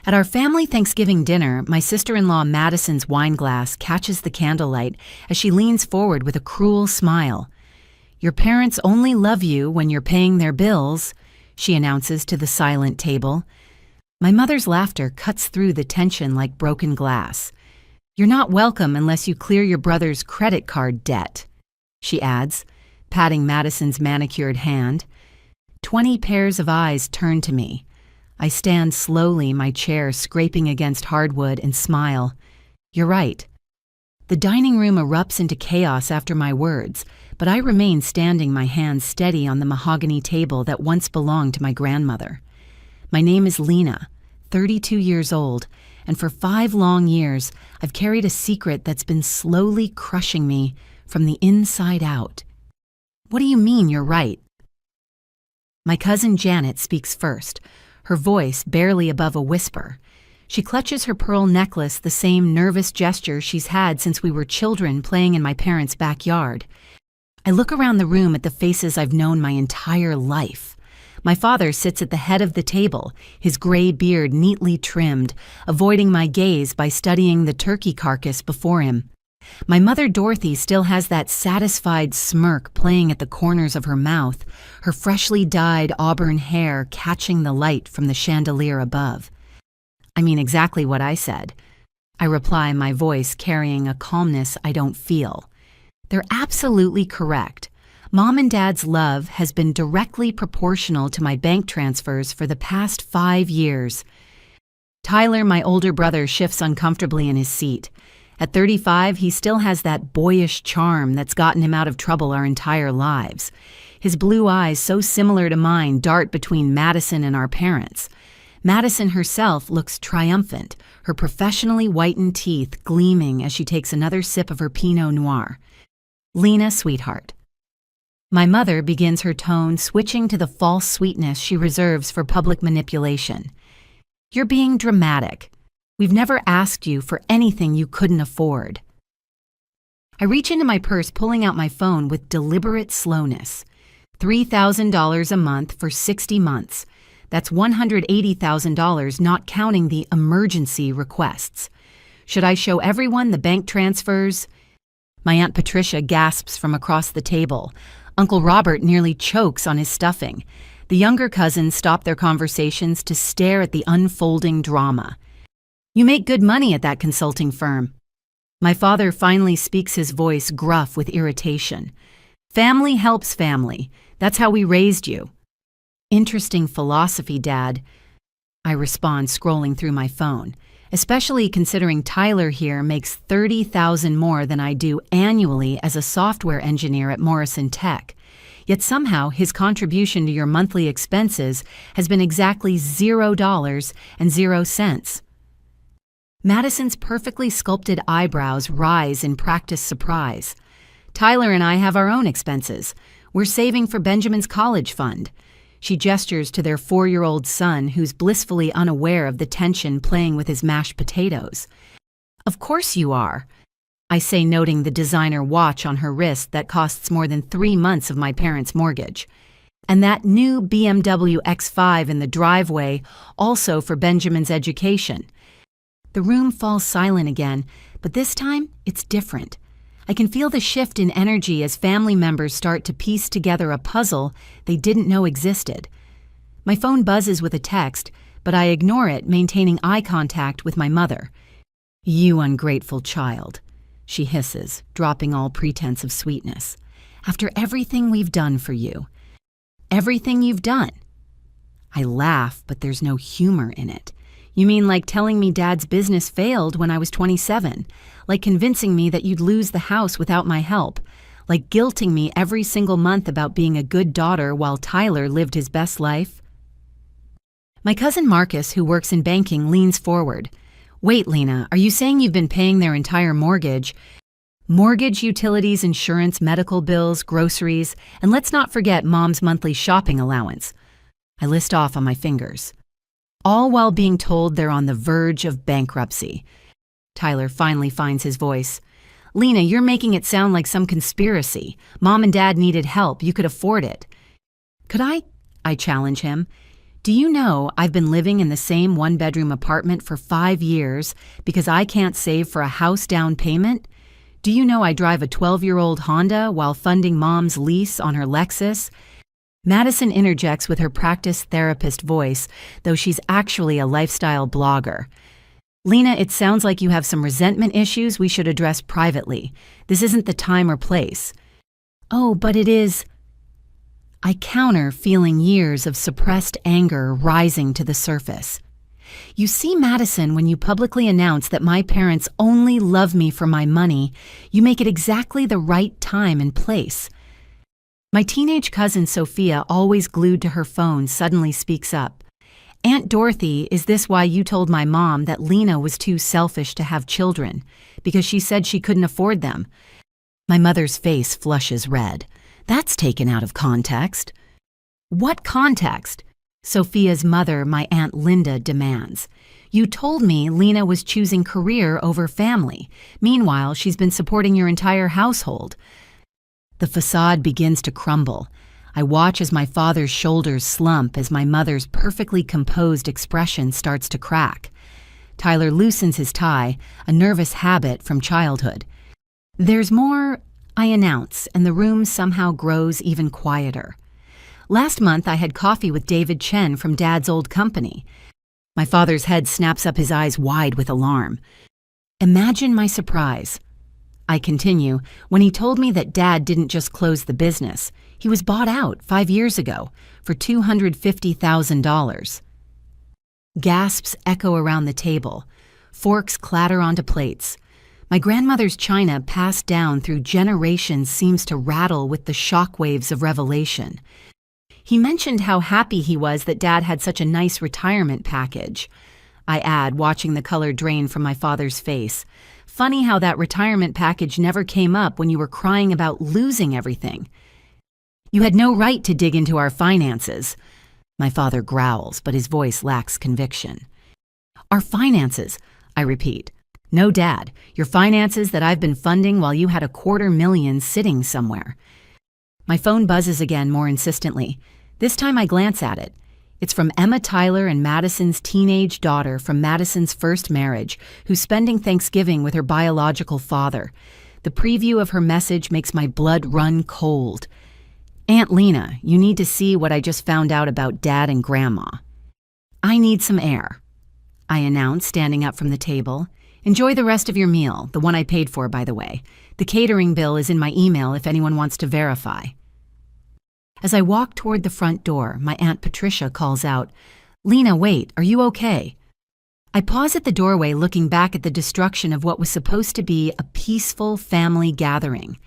At our family Thanksgiving dinner, my sister-in-law Madison's wine glass catches the candlelight as she leans forward with a cruel smile. "Your parents only love you when you're paying their bills," she announces to the silent table. My mother's laughter cuts through the tension like broken glass. "You're not welcome unless you clear your brother's credit card debt," she adds, patting Madison's manicured hand. 20 pairs of eyes turn to me. I stand slowly, my chair scraping against hardwood, and smile. You're right. The dining room erupts into chaos after my words, but I remain standing, my hands steady on the mahogany table that once belonged to my grandmother. My name is Lena, 32 years old, and for 5 long years, I've carried a secret that's been slowly crushing me from the inside out. What do you mean you're right? My cousin Janet speaks first, her voice barely above a whisper. She clutches her pearl necklace, the same nervous gesture she's had since we were children playing in my parents' backyard. I look around the room at the faces I've known my entire life. My father sits at the head of the table, his gray beard neatly trimmed, avoiding my gaze by studying the turkey carcass before him. My mother Dorothy still has that satisfied smirk playing at the corners of her mouth, her freshly dyed auburn hair catching the light from the chandelier above. I mean exactly what I said. I reply, my voice carrying a calmness I don't feel. They're absolutely correct. Mom and Dad's love has been directly proportional to my bank transfers for the past 5 years. Tyler, my older brother, shifts uncomfortably in his seat. At 35, he still has that boyish charm that's gotten him out of trouble our entire lives. His blue eyes, so similar to mine, dart between Madison and our parents. Madison herself looks triumphant, her professionally whitened teeth gleaming as she takes another sip of her Pinot Noir. "Lena, sweetheart." My mother begins her tone, switching to the false sweetness she reserves for public manipulation. "You're being dramatic. We've never asked you for anything you couldn't afford." I reach into my purse, pulling out my phone with deliberate slowness. $3,000 a month for 60 months. That's $180,000, not counting the emergency requests. Should I show everyone the bank transfers? My Aunt Patricia gasps from across the table. Uncle Robert nearly chokes on his stuffing. The younger cousins stop their conversations to stare at the unfolding drama. "You make good money at that consulting firm." My father finally speaks, his voice gruff with irritation. "Family helps family. That's how we raised you." "Interesting philosophy, Dad," I respond, scrolling through my phone, especially considering Tyler here makes $30,000 more than I do annually as a software engineer at Morrison Tech. Yet somehow his contribution to your monthly expenses has been exactly $0 and 0 cents. Madison's perfectly sculpted eyebrows rise in practiced surprise. "Tyler and I have our own expenses. We're saving for Benjamin's college fund." She gestures to their 4-year-old son, who's blissfully unaware of the tension playing with his mashed potatoes. "Of course you are," I say, noting the designer watch on her wrist that costs more than 3 months of my parents' mortgage. "And that new BMW X5 in the driveway, also for Benjamin's education." The room falls silent again, but this time it's different. I can feel the shift in energy as family members start to piece together a puzzle they didn't know existed. My phone buzzes with a text, but I ignore it, maintaining eye contact with my mother. "You ungrateful child," she hisses, dropping all pretense of sweetness. "After everything we've done for you." "Everything you've done?" I laugh, but there's no humor in it. "You mean like telling me Dad's business failed when I was 27? Like convincing me that you'd lose the house without my help? Like guilting me every single month about being a good daughter while Tyler lived his best life?" My cousin Marcus, who works in banking, leans forward. "Wait, Lena, are you saying you've been paying their entire mortgage? Mortgage, utilities, insurance, medical bills, groceries, and let's not forget Mom's monthly shopping allowance." I list off on my fingers. "All while being told they're on the verge of bankruptcy." Tyler finally finds his voice. "Lena, you're making it sound like some conspiracy. Mom and Dad needed help. You could afford it." "Could I challenge him. Do you know I've been living in the same one-bedroom apartment for 5 years because I can't save for a house down payment? Do you know I drive a 12-year-old Honda while funding Mom's lease on her Lexus? Madison interjects with her practice therapist voice, though she's actually a lifestyle blogger. Lena, it sounds like you have some resentment issues we should address privately. This isn't the time or place. Oh, but it is. I counter, feeling years of suppressed anger rising to the surface. You see, Madison, when you publicly announce that my parents only love me for my money, you make it exactly the right time and place. My teenage cousin Sophia, always glued to her phone, suddenly speaks up. Aunt Dorothy, is this why you told my mom that Lena was too selfish to have children? Because she said she couldn't afford them. My mother's face flushes red. That's taken out of context. What context? Sophia's mother, my Aunt Linda, demands. You told me Lena was choosing career over family. Meanwhile, she's been supporting your entire household. The facade begins to crumble. I watch as my father's shoulders slump as my mother's perfectly composed expression starts to crack. Tyler loosens his tie, a nervous habit from childhood. There's more, I announce, and the room somehow grows even quieter. Last month, I had coffee with David Chen from Dad's old company. My father's head snaps up, his eyes wide with alarm. Imagine my surprise. I continue, when he told me that Dad didn't just close the business. He was bought out 5 years ago for $250,000. Gasps echo around the table. Forks clatter onto plates. My grandmother's china, passed down through generations, seems to rattle with the shockwaves of revelation. He mentioned how happy he was that Dad had such a nice retirement package. I add, watching the color drain from my father's face. Funny how that retirement package never came up when you were crying about losing everything. You had no right to dig into our finances. My father growls, but his voice lacks conviction. Our finances, I repeat. No, Dad, your finances that I've been funding while you had $250,000 sitting somewhere. My phone buzzes again more insistently. This time I glance at it. It's from Emma Tyler and Madison's teenage daughter from Madison's first marriage, who's spending Thanksgiving with her biological father. The preview of her message makes my blood run cold. Aunt Lena, you need to see what I just found out about Dad and Grandma. I need some air, I announce, standing up from the table. Enjoy the rest of your meal, the one I paid for, by the way. The catering bill is in my email if anyone wants to verify. As I walk toward the front door, my Aunt Patricia calls out, Lena, wait, are you okay? I pause at the doorway, looking back at the destruction of what was supposed to be a peaceful family gathering.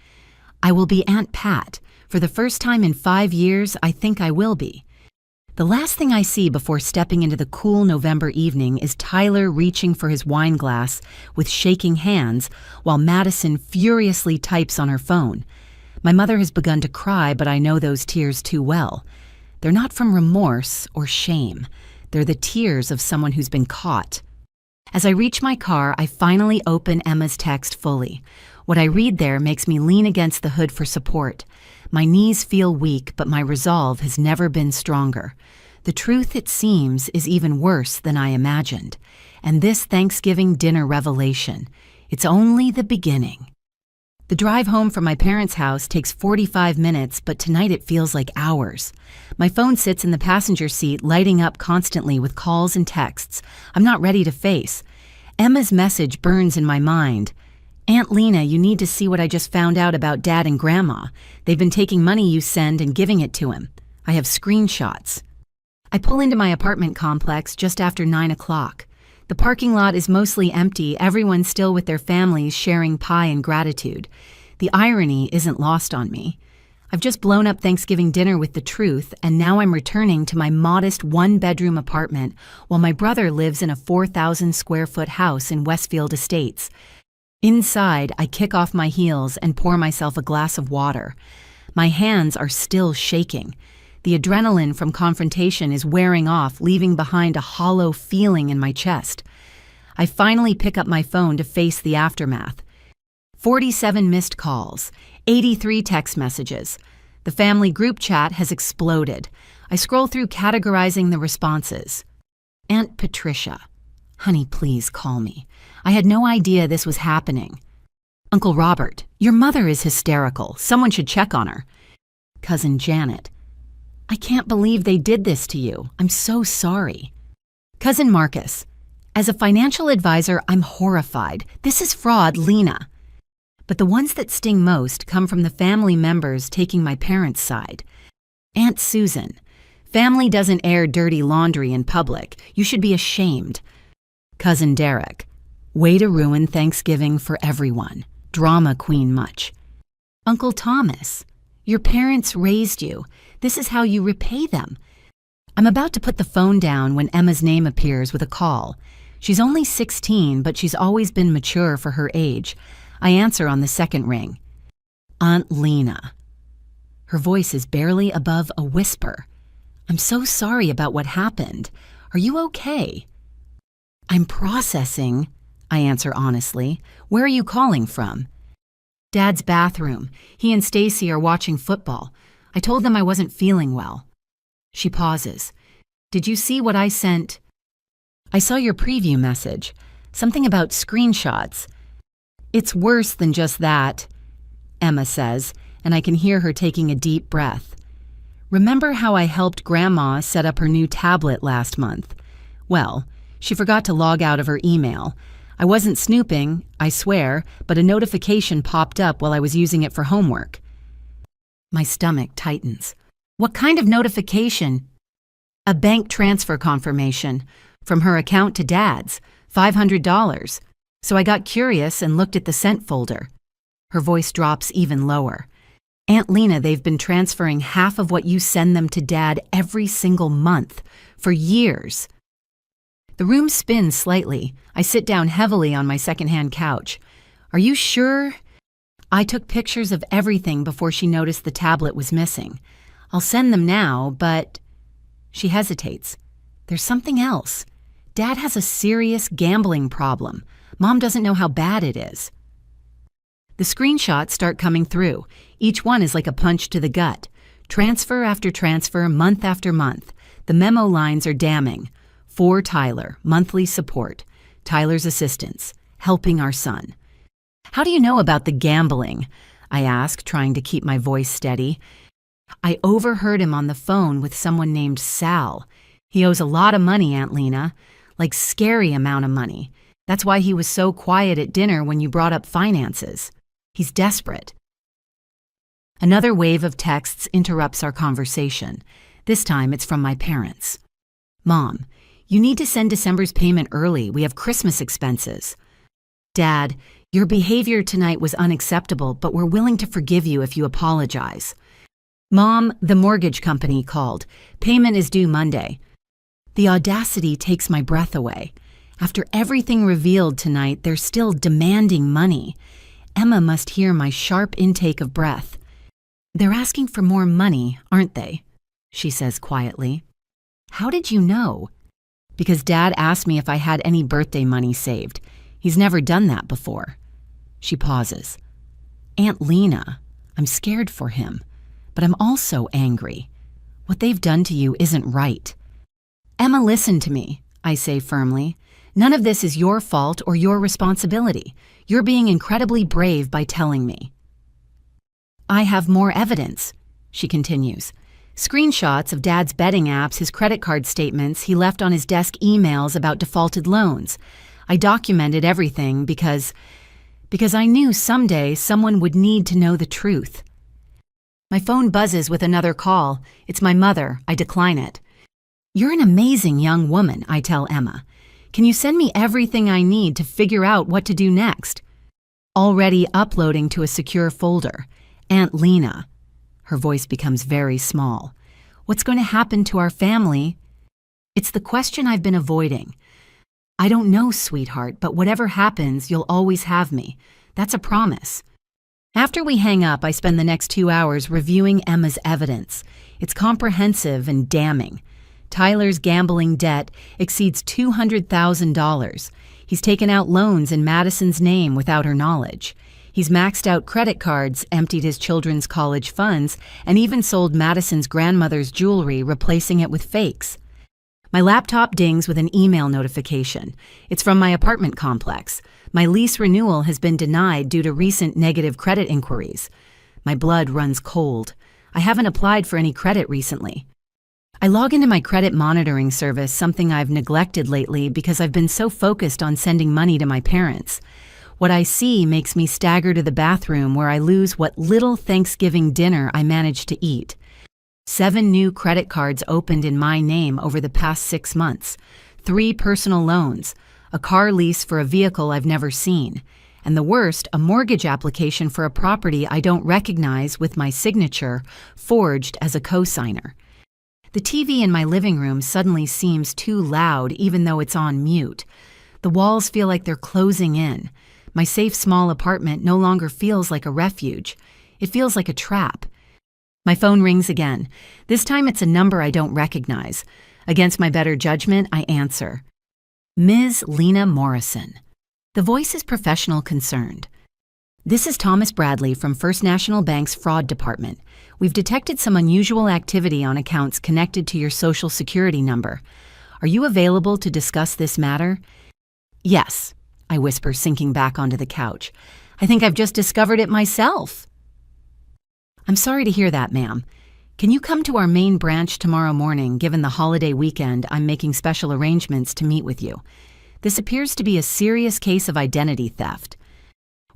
I will be Aunt Pat. For the first time in 5 years, I think I will be. The last thing I see before stepping into the cool November evening is Tyler reaching for his wine glass with shaking hands while Madison furiously types on her phone. My mother has begun to cry, but I know those tears too well. They're not from remorse or shame. They're the tears of someone who's been caught. As I reach my car, I finally open Emma's text fully. What I read there makes me lean against the hood for support. My knees feel weak, but my resolve has never been stronger. The truth, it seems, is even worse than I imagined. And this Thanksgiving dinner revelation, it's only the beginning. The drive home from my parents' house takes 45 minutes, but tonight it feels like hours. My phone sits in the passenger seat, lighting up constantly with calls and texts I'm not ready to face. Emma's message burns in my mind. Aunt Lena, you need to see what I just found out about Dad and Grandma. They've been taking money you send and giving it to him. I have screenshots. I pull into my apartment complex just after 9 o'clock. The parking lot is mostly empty, everyone still with their families sharing pie and gratitude. The irony isn't lost on me. I've just blown up Thanksgiving dinner with the truth, and now I'm returning to my modest one-bedroom apartment while my brother lives in a 4,000-square-foot house in Westfield Estates. Inside, I kick off my heels and pour myself a glass of water. My hands are still shaking. The adrenaline from confrontation is wearing off, leaving behind a hollow feeling in my chest. I finally pick up my phone to face the aftermath. 47 missed calls, 83 text messages. The family group chat has exploded. I scroll through categorizing the responses. Aunt Patricia. Honey, please call me. I had no idea this was happening. Uncle Robert. Your mother is hysterical. Someone should check on her. Cousin Janet. I can't believe they did this to you. I'm so sorry. Cousin Marcus. As a financial advisor, I'm horrified. This is fraud, Lena. But the ones that sting most come from the family members taking my parents' side. Aunt Susan. Family doesn't air dirty laundry in public. You should be ashamed. Cousin Derek. Way to ruin Thanksgiving for everyone. Drama queen much. Uncle Thomas. Your parents raised you. This is how you repay them. I'm about to put the phone down when Emma's name appears with a call. She's only 16, but she's always been mature for her age. I answer on the second ring. Aunt Lena. Her voice is barely above a whisper. I'm so sorry about what happened. Are you okay? I'm processing, I answer honestly. Where are you calling from? Dad's bathroom. He and Stacy are watching football. I told them I wasn't feeling well. She pauses. Did you see what I sent? I saw your preview message. Something about screenshots. It's worse than just that, Emma says, and I can hear her taking a deep breath. Remember how I helped Grandma set up her new tablet last month? Well, she forgot to log out of her email. I wasn't snooping, I swear, but a notification popped up while I was using it for homework. My stomach tightens. What kind of notification? A bank transfer confirmation from her account to Dad's, $500. So I got curious and looked at the sent folder. Her voice drops even lower. Aunt Lena, they've been transferring half of what you send them to Dad every single month, for years. The room spins slightly. I sit down heavily on my secondhand couch. Are you sure? I took pictures of everything before she noticed the tablet was missing. I'll send them now, but... She hesitates. There's something else. Dad has a serious gambling problem. Mom doesn't know how bad it is. The screenshots start coming through. Each one is like a punch to the gut. Transfer after transfer, month after month. The memo lines are damning. For Tyler, monthly support. Tyler's assistance, helping our son. How do you know about the gambling? I ask, trying to keep my voice steady. I overheard him on the phone with someone named Sal. He owes a lot of money, Aunt Lena. Like scary amount of money. That's why he was so quiet at dinner when you brought up finances. He's desperate. Another wave of texts interrupts our conversation. This time it's from my parents. Mom, you need to send December's payment early. We have Christmas expenses. Dad, your behavior tonight was unacceptable, but we're willing to forgive you if you apologize. Mom, the mortgage company called. Payment is due Monday. The audacity takes my breath away. After everything revealed tonight, they're still demanding money. Emma must hear my sharp intake of breath. They're asking for more money, aren't they? She says quietly. How did you know? Because Dad asked me if I had any birthday money saved. He's never done that before. She pauses. Aunt Lena, I'm scared for him, but I'm also angry. What they've done to you isn't right. Emma, listen to me, I say firmly. None of this is your fault or your responsibility. You're being incredibly brave by telling me. I have more evidence, she continues. Screenshots of Dad's betting apps, his credit card statements, he left on his desk emails about defaulted loans. I documented everything because I knew someday someone would need to know the truth. My phone buzzes with another call. It's my mother. I decline it. You're an amazing young woman, I tell Emma. Can you send me everything I need to figure out what to do next? Already uploading to a secure folder. Aunt Lena. Her voice becomes very small. What's going to happen to our family? It's the question I've been avoiding. I don't know, sweetheart, but whatever happens, you'll always have me. That's a promise. After we hang up, I spend the next 2 hours reviewing Emma's evidence. It's comprehensive and damning. Tyler's gambling debt exceeds $200,000. He's taken out loans in Madison's name without her knowledge. He's maxed out credit cards, emptied his children's college funds, and even sold Madison's grandmother's jewelry, replacing it with fakes. My laptop dings with an email notification. It's from my apartment complex. My lease renewal has been denied due to recent negative credit inquiries. My blood runs cold. I haven't applied for any credit recently. I log into my credit monitoring service, something I've neglected lately because I've been so focused on sending money to my parents. What I see makes me stagger to the bathroom, where I lose what little Thanksgiving dinner I managed to eat. 7 new credit cards opened in my name over the past 6 months, 3 personal loans, a car lease for a vehicle I've never seen, and the worst, a mortgage application for a property I don't recognize with my signature forged as a co-signer. The TV in my living room suddenly seems too loud, even though it's on mute. The walls feel like they're closing in. My safe small apartment no longer feels like a refuge. It feels like a trap. My phone rings again. This time it's a number I don't recognize. Against my better judgment, I answer. Ms. Lena Morrison. The voice is professional, concerned. This is Thomas Bradley from First National Bank's Fraud Department. We've detected some unusual activity on accounts connected to your Social Security number. Are you available to discuss this matter? Yes, I whisper, sinking back onto the couch. I think I've just discovered it myself. I'm sorry to hear that, ma'am. Can you come to our main branch tomorrow morning? Given the holiday weekend, I'm making special arrangements to meet with you. This appears to be a serious case of identity theft.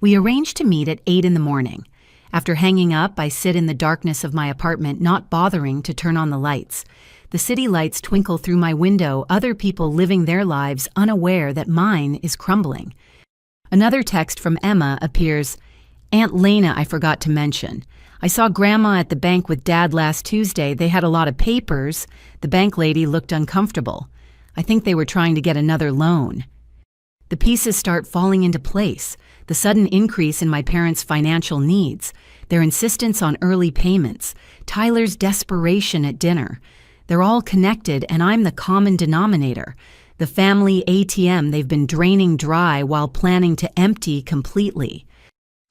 We arrange to meet at 8 in the morning. After hanging up, I sit in the darkness of my apartment, not bothering to turn on the lights. The city lights twinkle through my window, other people living their lives unaware that mine is crumbling. Another text from Emma appears. Aunt Lena, I forgot to mention. I saw Grandma at the bank with Dad last Tuesday. They had a lot of papers. The bank lady looked uncomfortable. I think they were trying to get another loan. The pieces start falling into place. The sudden increase in my parents' financial needs, their insistence on early payments, Tyler's desperation at dinner. They're all connected, and I'm the common denominator. The family ATM they've been draining dry while planning to empty completely.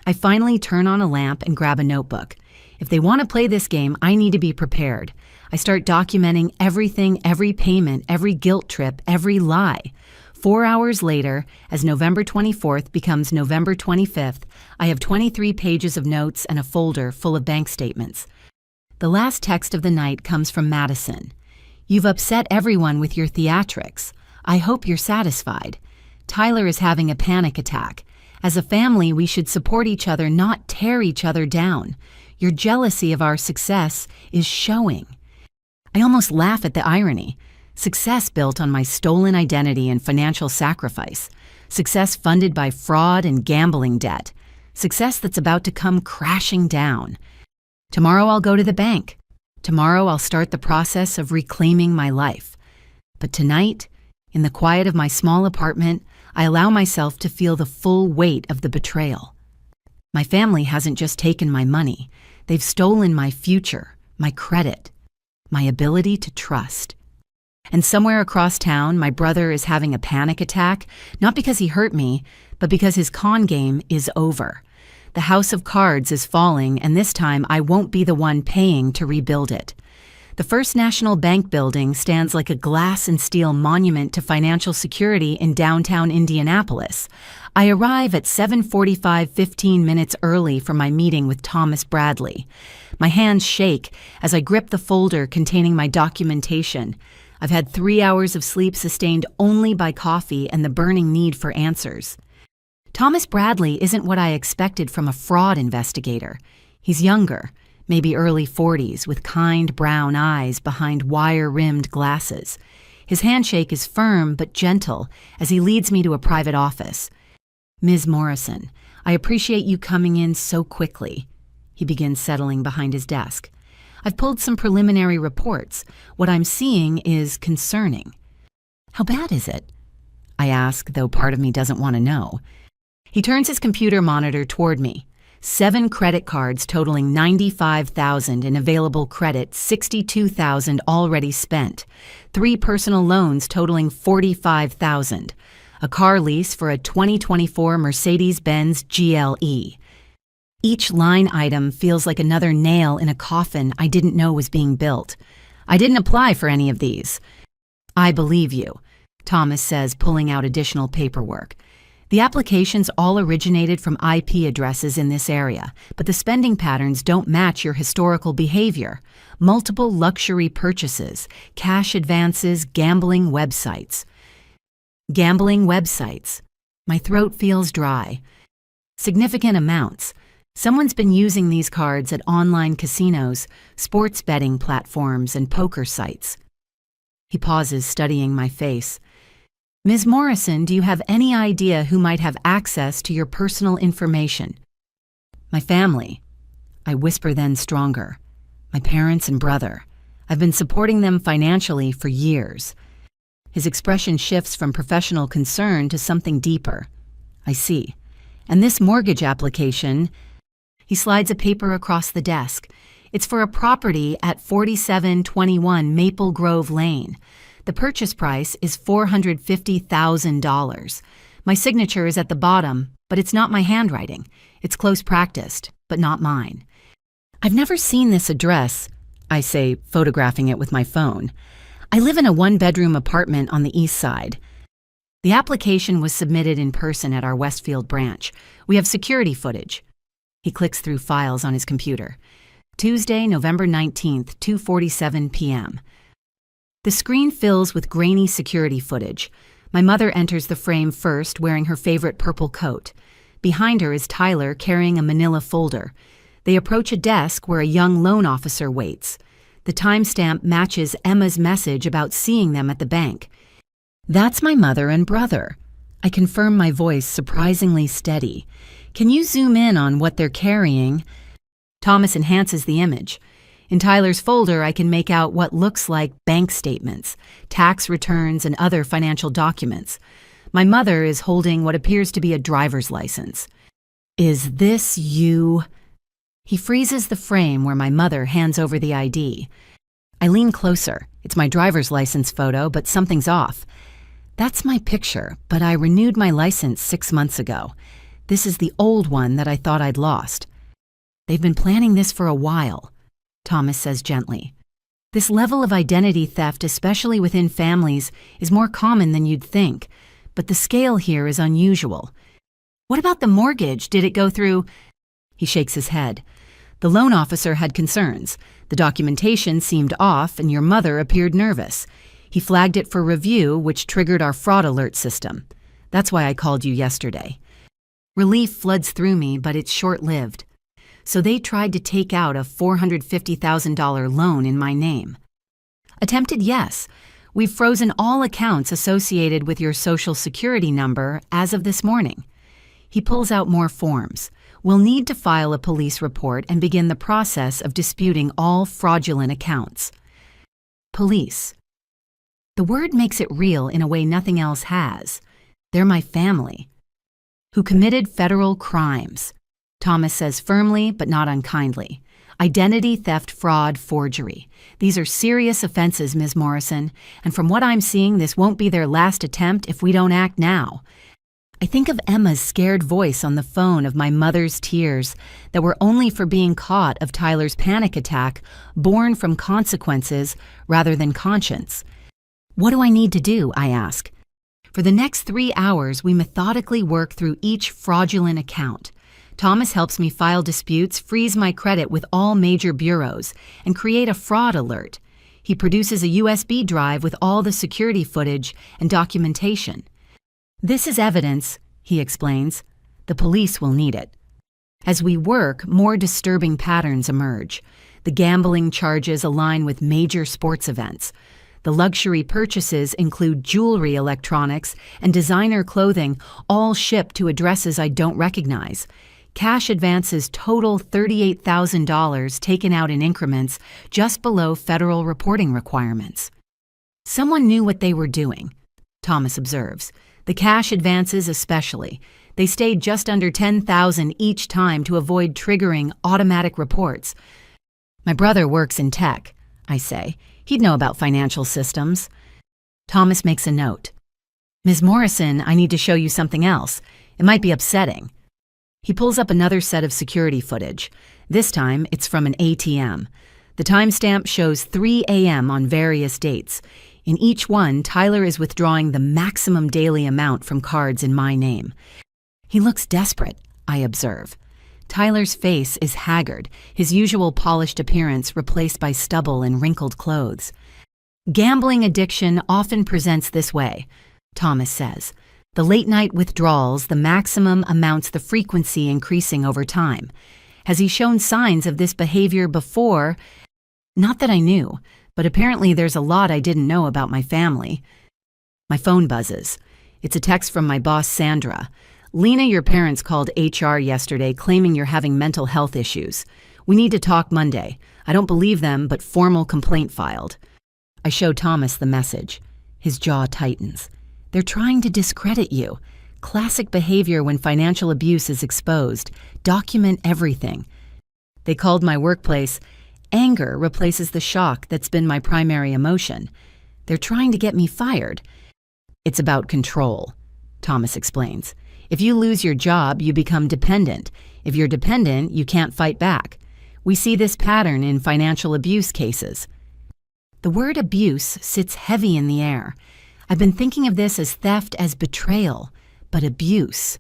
I finally turn on a lamp and grab a notebook. If they want to play this game, I need to be prepared. I start documenting everything, every payment, every guilt trip, every lie. 4 hours later, as November 24th becomes November 25th, I have 23 pages of notes and a folder full of bank statements. The last text of the night comes from Madison. You've upset everyone with your theatrics. I hope you're satisfied. Tyler is having a panic attack. As a family, we should support each other, not tear each other down. Your jealousy of our success is showing. I almost laugh at the irony. Success built on my stolen identity and financial sacrifice. Success funded by fraud and gambling debt. Success that's about to come crashing down. Tomorrow I'll go to the bank. Tomorrow I'll start the process of reclaiming my life. But tonight, in the quiet of my small apartment, I allow myself to feel the full weight of the betrayal. My family hasn't just taken my money. They've stolen my future, my credit, my ability to trust. And somewhere across town, my brother is having a panic attack, not because he hurt me, but because his con game is over. The house of cards is falling, and this time I won't be the one paying to rebuild it. The First National Bank building stands like a glass and steel monument to financial security in downtown Indianapolis. I arrive at 7:45, 15 minutes early for my meeting with Thomas Bradley. My hands shake as I grip the folder containing my documentation. I've had 3 hours of sleep sustained only by coffee and the burning need for answers. Thomas Bradley isn't what I expected from a fraud investigator. He's younger, maybe early 40s, with kind brown eyes behind wire-rimmed glasses. His handshake is firm but gentle as he leads me to a private office. Ms. Morrison, I appreciate you coming in so quickly. He begins settling behind his desk. I've pulled some preliminary reports. What I'm seeing is concerning. How bad is it? I ask, though part of me doesn't want to know. He turns his computer monitor toward me. 7 credit cards totaling $95,000 in available credit, $62,000 already spent. 3 personal loans totaling $45,000. A car lease for a 2024 Mercedes-Benz GLE. Each line item feels like another nail in a coffin I didn't know was being built. I didn't apply for any of these. I believe you, Thomas says, pulling out additional paperwork. The applications all originated from IP addresses in this area, but the spending patterns don't match your historical behavior. Multiple luxury purchases, cash advances, gambling websites. Gambling websites. My throat feels dry. Significant amounts. Someone's been using these cards at online casinos, sports betting platforms, and poker sites. He pauses, studying my face. Ms. Morrison, do you have any idea who might have access to your personal information? My family. I whisper then stronger. My parents and brother. I've been supporting them financially for years. His expression shifts from professional concern to something deeper. I see. And this mortgage application, he slides a paper across the desk. It's for a property at 4721 Maple Grove Lane. The purchase price is $450,000. My signature is at the bottom, but it's not my handwriting. It's close practiced, but not mine. I've never seen this address, I say, photographing it with my phone. I live in a one-bedroom apartment on the east side. The application was submitted in person at our Westfield branch. We have security footage. He clicks through files on his computer. Tuesday, November 19th, 2:47 p.m. The screen fills with grainy security footage. My mother enters the frame first, wearing her favorite purple coat. Behind her is Tyler, carrying a manila folder. They approach a desk where a young loan officer waits. The timestamp matches Emma's message about seeing them at the bank. That's my mother and brother. I confirm, my voice surprisingly steady. Can you zoom in on what they're carrying? Thomas enhances the image. In Tyler's folder, I can make out what looks like bank statements, tax returns, and other financial documents. My mother is holding what appears to be a driver's license. Is this you? He freezes the frame where my mother hands over the ID. I lean closer. It's my driver's license photo, but something's off. That's my picture, but I renewed my license 6 months ago. This is the old one that I thought I'd lost. They've been planning this for a while, Thomas says gently. This level of identity theft, especially within families, is more common than you'd think, but the scale here is unusual. What about the mortgage? Did it go through? He shakes his head. The loan officer had concerns. The documentation seemed off, and your mother appeared nervous. He flagged it for review, which triggered our fraud alert system. That's why I called you yesterday. Relief floods through me, but it's short-lived. So they tried to take out a $450,000 loan in my name. Attempted, yes. We've frozen all accounts associated with your Social Security number as of this morning. He pulls out more forms. We'll need to file a police report and begin the process of disputing all fraudulent accounts. Police. The word makes it real in a way nothing else has. They're my family. Who committed federal crimes. Thomas says firmly, but not unkindly. Identity theft, fraud, forgery. These are serious offenses, Ms. Morrison, and from what I'm seeing, this won't be their last attempt if we don't act now. I think of Emma's scared voice on the phone, of my mother's tears that were only for being caught, of Tyler's panic attack, born from consequences rather than conscience. What do I need to do? I ask. For the next 3 hours, we methodically work through each fraudulent account. Thomas helps me file disputes, freeze my credit with all major bureaus, and create a fraud alert. He produces a USB drive with all the security footage and documentation. This is evidence, he explains. The police will need it. As we work, more disturbing patterns emerge. The gambling charges align with major sports events. The luxury purchases include jewelry, electronics, and designer clothing, all shipped to addresses I don't recognize. Cash advances total $38,000 taken out in increments just below federal reporting requirements. Someone knew what they were doing, Thomas observes. The cash advances especially. They stayed just under $10,000 each time to avoid triggering automatic reports. My brother works in tech, I say. He'd know about financial systems. Thomas makes a note. Ms. Morrison, I need to show you something else. It might be upsetting. He pulls up another set of security footage. This time, it's from an ATM. The timestamp shows 3 a.m. on various dates. In each one, Tyler is withdrawing the maximum daily amount from cards in my name. He looks desperate, I observe. Tyler's face is haggard, his usual polished appearance replaced by stubble and wrinkled clothes. Gambling addiction often presents this way, Thomas says. The late-night withdrawals, the maximum amounts, the frequency increasing over time. Has he shown signs of this behavior before? Not that I knew, but apparently there's a lot I didn't know about my family. My phone buzzes. It's a text from my boss, Sandra. Lena, your parents called HR yesterday claiming you're having mental health issues. We need to talk Monday. I don't believe them, but formal complaint filed. I show Thomas the message. His jaw tightens. They're trying to discredit you. Classic behavior when financial abuse is exposed. Document everything. They called my workplace. Anger replaces the shock that's been my primary emotion. They're trying to get me fired. It's about control, Thomas explains. If you lose your job, you become dependent. If you're dependent, you can't fight back. We see this pattern in financial abuse cases. The word abuse sits heavy in the air. I've been thinking of this as theft, as betrayal, but abuse.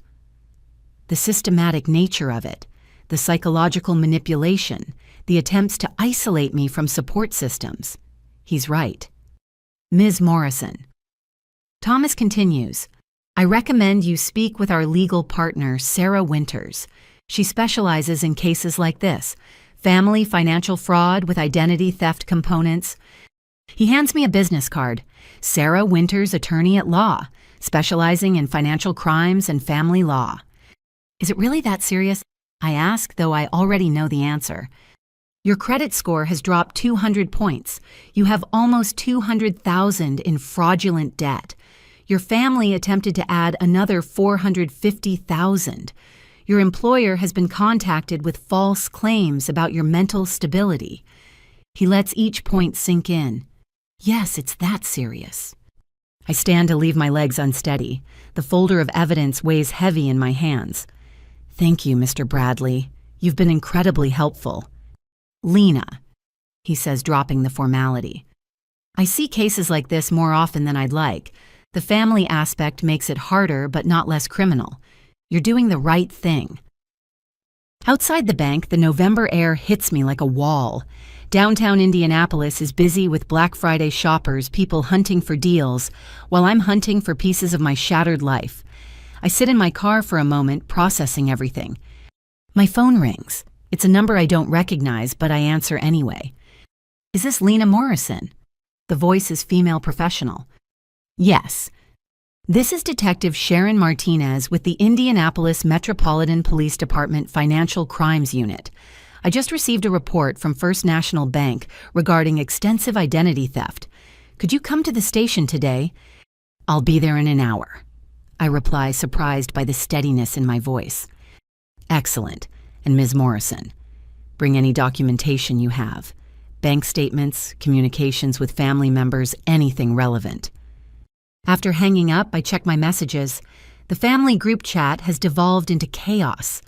The systematic nature of it, the psychological manipulation, the attempts to isolate me from support systems. He's right. Ms. Morrison. Thomas continues. I recommend you speak with our legal partner, Sarah Winters. She specializes in cases like this, family financial fraud with identity theft components. He hands me a business card. Sarah Winters, attorney at law, specializing in financial crimes and family law. Is it really that serious? I ask, though I already know the answer. Your credit score has dropped 200 points. You have almost $200,000 in fraudulent debt. Your family attempted to add another $450,000. Your employer has been contacted with false claims about your mental stability. He lets each point sink in. Yes, it's that serious. I stand to leave my legs unsteady. The folder of evidence weighs heavy in my hands. Thank you, Mr. Bradley. You've been incredibly helpful. Lena, he says, dropping the formality. I see cases like this more often than I'd like. The family aspect makes it harder but not less criminal. You're doing the right thing. Outside the bank, the November air hits me like a wall. Downtown Indianapolis is busy with Black Friday shoppers, people hunting for deals, while I'm hunting for pieces of my shattered life. I sit in my car for a moment, processing everything. My phone rings. It's a number I don't recognize, but I answer anyway. Is this Lena Morrison? The voice is female professional. Yes. This is Detective Sharon Martinez with the Indianapolis Metropolitan Police Department Financial Crimes Unit. I just received a report from First National Bank regarding extensive identity theft. Could you come to the station today? I'll be there in an hour, I reply, surprised by the steadiness in my voice. Excellent. And Ms. Morrison, bring any documentation you have. Bank statements, communications with family members, anything relevant. After hanging up, I check my messages. The family group chat has devolved into chaos.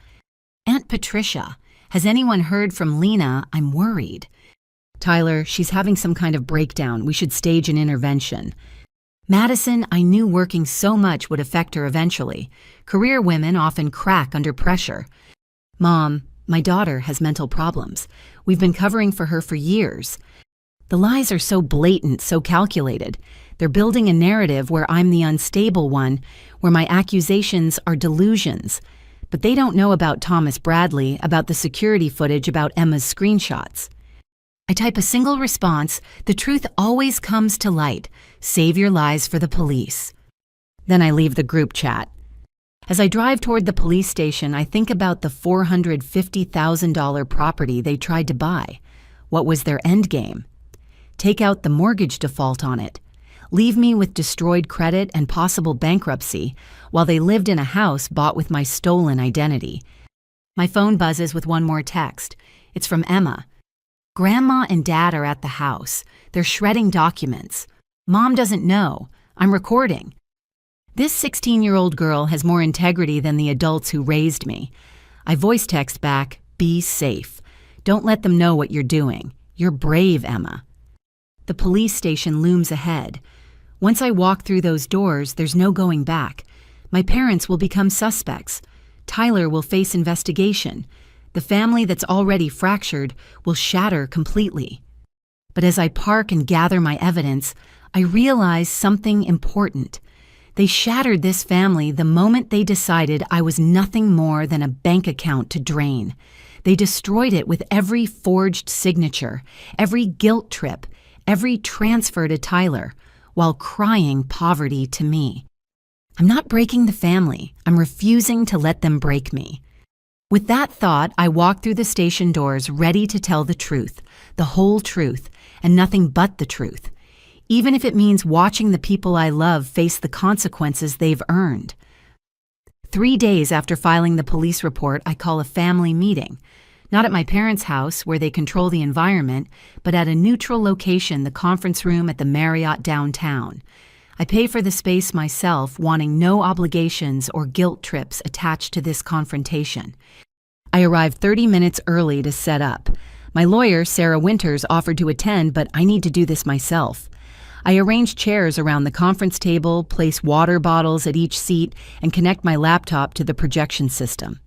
Aunt Patricia, has anyone heard from Lena? I'm worried. Tyler, she's having some kind of breakdown. We should stage an intervention. Madison, I knew working so much would affect her eventually. Career women often crack under pressure. Mom, my daughter has mental problems. We've been covering for her for years. The lies are so blatant, so calculated. They're building a narrative where I'm the unstable one, where my accusations are delusions. But they don't know about Thomas Bradley, about the security footage, about Emma's screenshots. I type a single response. The truth always comes to light. Save your lies for the police. Then I leave the group chat. As I drive toward the police station, I think about the $450,000 property they tried to buy. What was their end game? Take out the mortgage default on it. Leave me with destroyed credit and possible bankruptcy while they lived in a house bought with my stolen identity. My phone buzzes with one more text. It's from Emma. Grandma and Dad are at the house. They're shredding documents. Mom doesn't know. I'm recording. This 16-year-old girl has more integrity than the adults who raised me. I voice text back, "Be safe. Don't let them know what you're doing. You're brave, Emma." The police station looms ahead. Once I walk through those doors, there's no going back. My parents will become suspects. Tyler will face investigation. The family that's already fractured will shatter completely. But as I park and gather my evidence, I realize something important. They shattered this family the moment they decided I was nothing more than a bank account to drain. They destroyed it with every forged signature, every guilt trip, every transfer to Tyler, while crying poverty to me. I'm not breaking the family. I'm refusing to let them break me. With that thought, I walk through the station doors ready to tell the truth, the whole truth, and nothing but the truth, even if it means watching the people I love face the consequences they've earned. 3 days after filing the police report, I call a family meeting. Not at my parents' house, where they control the environment, but at a neutral location, the conference room at the Marriott downtown. I pay for the space myself, wanting no obligations or guilt trips attached to this confrontation. I arrived 30 minutes early to set up. My lawyer, Sarah Winters, offered to attend, but I need to do this myself. I arrange chairs around the conference table, place water bottles at each seat, and connect my laptop to the projection system.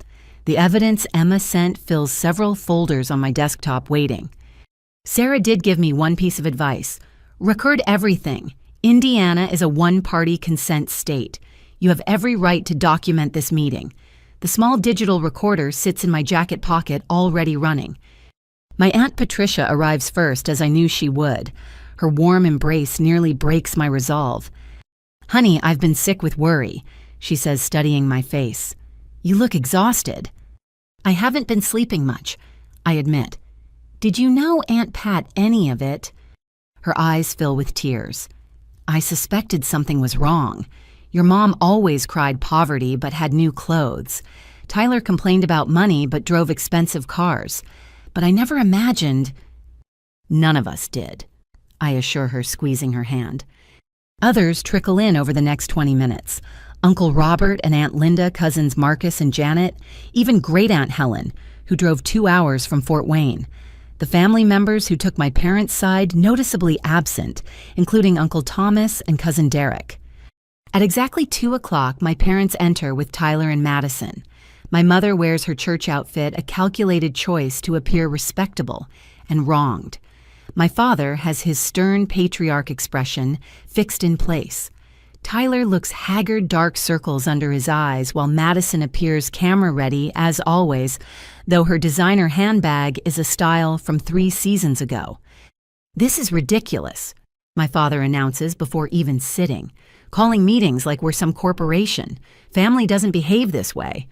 The evidence Emma sent fills several folders on my desktop waiting. Sarah did give me one piece of advice. Record everything. Indiana is a one-party consent state. You have every right to document this meeting. The small digital recorder sits in my jacket pocket, already running. My Aunt Patricia arrives first, as I knew she would. Her warm embrace nearly breaks my resolve. "Honey, I've been sick with worry," she says, studying my face. "You look exhausted." "I haven't been sleeping much," I admit. "Did you know Aunt Pat any of it?" Her eyes fill with tears. "I suspected something was wrong. Your mom always cried poverty but had new clothes. Tyler complained about money but drove expensive cars. But I never imagined—" "None of us did," I assure her, squeezing her hand. Others trickle in over the next 20 minutes. Uncle Robert and Aunt Linda, cousins Marcus and Janet, even Great-Aunt Helen, who drove 2 hours from Fort Wayne. The family members who took my parents' side noticeably absent, including Uncle Thomas and Cousin Derek. At exactly 2 o'clock, my parents enter with Tyler and Madison. My mother wears her church outfit, a calculated choice to appear respectable and wronged. My father has his stern patriarch expression fixed in place. Tyler looks haggard, dark circles under his eyes, while Madison appears camera-ready, as always, though her designer handbag is a style from 3 seasons ago. "This is ridiculous," my father announces before even sitting, calling meetings like we're some corporation. "Family doesn't behave this way."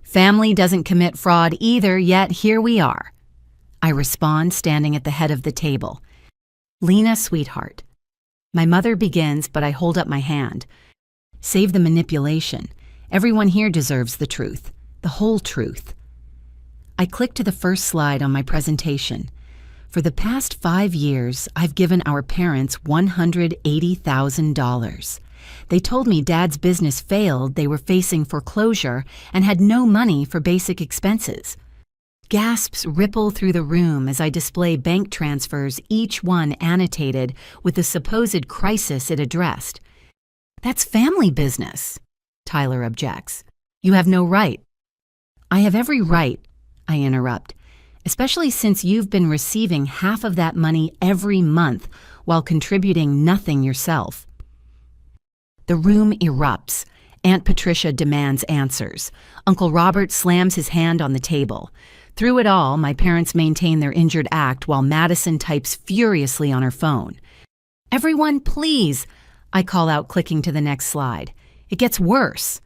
"Family doesn't commit fraud either, yet here we are," I respond, standing at the head of the table. "Lena, sweetheart." My mother begins, but I hold up my hand. "Save the manipulation. Everyone here deserves the truth, the whole truth." I click to the first slide on my presentation. For the past 5 years, I've given our parents $180,000. They told me Dad's business failed, they were facing foreclosure, and had no money for basic expenses. Gasps ripple through the room as I display bank transfers, each one annotated with the supposed crisis it addressed. "That's family business," Tyler objects. "You have no right." "I have every right," I interrupt, "especially since you've been receiving half of that money every month while contributing nothing yourself." The room erupts. Aunt Patricia demands answers. Uncle Robert slams his hand on the table. Through it all, my parents maintain their injured act while Madison types furiously on her phone. "Everyone, please," I call out, clicking to the next slide. It gets worse.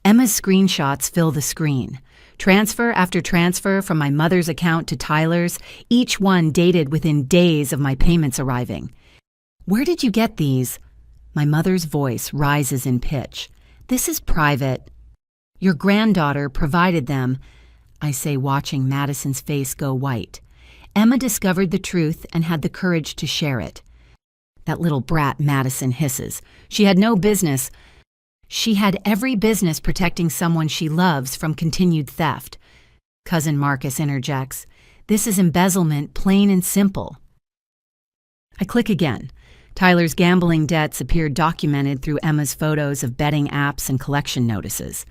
Emma's screenshots fill the screen. Transfer after transfer from my mother's account to Tyler's, each one dated within days of my payments arriving. "Where did you get these?" My mother's voice rises in pitch. "This is private." "Your granddaughter provided them," I say, watching Madison's face go white. "Emma discovered the truth and had the courage to share it." "That little brat," Madison hisses. "She had no business." "She had every business protecting someone she loves from continued theft. Cousin Marcus interjects. This is embezzlement, plain and simple. I click again. Tyler's gambling debts appear documented through Emma's photos of betting apps and collection notices.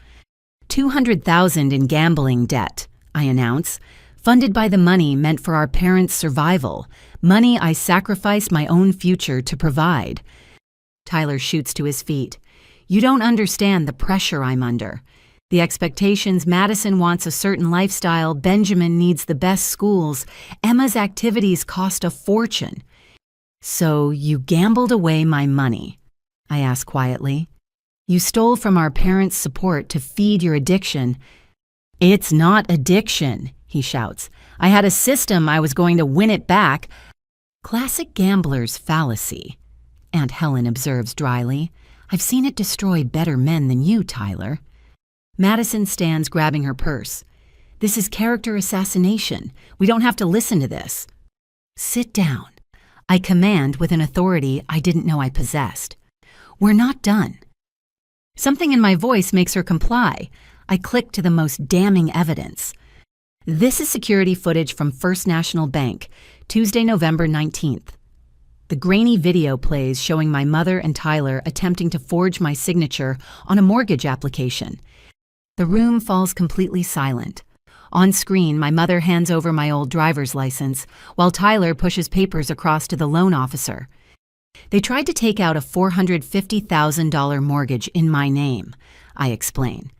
$200,000 in gambling debt, I announce, funded by the money meant for our parents' survival, money I sacrificed my own future to provide. Tyler shoots to his feet. You don't understand the pressure I'm under. The expectations, Madison wants a certain lifestyle, Benjamin needs the best schools, Emma's activities cost a fortune. So you gambled away my money, I ask quietly. You stole from our parents' support to feed your addiction. It's not addiction, he shouts. I had a system I was going to win it back. Classic gambler's fallacy, Aunt Helen observes dryly. I've seen it destroy better men than you, Tyler. Madison stands grabbing her purse. This is character assassination. We don't have to listen to this. Sit down. I command with an authority I didn't know I possessed. We're not done. Something in my voice makes her comply. I click to the most damning evidence. This is security footage from First National Bank, Tuesday, November 19th. The grainy video plays showing my mother and Tyler attempting to forge my signature on a mortgage application. The room falls completely silent. On screen, my mother hands over my old driver's license, while Tyler pushes papers across to the loan officer. They tried to take out a $450,000 mortgage in my name, I explain,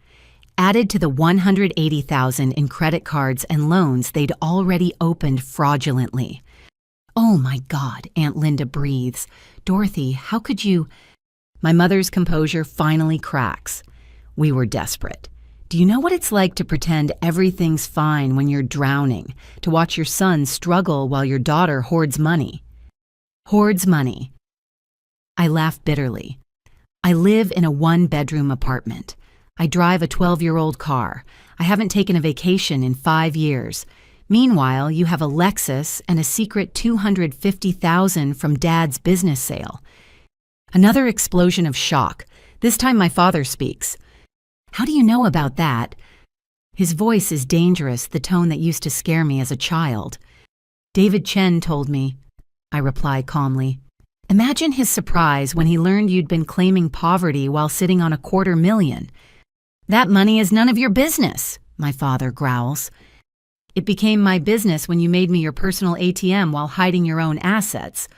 added to the $180,000 in credit cards and loans they'd already opened fraudulently. Oh my God, Aunt Linda breathes. Dorothy, how could you? My mother's composure finally cracks. We were desperate. Do you know what it's like to pretend everything's fine when you're drowning, to watch your son struggle while your daughter hoards money? Hoards money. I laugh bitterly. I live in a one-bedroom apartment. I drive a 12-year-old car. I haven't taken a vacation in 5 years. Meanwhile, you have a Lexus and a secret $250,000 from Dad's business sale. Another explosion of shock. This time my father speaks. How do you know about that? His voice is dangerous, the tone that used to scare me as a child. David Chen told me, I reply calmly. Imagine his surprise when he learned you'd been claiming poverty while sitting on $250,000. That money is none of your business, my father growls. It became my business when you made me your personal ATM while hiding your own assets.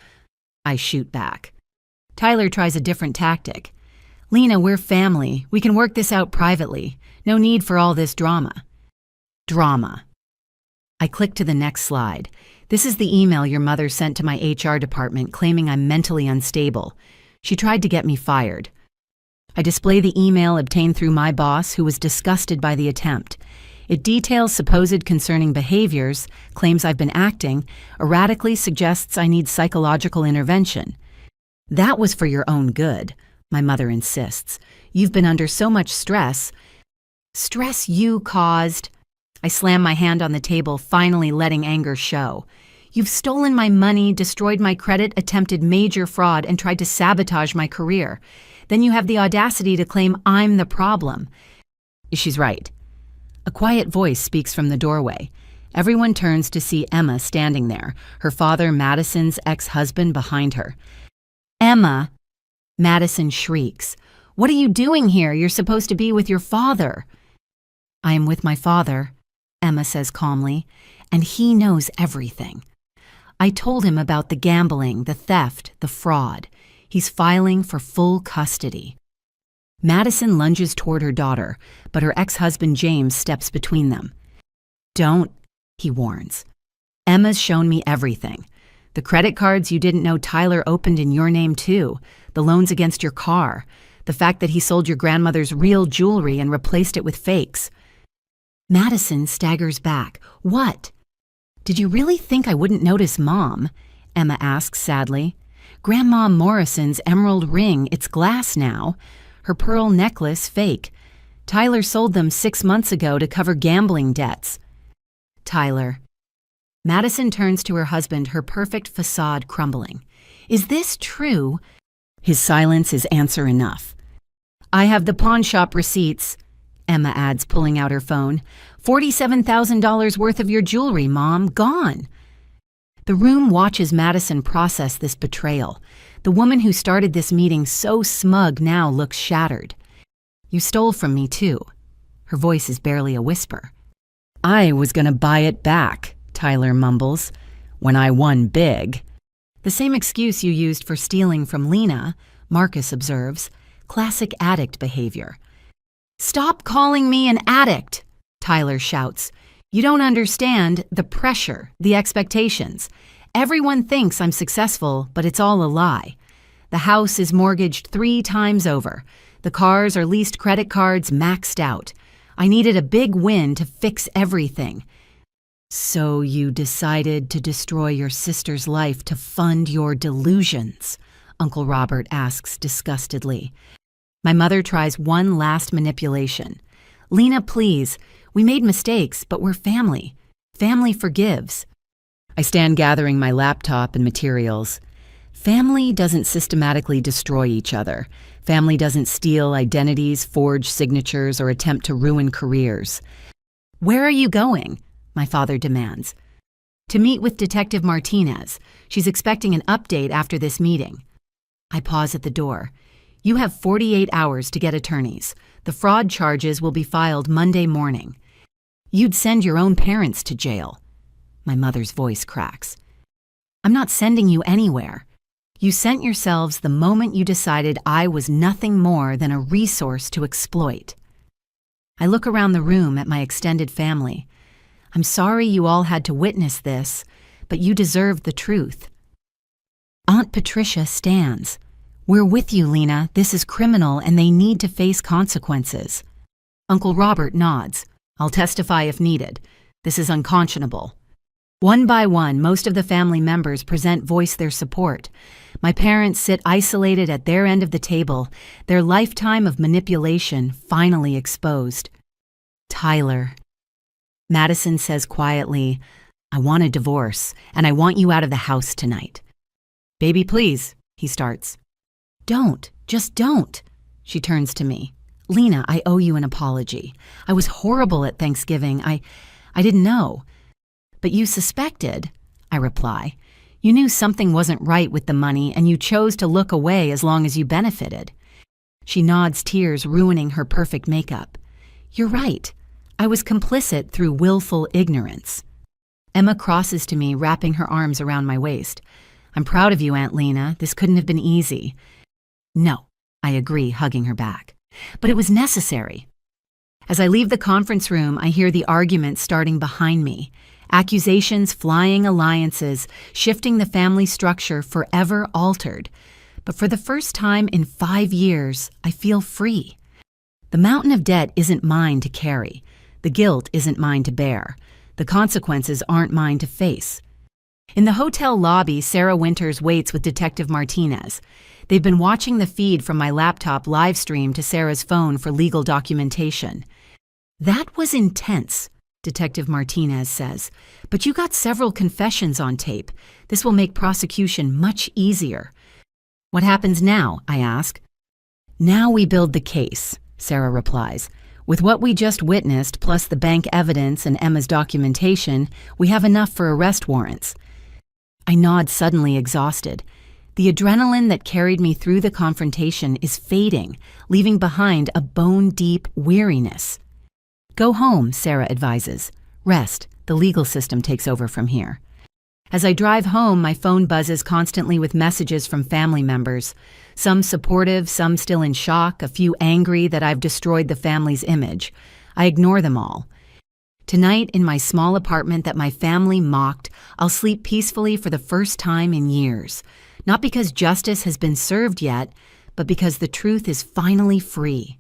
I shoot back. Tyler tries a different tactic. Lena, we're family. We can work this out privately. No need for all this drama. Drama. I click to the next slide. This is the email your mother sent to my HR department claiming I'm mentally unstable. She tried to get me fired. I display the email obtained through my boss, who was disgusted by the attempt. It details supposed concerning behaviors, claims I've been acting, erratically suggests I need psychological intervention. That was for your own good, my mother insists. You've been under so much stress. Stress you caused. I slam my hand on the table, finally letting anger show. You've stolen my money, destroyed my credit, attempted major fraud, and tried to sabotage my career. Then you have the audacity to claim I'm the problem. She's right. A quiet voice speaks from the doorway. Everyone turns to see Emma standing there, her father, Madison's ex-husband, behind her. Emma! Madison shrieks. What are you doing here? You're supposed to be with your father. I am with my father, Emma says calmly, and he knows everything. I told him about the gambling, the theft, the fraud. He's filing for full custody. Madison lunges toward her daughter, but her ex-husband James steps between them. Don't, he warns. Emma's shown me everything. The credit cards you didn't know Tyler opened in your name too, the loans against your car, the fact that he sold your grandmother's real jewelry and replaced it with fakes. Madison staggers back. What? Did you really think I wouldn't notice, Mom? Emma asks sadly. Grandma Morrison's emerald ring, it's glass now. Her pearl necklace, fake. Tyler sold them 6 months ago to cover gambling debts. Tyler. Madison turns to her husband, her perfect facade crumbling. Is this true? His silence is answer enough. I have the pawn shop receipts. Emma adds, pulling out her phone. $47,000 worth of your jewelry, Mom, gone. The room watches Madison process this betrayal. The woman who started this meeting so smug now looks shattered. You stole from me, too. Her voice is barely a whisper. I was gonna buy it back, Tyler mumbles, when I won big. The same excuse you used for stealing from Lena, Marcus observes. Classic addict behavior. Stop calling me an addict, Tyler shouts. You don't understand the pressure, the expectations. Everyone thinks I'm successful, but it's all a lie. The house is mortgaged 3 times over. The cars are leased credit cards maxed out. I needed a big win to fix everything. So you decided to destroy your sister's life to fund your delusions, Uncle Robert asks disgustedly. My mother tries one last manipulation. Lena, please. We made mistakes, but we're family. Family forgives. I stand gathering my laptop and materials. Family doesn't systematically destroy each other. Family doesn't steal identities, forge signatures, or attempt to ruin careers. Where are you going? My father demands. To meet with Detective Martinez. She's expecting an update after this meeting. I pause at the door. You have 48 hours to get attorneys. The fraud charges will be filed Monday morning. You'd send your own parents to jail. My mother's voice cracks. I'm not sending you anywhere. You sent yourselves the moment you decided I was nothing more than a resource to exploit. I look around the room at my extended family. I'm sorry you all had to witness this, but you deserved the truth. Aunt Patricia stands. We're with you, Lena. This is criminal and they need to face consequences. Uncle Robert nods. I'll testify if needed. This is unconscionable. One by one, most of the family members voice their support. My parents sit isolated at their end of the table, their lifetime of manipulation finally exposed. Tyler. Madison says quietly, I want a divorce, and I want you out of the house tonight. Baby, please, he starts. Don't, just don't. She turns to me. Lena, I owe you an apology. I was horrible at Thanksgiving. I didn't know. But you suspected, I reply. You knew something wasn't right with the money and you chose to look away as long as you benefited. She nods, tears ruining her perfect makeup. You're right. I was complicit through willful ignorance. Emma crosses to me, wrapping her arms around my waist. I'm proud of you, Aunt Lena. This couldn't have been easy. No, I agree, hugging her back. But it was necessary. As I leave the conference room, I hear the arguments starting behind me. Accusations, flying alliances, shifting the family structure forever altered. But for the first time in 5 years, I feel free. The mountain of debt isn't mine to carry. The guilt isn't mine to bear. The consequences aren't mine to face. In the hotel lobby, Sarah Winters waits with Detective Martinez. They've been watching the feed from my laptop live stream to Sarah's phone for legal documentation. That was intense, Detective Martinez says, but you got several confessions on tape. This will make prosecution much easier. What happens now? I ask. Now we build the case, Sarah replies. With what we just witnessed, plus the bank evidence and Emma's documentation, we have enough for arrest warrants. I nod, suddenly exhausted. The adrenaline that carried me through the confrontation is fading, leaving behind a bone-deep weariness. Go home, Sarah advises. Rest. The legal system takes over from here. As I drive home, my phone buzzes constantly with messages from family members. Some supportive, some still in shock, a few angry that I've destroyed the family's image. I ignore them all. Tonight, in my small apartment that my family mocked, I'll sleep peacefully for the first time in years. Not because justice has been served yet, but because the truth is finally free.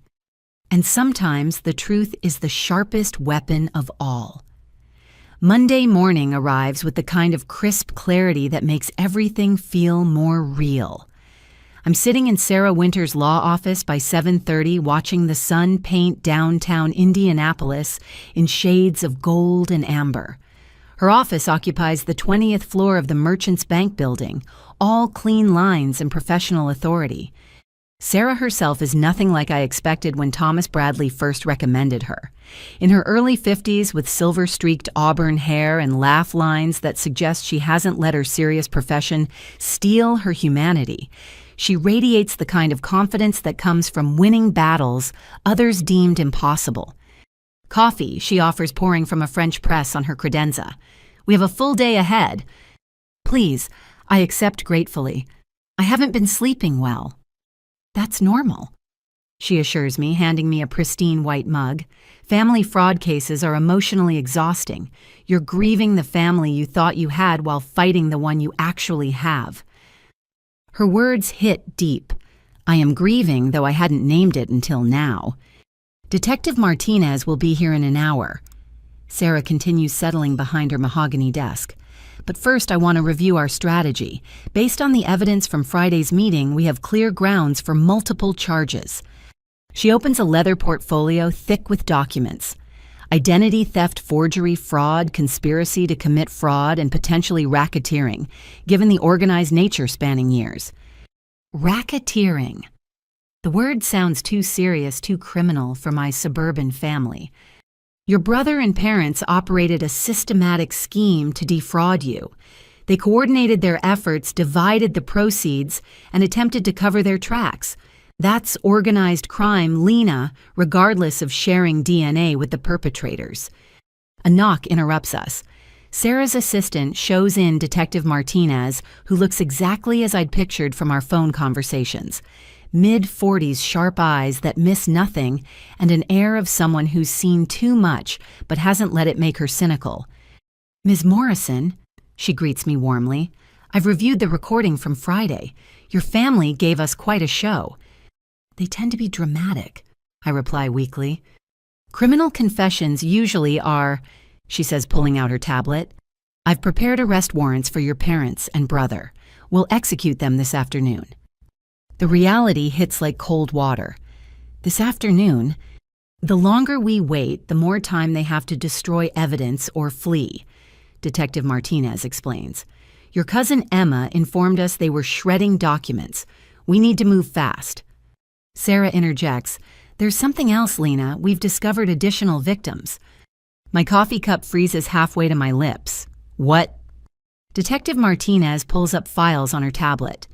And sometimes the truth is the sharpest weapon of all. Monday morning arrives with the kind of crisp clarity that makes everything feel more real. I'm sitting in Sarah Winters' law office by 7:30 watching the sun paint downtown Indianapolis in shades of gold and amber. Her office occupies the 20th floor of the Merchants Bank building, all clean lines and professional authority. Sarah herself is nothing like I expected when Thomas Bradley first recommended her. In her early 50s, with silver-streaked auburn hair and laugh lines that suggest she hasn't let her serious profession steal her humanity, she radiates the kind of confidence that comes from winning battles others deemed impossible. Coffee she offers pouring from a French press on her credenza. We have a full day ahead. Please, I accept gratefully. I haven't been sleeping well. That's normal, she assures me, handing me a pristine white mug. Family fraud cases are emotionally exhausting. You're grieving the family you thought you had while fighting the one you actually have. Her words hit deep. I am grieving, though I hadn't named it until now. Detective Martinez will be here in an hour. Sarah continues settling behind her mahogany desk. But first, I want to review our strategy. Based on the evidence from Friday's meeting, we have clear grounds for multiple charges. She opens a leather portfolio thick with documents. Identity theft, forgery, fraud, conspiracy to commit fraud, and potentially racketeering, given the organized nature spanning years. Racketeering. The word sounds too serious, too criminal for my suburban family. Your brother and parents operated a systematic scheme to defraud you. They coordinated their efforts, divided the proceeds, and attempted to cover their tracks. That's organized crime, Lena, regardless of sharing DNA with the perpetrators. A knock interrupts us. Sarah's assistant shows in Detective Martinez, who looks exactly as I'd pictured from our phone conversations. Mid-40s sharp eyes that miss nothing, and an air of someone who's seen too much but hasn't let it make her cynical. Ms. Morrison, she greets me warmly, I've reviewed the recording from Friday. Your family gave us quite a show. They tend to be dramatic, I reply weakly. Criminal confessions usually are, she says, pulling out her tablet. I've prepared arrest warrants for your parents and brother. We'll execute them this afternoon. The reality hits like cold water. This afternoon, the longer we wait, the more time they have to destroy evidence or flee, Detective Martinez explains. Your cousin Emma informed us they were shredding documents. We need to move fast. Sarah interjects, there's something else, Lena. We've discovered additional victims. My coffee cup freezes halfway to my lips. What? Detective Martinez pulls up files on her tablet.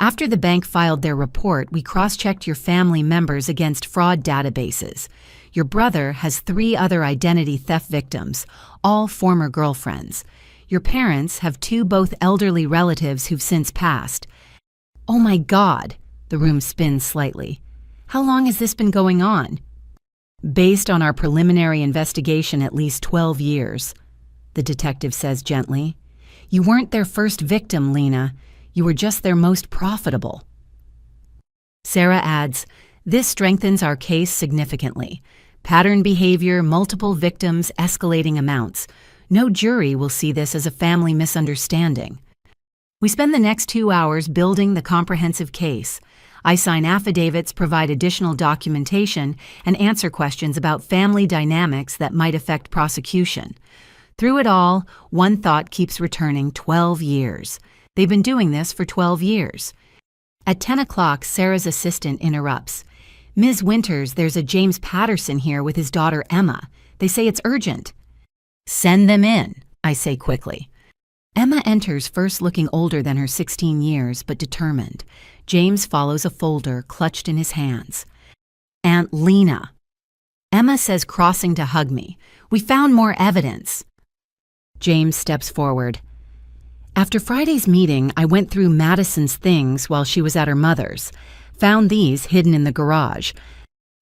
After the bank filed their report, we cross-checked your family members against fraud databases. Your brother has 3 other identity theft victims, all former girlfriends. Your parents have 2 both elderly relatives who've since passed. Oh my God, the room spins slightly. How long has this been going on? Based on our preliminary investigation, at least 12 years, the detective says gently. You weren't their first victim, Lena. You were just their most profitable. Sarah adds, this strengthens our case significantly. Pattern behavior, multiple victims, escalating amounts. No jury will see this as a family misunderstanding. We spend the next 2 hours building the comprehensive case. I sign affidavits, provide additional documentation, and answer questions about family dynamics that might affect prosecution. Through it all, one thought keeps returning: 12 years. They've been doing this for 12 years. At 10 o'clock, Sarah's assistant interrupts. Ms. Winters, there's a James Patterson here with his daughter Emma. They say it's urgent. Send them in, I say quickly. Emma enters, first looking older than her 16 years, but determined. James follows a folder clutched in his hands. Aunt Lena. Emma says, crossing to hug me. We found more evidence. James steps forward. After Friday's meeting, I went through Madison's things while she was at her mother's. Found these hidden in the garage.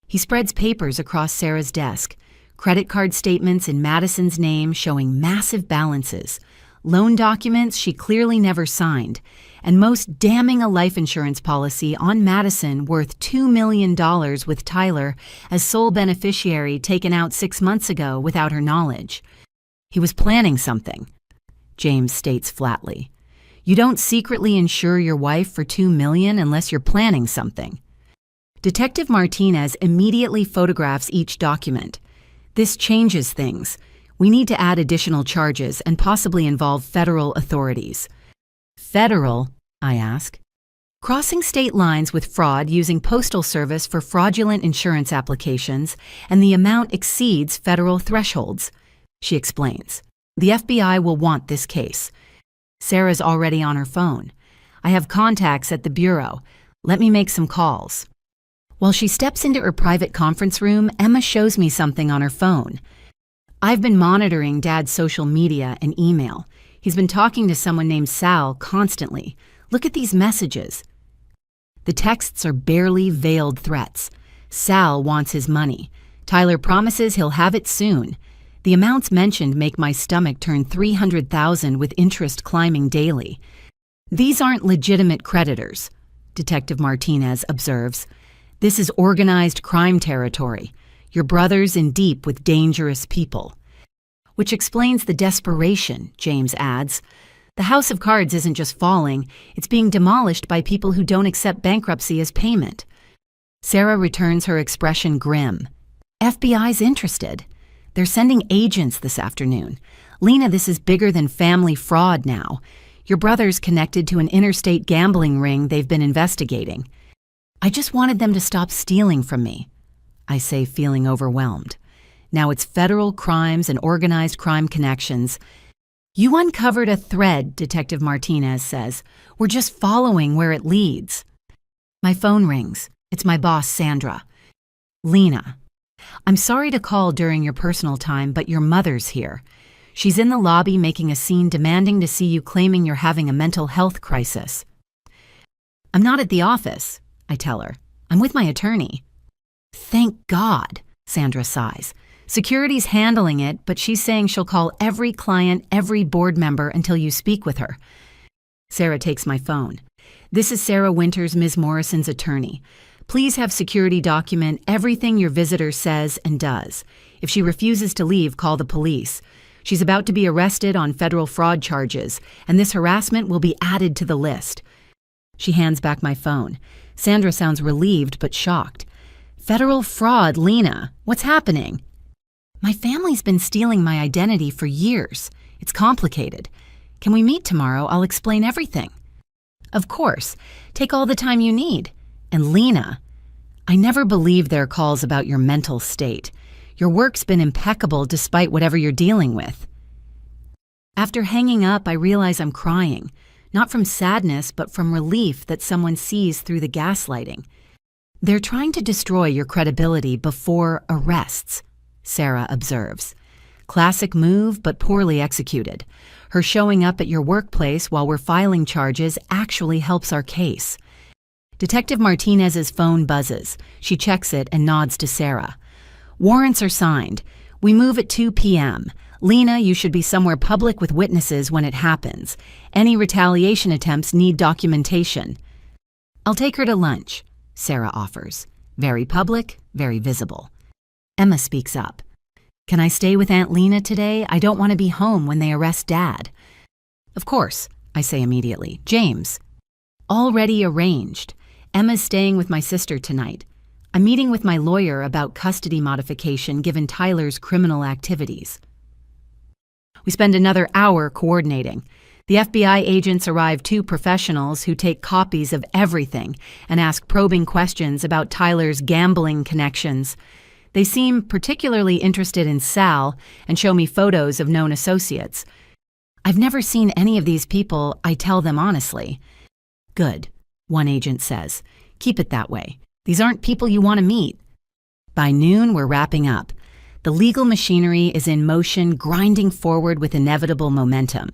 He spreads papers across Sarah's desk. Credit card statements in Madison's name showing massive balances. Loan documents she clearly never signed. And most damning, a life insurance policy on Madison worth $2 million with Tyler as sole beneficiary taken out 6 months ago without her knowledge. He was planning something, James states flatly. You don't secretly insure your wife for $2 million unless you're planning something. Detective Martinez immediately photographs each document. This changes things. We need to add additional charges and possibly involve federal authorities. Federal? I ask. Crossing state lines with fraud using postal service for fraudulent insurance applications, and the amount exceeds federal thresholds. She explains. The FBI will want this case. Sarah's already on her phone. I have contacts at the bureau. Let me make some calls. While she steps into her private conference room, Emma shows me something on her phone. I've been monitoring Dad's social media and email. He's been talking to someone named Sal constantly. Look at these messages. The texts are barely veiled threats. Sal wants his money. Tyler promises he'll have it soon. The amounts mentioned make my stomach turn $300,000 with interest climbing daily. These aren't legitimate creditors, Detective Martinez observes. This is organized crime territory. Your brother's in deep with dangerous people. Which explains the desperation, James adds. The house of cards isn't just falling, it's being demolished by people who don't accept bankruptcy as payment. Sarah returns her expression grim. FBI's interested. They're sending agents this afternoon. Lena, this is bigger than family fraud now. Your brother's connected to an interstate gambling ring they've been investigating. I just wanted them to stop stealing from me, I say, feeling overwhelmed. Now it's federal crimes and organized crime connections. You uncovered a thread, Detective Martinez says. We're just following where it leads. My phone rings. It's my boss, Sandra. Lena, I'm sorry to call during your personal time, but your mother's here. She's in the lobby making a scene demanding to see you, claiming you're having a mental health crisis. I'm not at the office, I tell her. I'm with my attorney. Thank God, Sandra sighs. Security's handling it, but she's saying she'll call every client, every board member until you speak with her. Sarah takes my phone. This is Sarah Winters, Ms. Morrison's attorney. Please have security document everything your visitor says and does. If she refuses to leave, call the police. She's about to be arrested on federal fraud charges, and this harassment will be added to the list. She hands back my phone. Sandra sounds relieved but shocked. Federal fraud, Lena. What's happening? My family's been stealing my identity for years. It's complicated. Can we meet tomorrow? I'll explain everything. Of course. Take all the time you need. And Lena, I never believed their calls about your mental state. Your work's been impeccable despite whatever you're dealing with. After hanging up, I realize I'm crying. Not from sadness, but from relief that someone sees through the gaslighting. They're trying to destroy your credibility before arrests, Sarah observes. Classic move, but poorly executed. Her showing up at your workplace while we're filing charges actually helps our case. Detective Martinez's phone buzzes. She checks it and nods to Sarah. Warrants are signed. We move at 2 p.m. Lena, you should be somewhere public with witnesses when it happens. Any retaliation attempts need documentation. I'll take her to lunch, Sarah offers. Very public, very visible. Emma speaks up. Can I stay with Aunt Lena today? I don't want to be home when they arrest Dad. Of course, I say immediately. James. Already arranged. Emma's staying with my sister tonight. I'm meeting with my lawyer about custody modification given Tyler's criminal activities. We spend another hour coordinating. The FBI agents arrive, 2 professionals who take copies of everything and ask probing questions about Tyler's gambling connections. They seem particularly interested in Sal and show me photos of known associates. I've never seen any of these people, I tell them honestly. Good, one agent says. Keep it that way. These aren't people you want to meet. By noon, we're wrapping up. The legal machinery is in motion, grinding forward with inevitable momentum.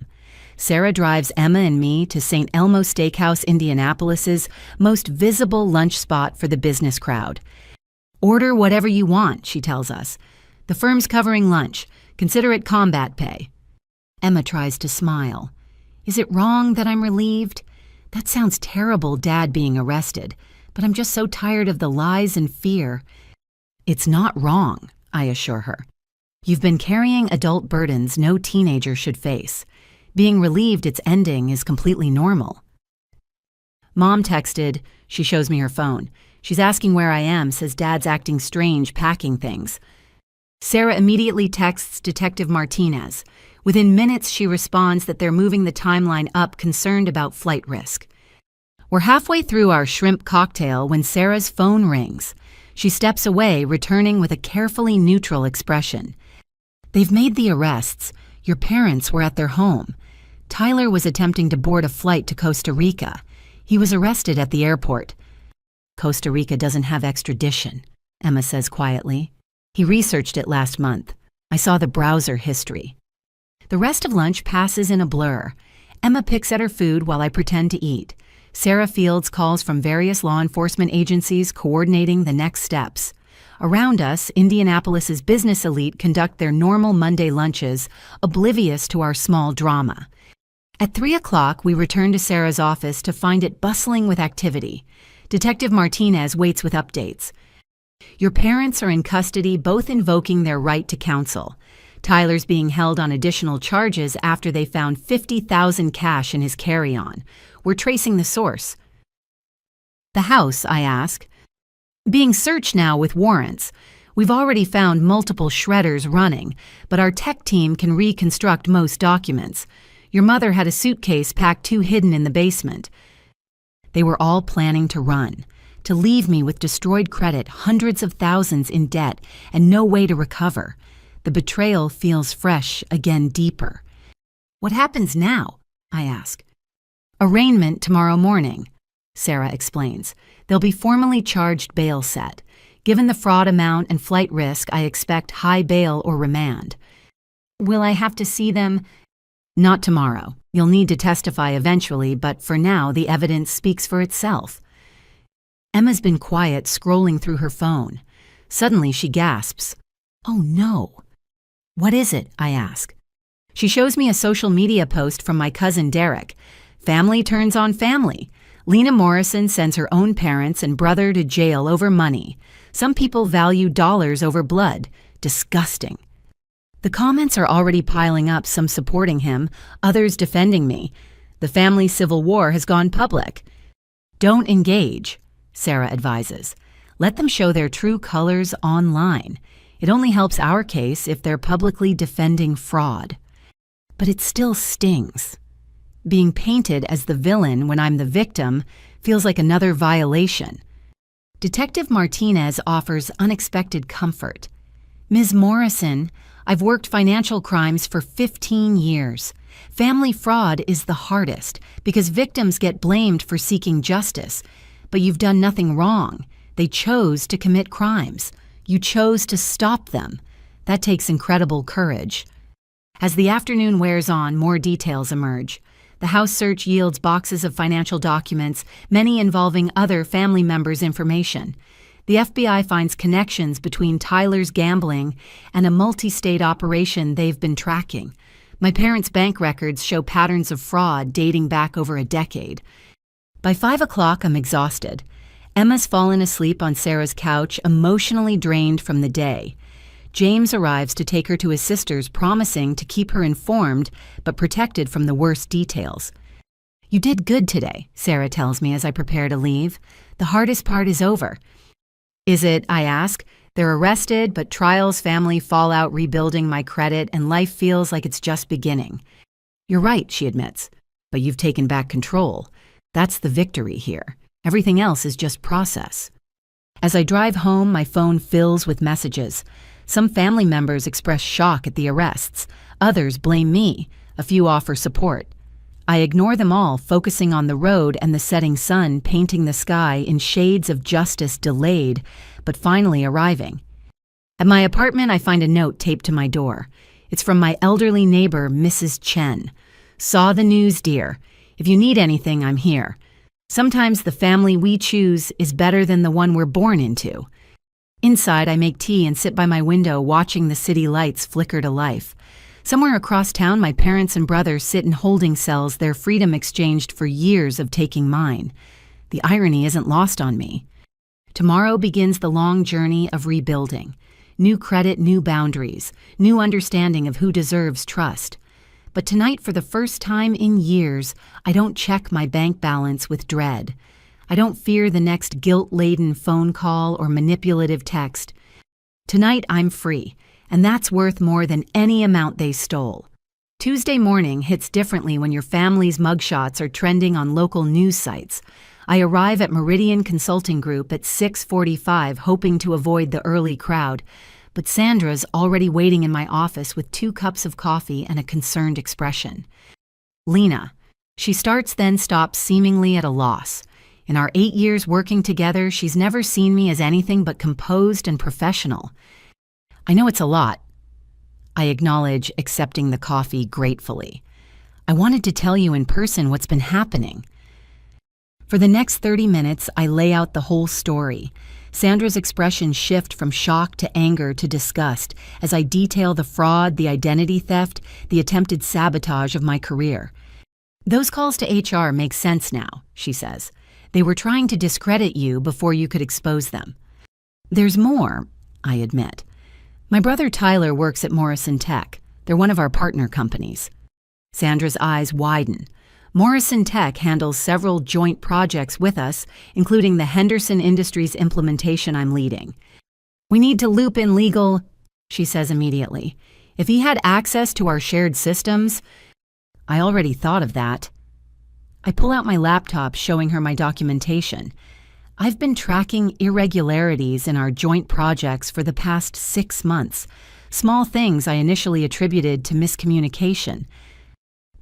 Sarah drives Emma and me to St. Elmo Steakhouse, Indianapolis's most visible lunch spot for the business crowd. Order whatever you want, she tells us. The firm's covering lunch. Consider it combat pay. Emma tries to smile. Is it wrong that I'm relieved? That sounds terrible, Dad being arrested, but I'm just so tired of the lies and fear. It's not wrong, I assure her. You've been carrying adult burdens no teenager should face. Being relieved it's ending is completely normal. Mom texted. She shows me her phone. She's asking where I am, says Dad's acting strange packing things. Sarah immediately texts Detective Martinez. Within minutes, she responds that they're moving the timeline up, concerned about flight risk. We're halfway through our shrimp cocktail when Sarah's phone rings. She steps away, returning with a carefully neutral expression. "They've made the arrests. Your parents were at their home. Tyler was attempting to board a flight to Costa Rica. He was arrested at the airport." "Costa Rica doesn't have extradition," Emma says quietly. "He researched it last month. I saw the browser history." The rest of lunch passes in a blur. Emma picks at her food while I pretend to eat. Sarah fields calls from various law enforcement agencies coordinating the next steps. Around us, Indianapolis's business elite conduct their normal Monday lunches, oblivious to our small drama. At 3 o'clock, we return to Sarah's office to find it bustling with activity. Detective Martinez waits with updates. "Your parents are in custody, both invoking their right to counsel. Tyler's being held on additional charges after they found $50,000 cash in his carry-on. We're tracing the source." "The house," I ask. "Being searched now with warrants. We've already found multiple shredders running, but our tech team can reconstruct most documents. Your mother had a suitcase packed too hidden in the basement." They were all planning to run, to leave me with destroyed credit, hundreds of thousands in debt, and no way to recover. The betrayal feels fresh, again deeper. "What happens now?" I ask. "Arraignment tomorrow morning," Sarah explains. "They'll be formally charged bail set. Given the fraud amount and flight risk, I expect high bail or remand." "Will I have to see them?" "Not tomorrow. You'll need to testify eventually, but for now the evidence speaks for itself." Emma's been quiet, scrolling through her phone. Suddenly she gasps. "Oh no." "What is it?" I ask. She shows me a social media post from my cousin Derek. "Family turns on family. Lena Morrison sends her own parents and brother to jail over money. Some people value dollars over blood. Disgusting." The comments are already piling up, some supporting him, others defending me. The family civil war has gone public. "Don't engage," Sarah advises. "Let them show their true colors online. It only helps our case if they're publicly defending fraud." But it still stings. Being painted as the villain when I'm the victim feels like another violation. Detective Martinez offers unexpected comfort. "Ms. Morrison, I've worked financial crimes for 15 years. Family fraud is the hardest because victims get blamed for seeking justice. But you've done nothing wrong. They chose to commit crimes. You chose to stop them. That takes incredible courage." As the afternoon wears on, more details emerge. The house search yields boxes of financial documents, many involving other family members' information. The FBI finds connections between Tyler's gambling and a multi-state operation they've been tracking. My parents' bank records show patterns of fraud dating back over a decade. By 5 o'clock, I'm exhausted. Emma's fallen asleep on Sarah's couch, emotionally drained from the day. James arrives to take her to his sister's, promising to keep her informed but protected from the worst details. "You did good today," Sarah tells me as I prepare to leave. "The hardest part is over." "Is it?" I ask. "They're arrested, but trials, family fallout, rebuilding my credit, and life feels like it's just beginning." "You're right," she admits. "But you've taken back control. That's the victory here. Everything else is just process." As I drive home, my phone fills with messages. Some family members express shock at the arrests. Others blame me. A few offer support. I ignore them all, focusing on the road and the setting sun painting the sky in shades of justice delayed, but finally arriving. At my apartment, I find a note taped to my door. It's from my elderly neighbor, Mrs. Chen. "Saw the news, dear. If you need anything, I'm here. Sometimes the family we choose is better than the one we're born into." Inside, I make tea and sit by my window watching the city lights flicker to life. Somewhere across town, my parents and brother sit in holding cells, their freedom exchanged for years of taking mine. The irony isn't lost on me. Tomorrow begins the long journey of rebuilding. New credit, new boundaries, new understanding of who deserves trust. But tonight, for the first time in years, I don't check my bank balance with dread. I don't fear the next guilt-laden phone call or manipulative text. Tonight, I'm free, and that's worth more than any amount they stole. Tuesday morning hits differently when your family's mugshots are trending on local news sites. I arrive at Meridian Consulting Group at 6:45, hoping to avoid the early crowd, but Sandra's already waiting in my office with 2 cups of coffee and a concerned expression. Lena. She starts then stops, seemingly at a loss. In our 8 years working together, she's never seen me as anything but composed and professional. I know it's a lot. I acknowledge, accepting the coffee gratefully. I wanted to tell you in person what's been happening. For the next 30 minutes, I lay out the whole story. Sandra's expressions shift from shock to anger to disgust as I detail the fraud, the identity theft, the attempted sabotage of my career. Those calls to HR make sense now, she says. They were trying to discredit you before you could expose them. There's more, I admit. My brother Tyler works at Morrison Tech. They're one of our partner companies. Sandra's eyes widen. Morrison Tech handles several joint projects with us, including the Henderson Industries implementation I'm leading. We need to loop in legal, she says immediately. If he had access to our shared systems, I already thought of that. I pull out my laptop, showing her my documentation. I've been tracking irregularities in our joint projects for the past 6 months, small things I initially attributed to miscommunication.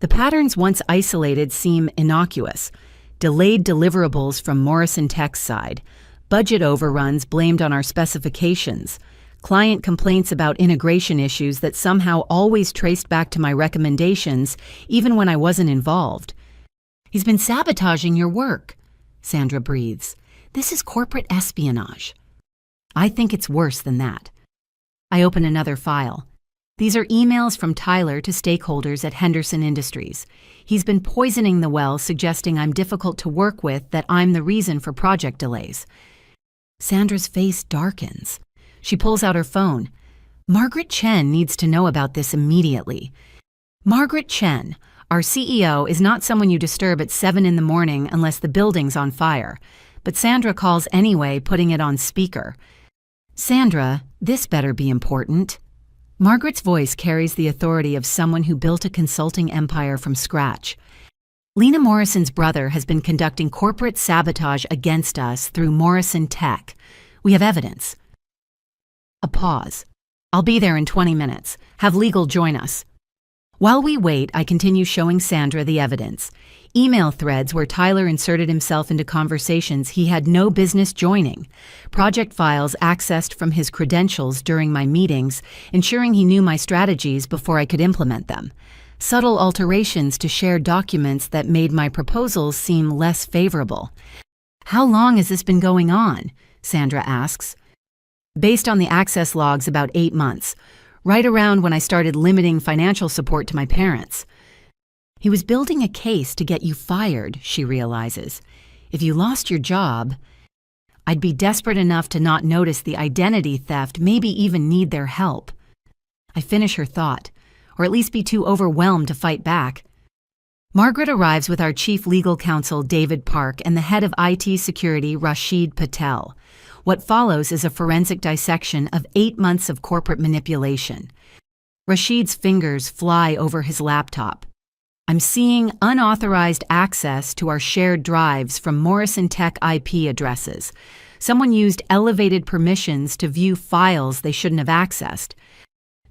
The patterns once isolated seem innocuous. Delayed deliverables from Morrison Tech's side, budget overruns blamed on our specifications, client complaints about integration issues that somehow always traced back to my recommendations, even when I wasn't involved. He's been sabotaging your work, Sandra breathes. This is corporate espionage. I think it's worse than that. I open another file. These are emails from Tyler to stakeholders at Henderson Industries. He's been poisoning the well, suggesting I'm difficult to work with, that I'm the reason for project delays. Sandra's face darkens. She pulls out her phone. Margaret Chen needs to know about this immediately. Margaret Chen, our CEO, is not someone you disturb at 7 in the morning unless the building's on fire. But Sandra calls anyway, putting it on speaker. Sandra, this better be important. Margaret's voice carries the authority of someone who built a consulting empire from scratch. Lena Morrison's brother has been conducting corporate sabotage against us through Morrison Tech. We have evidence. A pause. I'll be there in 20 minutes. Have legal join us. While we wait, I continue showing Sandra the evidence. Email threads where Tyler inserted himself into conversations he had no business joining. Project files accessed from his credentials during my meetings, ensuring he knew my strategies before I could implement them. Subtle alterations to shared documents that made my proposals seem less favorable. How long has this been going on? Sandra asks. Based on the access logs, about 8 months, right around when I started limiting financial support to my parents. He was building a case to get you fired, she realizes. If you lost your job, I'd be desperate enough to not notice the identity theft, maybe even need their help. I finish her thought, or at least be too overwhelmed to fight back. Margaret arrives with our chief legal counsel, David Park, and the head of IT security, Rashid Patel. What follows is a forensic dissection of 8 months of corporate manipulation. Rashid's fingers fly over his laptop. I'm seeing unauthorized access to our shared drives from Morrison Tech IP addresses. Someone used elevated permissions to view files they shouldn't have accessed.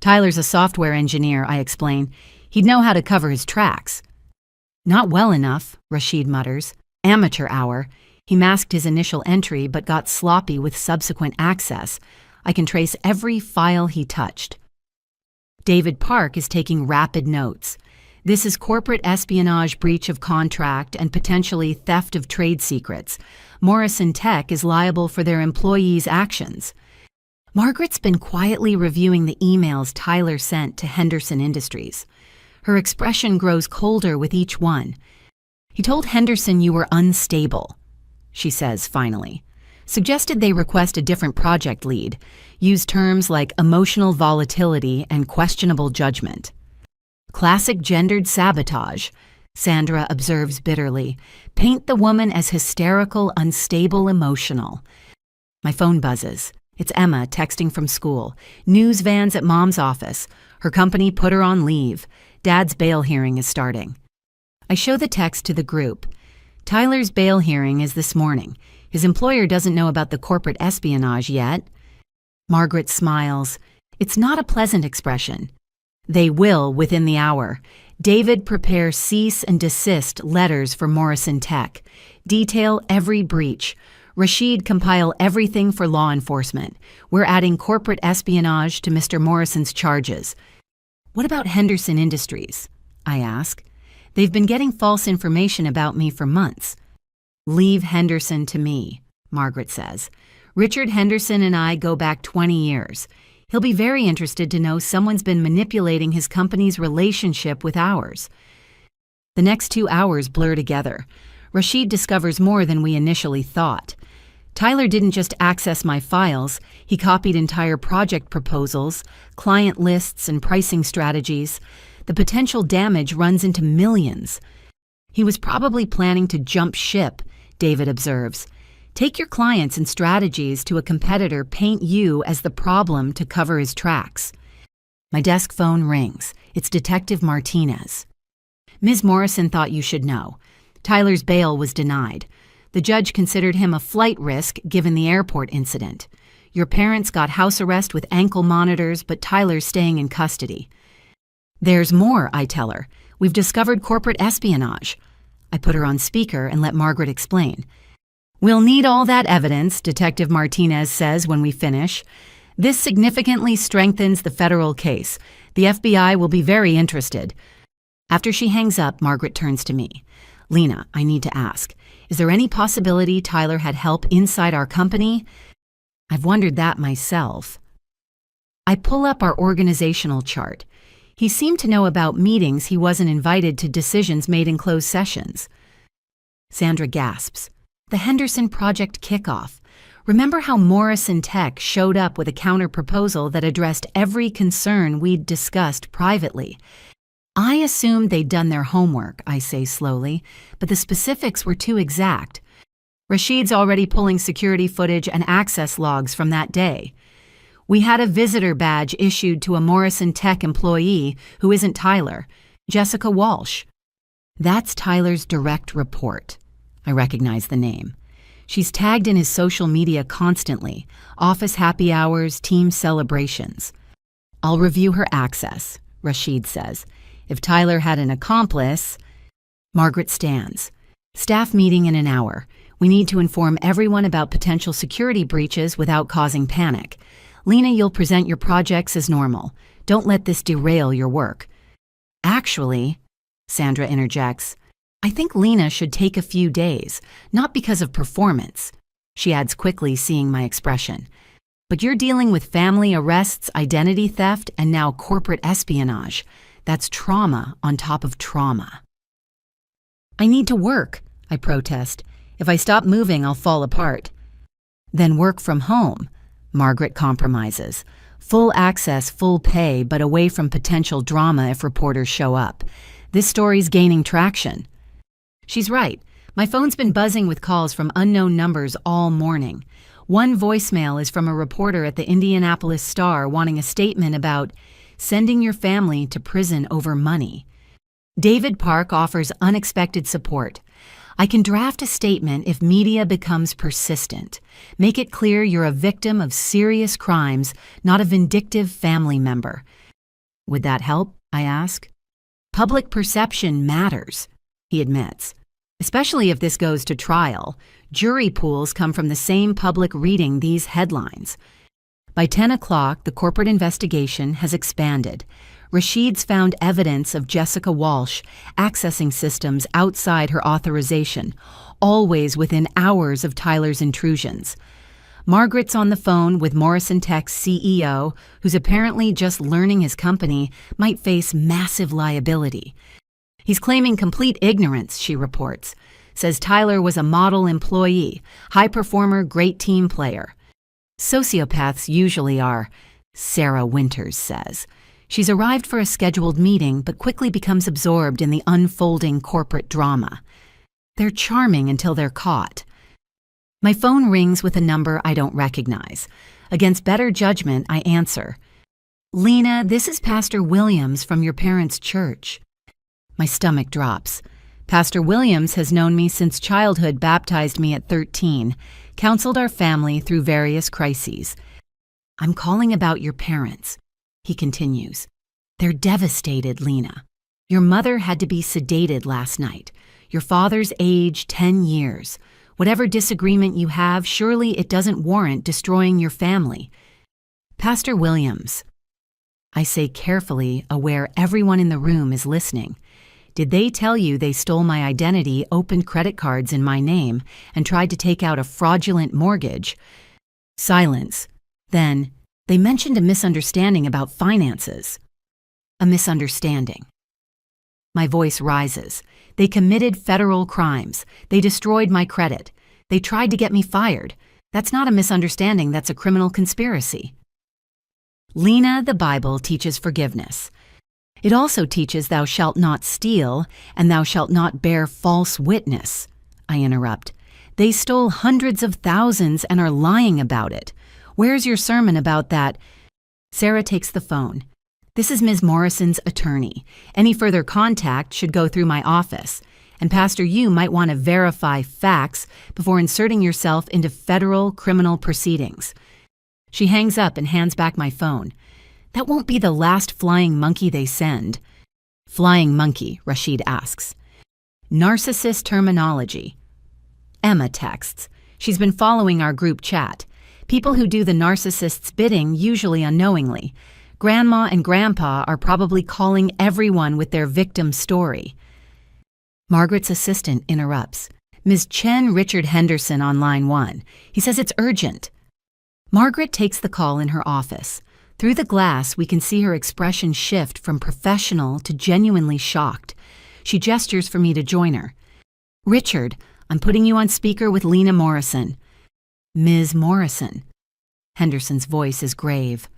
Tyler's a software engineer, I explain. He'd know how to cover his tracks. Not well enough, Rashid mutters. Amateur hour. He masked his initial entry but got sloppy with subsequent access. I can trace every file he touched. David Park is taking rapid notes. This is corporate espionage, breach of contract, and potentially theft of trade secrets. Morrison Tech is liable for their employees' actions. Margaret's been quietly reviewing the emails Tyler sent to Henderson Industries. Her expression grows colder with each one. He told Henderson you were unstable, she says finally. Suggested they request a different project lead. Used terms like emotional volatility and questionable judgment. Classic gendered sabotage, Sandra observes bitterly. Paint the woman as hysterical, unstable, emotional. My phone buzzes. It's Emma texting from school. News vans at Mom's office. Her company put her on leave. Dad's bail hearing is starting. I show the text to the group. Tyler's bail hearing is this morning. His employer doesn't know about the corporate espionage yet. Margaret smiles. It's not a pleasant expression. They will within the hour. David prepare cease and desist letters for Morrison Tech. Detail every breach. Rashid compile everything for law enforcement. We're adding corporate espionage to Mr. Morrison's charges. What about Henderson Industries? I ask. They've been getting false information about me for months. Leave Henderson to me, Margaret says. Richard Henderson and I go back 20 years. He'll be very interested to know someone's been manipulating his company's relationship with ours. The next 2 hours blur together. Rashid discovers more than we initially thought. Tyler didn't just access my files, he copied entire project proposals, client lists, and pricing strategies. The potential damage runs into millions. He was probably planning to jump ship, David observes. Take your clients and strategies to a competitor, paint you as the problem to cover his tracks. My desk phone rings. It's Detective Martinez. Ms. Morrison thought you should know. Tyler's bail was denied. The judge considered him a flight risk given the airport incident. Your parents got house arrest with ankle monitors, but Tyler's staying in custody. There's more, I tell her. We've discovered corporate espionage. I put her on speaker and let Margaret explain. We'll need all that evidence, Detective Martinez says when we finish. This significantly strengthens the federal case. The FBI will be very interested. After she hangs up, Margaret turns to me. Lena, I need to ask, is there any possibility Tyler had help inside our company? I've wondered that myself. I pull up our organizational chart. He seemed to know about meetings he wasn't invited to, decisions made in closed sessions. Sandra gasps. The Henderson project kickoff. Remember how Morrison Tech showed up with a counter-proposal that addressed every concern we'd discussed privately? I assumed they'd done their homework, I say slowly, but the specifics were too exact. Rashid's already pulling security footage and access logs from that day. We had a visitor badge issued to a Morrison Tech employee who isn't Tyler, Jessica Walsh. That's Tyler's direct report. I recognize the name. She's tagged in his social media constantly, office happy hours, team celebrations. I'll review her access, Rashid says. If Tyler had an accomplice... Margaret stands. Staff meeting in an hour. We need to inform everyone about potential security breaches without causing panic. Lena, you'll present your projects as normal. Don't let this derail your work. Actually, Sandra interjects, I think Lena should take a few days, not because of performance. She adds quickly, seeing my expression. But you're dealing with family arrests, identity theft, and now corporate espionage. That's trauma on top of trauma. I need to work, I protest. If I stop moving, I'll fall apart. Then work from home, Margaret compromises. Full access, full pay, but away from potential drama if reporters show up. This story's gaining traction. She's right. My phone's been buzzing with calls from unknown numbers all morning. One voicemail is from a reporter at the Indianapolis Star wanting a statement about sending your family to prison over money. David Park offers unexpected support. I can draft a statement if media becomes persistent. Make it clear you're a victim of serious crimes, not a vindictive family member. Would that help? I ask. Public perception matters, he admits. Especially if this goes to trial. Jury pools come from the same public reading these headlines. By 10 o'clock, the corporate investigation has expanded. Rashid's found evidence of Jessica Walsh accessing systems outside her authorization, always within hours of Tyler's intrusions. Margaret's on the phone with Morrison Tech's CEO, who's apparently just learning his company might face massive liability. He's claiming complete ignorance, she reports. Says Tyler was a model employee, high performer, great team player. Sociopaths usually are, Sarah Winters says. She's arrived for a scheduled meeting but quickly becomes absorbed in the unfolding corporate drama. They're charming until they're caught. My phone rings with a number I don't recognize. Against better judgment, I answer. Lena, this is Pastor Williams from your parents' church. My stomach drops. Pastor Williams has known me since childhood, baptized me at 13, counseled our family through various crises. I'm calling about your parents, he continues. They're devastated, Lena. Your mother had to be sedated last night. Your father's age, 10 years. Whatever disagreement you have, surely it doesn't warrant destroying your family. Pastor Williams, I say carefully, aware everyone in the room is listening. Did they tell you they stole my identity, opened credit cards in my name, and tried to take out a fraudulent mortgage? Silence. Then, they mentioned a misunderstanding about finances. A misunderstanding. My voice rises. They committed federal crimes. They destroyed my credit. They tried to get me fired. That's not a misunderstanding, that's a criminal conspiracy. Lena, the Bible teaches forgiveness. It also teaches thou shalt not steal, and thou shalt not bear false witness. I interrupt. They stole hundreds of thousands and are lying about it. Where's your sermon about that? Sarah takes the phone. This is Ms. Morrison's attorney. Any further contact should go through my office. And Pastor, you might want to verify facts before inserting yourself into federal criminal proceedings. She hangs up and hands back my phone. That won't be the last flying monkey they send. Flying monkey, Rashid asks. Narcissist terminology. Emma texts. She's been following our group chat. People who do the narcissist's bidding, usually unknowingly. Grandma and Grandpa are probably calling everyone with their victim story. Margaret's assistant interrupts. Ms. Chen Richard Henderson on line 1. He says it's urgent. Margaret takes the call in her office. Through the glass, we can see her expression shift from professional to genuinely shocked. She gestures for me to join her. Richard, I'm putting you on speaker with Lena Morrison. Ms. Morrison. Henderson's voice is grave.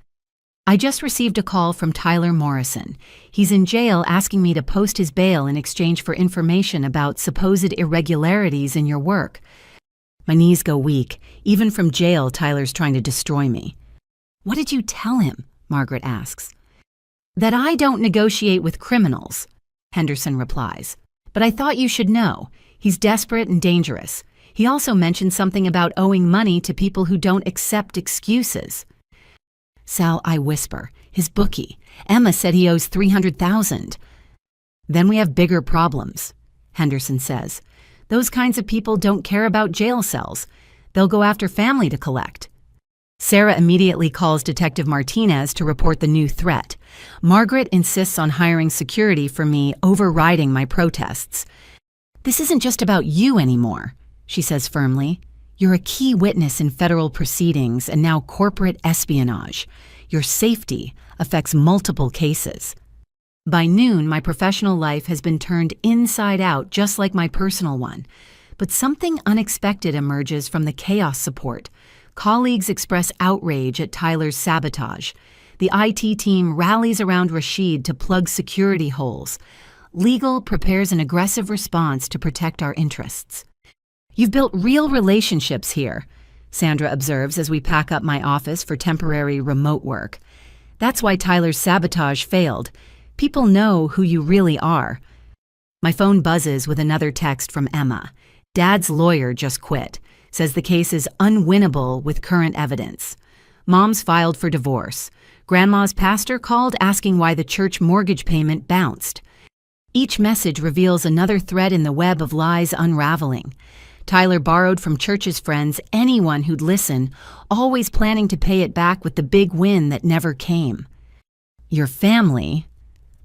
I just received a call from Tyler Morrison. He's in jail asking me to post his bail in exchange for information about supposed irregularities in your work. My knees go weak. Even from jail, Tyler's trying to destroy me. What did you tell him? Margaret asks. That I don't negotiate with criminals, Henderson replies. But I thought you should know. He's desperate and dangerous. He also mentioned something about owing money to people who don't accept excuses. Sal, I whisper. His bookie. Emma said he owes $300,000. Then we have bigger problems, Henderson says. Those kinds of people don't care about jail cells. They'll go after family to collect. Sarah immediately calls Detective Martinez to report the new threat. Margaret insists on hiring security for me, overriding my protests. This isn't just about you anymore, she says firmly. You're a key witness in federal proceedings and now corporate espionage. Your safety affects multiple cases. By noon, my professional life has been turned inside out, just like my personal one. But something unexpected emerges from the chaos support. Colleagues express outrage at Tyler's sabotage. The IT team rallies around Rashid to plug security holes. Legal prepares an aggressive response to protect our interests. You've built real relationships here, Sandra observes as we pack up my office for temporary remote work. That's why Tyler's sabotage failed. People know who you really are. My phone buzzes with another text from Emma. Dad's lawyer just quit. Says the case is unwinnable with current evidence. Mom's filed for divorce. Grandma's pastor called asking why the church mortgage payment bounced. Each message reveals another thread in the web of lies unraveling. Tyler borrowed from church's friends anyone who'd listen, always planning to pay it back with the big win that never came. Your family,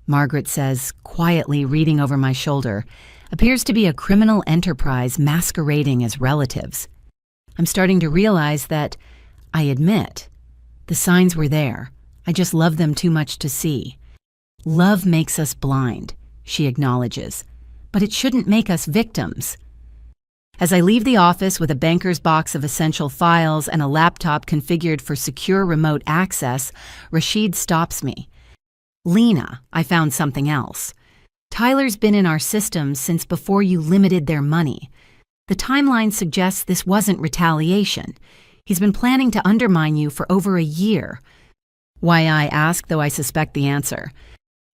Margaret says, quietly reading over my shoulder, appears to be a criminal enterprise masquerading as relatives. I'm starting to realize that, I admit, the signs were there. I just love them too much to see. Love makes us blind, she acknowledges, but it shouldn't make us victims. As I leave the office with a banker's box of essential files and a laptop configured for secure remote access, Rashid stops me. Lena, I found something else. Tyler's been in our systems since before you limited their money. The timeline suggests this wasn't retaliation. He's been planning to undermine you for over a year. Why, I ask, though I suspect the answer.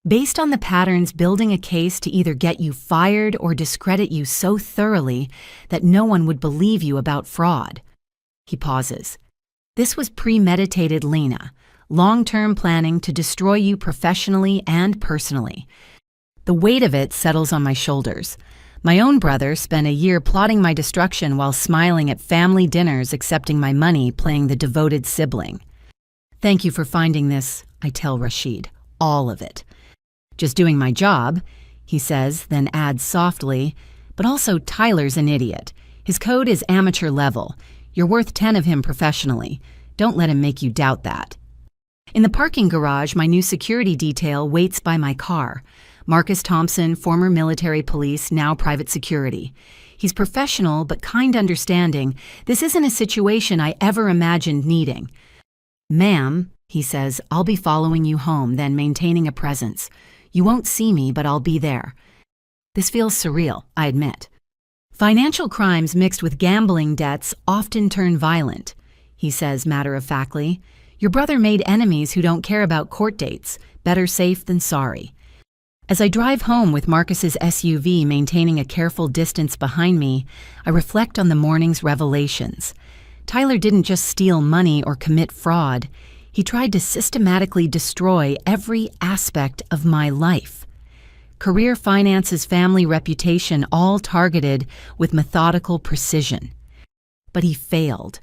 based on the patterns building a case to either get you fired or discredit you so thoroughly that no one would believe you about fraud. He pauses. This was premeditated, Lena, long-term planning to destroy you professionally and personally. The weight of it settles on my shoulders. My own brother spent a year plotting my destruction while smiling at family dinners accepting my money, playing the devoted sibling. Thank you for finding this, I tell Rashid. All of it. Just doing my job, he says, then adds softly, but also Tyler's an idiot. His code is amateur level. You're worth 10 of him professionally. Don't let him make you doubt that. In the parking garage, my new security detail waits by my car. Marcus Thompson, former military police, now private security. He's professional but kind understanding. This isn't a situation I ever imagined needing. Ma'am, he says, I'll be following you home, then maintaining a presence. You won't see me, but I'll be there. This feels surreal, I admit. Financial crimes mixed with gambling debts often turn violent, he says matter-of-factly. Your brother made enemies who don't care about court dates. Better safe than sorry. As I drive home with Marcus's SUV maintaining a careful distance behind me, I reflect on the morning's revelations. Tyler didn't just steal money or commit fraud. He tried to systematically destroy every aspect of my life. Career, finances, family, reputation, all targeted with methodical precision. But he failed.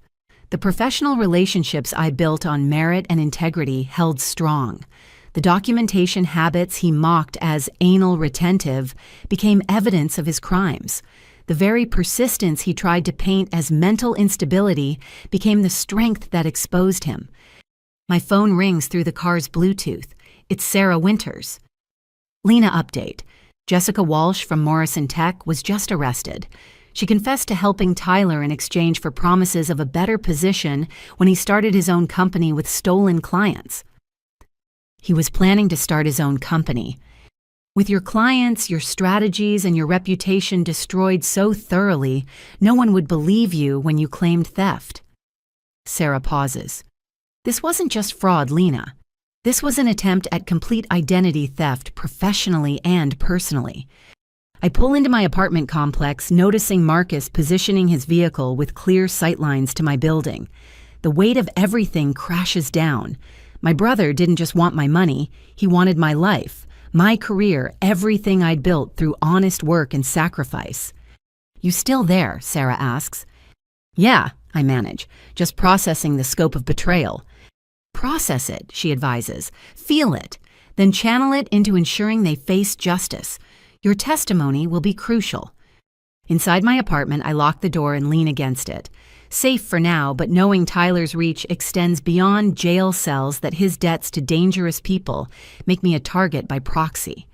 The professional relationships I built on merit and integrity held strong. The documentation habits he mocked as anal retentive became evidence of his crimes. The very persistence he tried to paint as mental instability became the strength that exposed him. My phone rings through the car's Bluetooth. It's Sarah Winters. Lena update. Jessica Walsh from Morrison Tech was just arrested. She confessed to helping Tyler in exchange for promises of a better position when he started his own company with stolen clients. He was planning to start his own company. With your clients, your strategies, and your reputation destroyed so thoroughly, no one would believe you when you claimed theft. Sarah pauses. This wasn't just fraud, Lena. This was an attempt at complete identity theft professionally and personally. I pull into my apartment complex, noticing Marcus positioning his vehicle with clear sightlines to my building. The weight of everything crashes down. My brother didn't just want my money, he wanted my life, my career, everything I'd built through honest work and sacrifice. You still there? Sarah asks. Yeah, I manage, just processing the scope of betrayal. Process it, she advises. Feel it, then channel it into ensuring they face justice. Your testimony will be crucial. Inside my apartment, I lock the door and lean against it. Safe for now, but knowing Tyler's reach extends beyond jail cells, that his debts to dangerous people make me a target by proxy.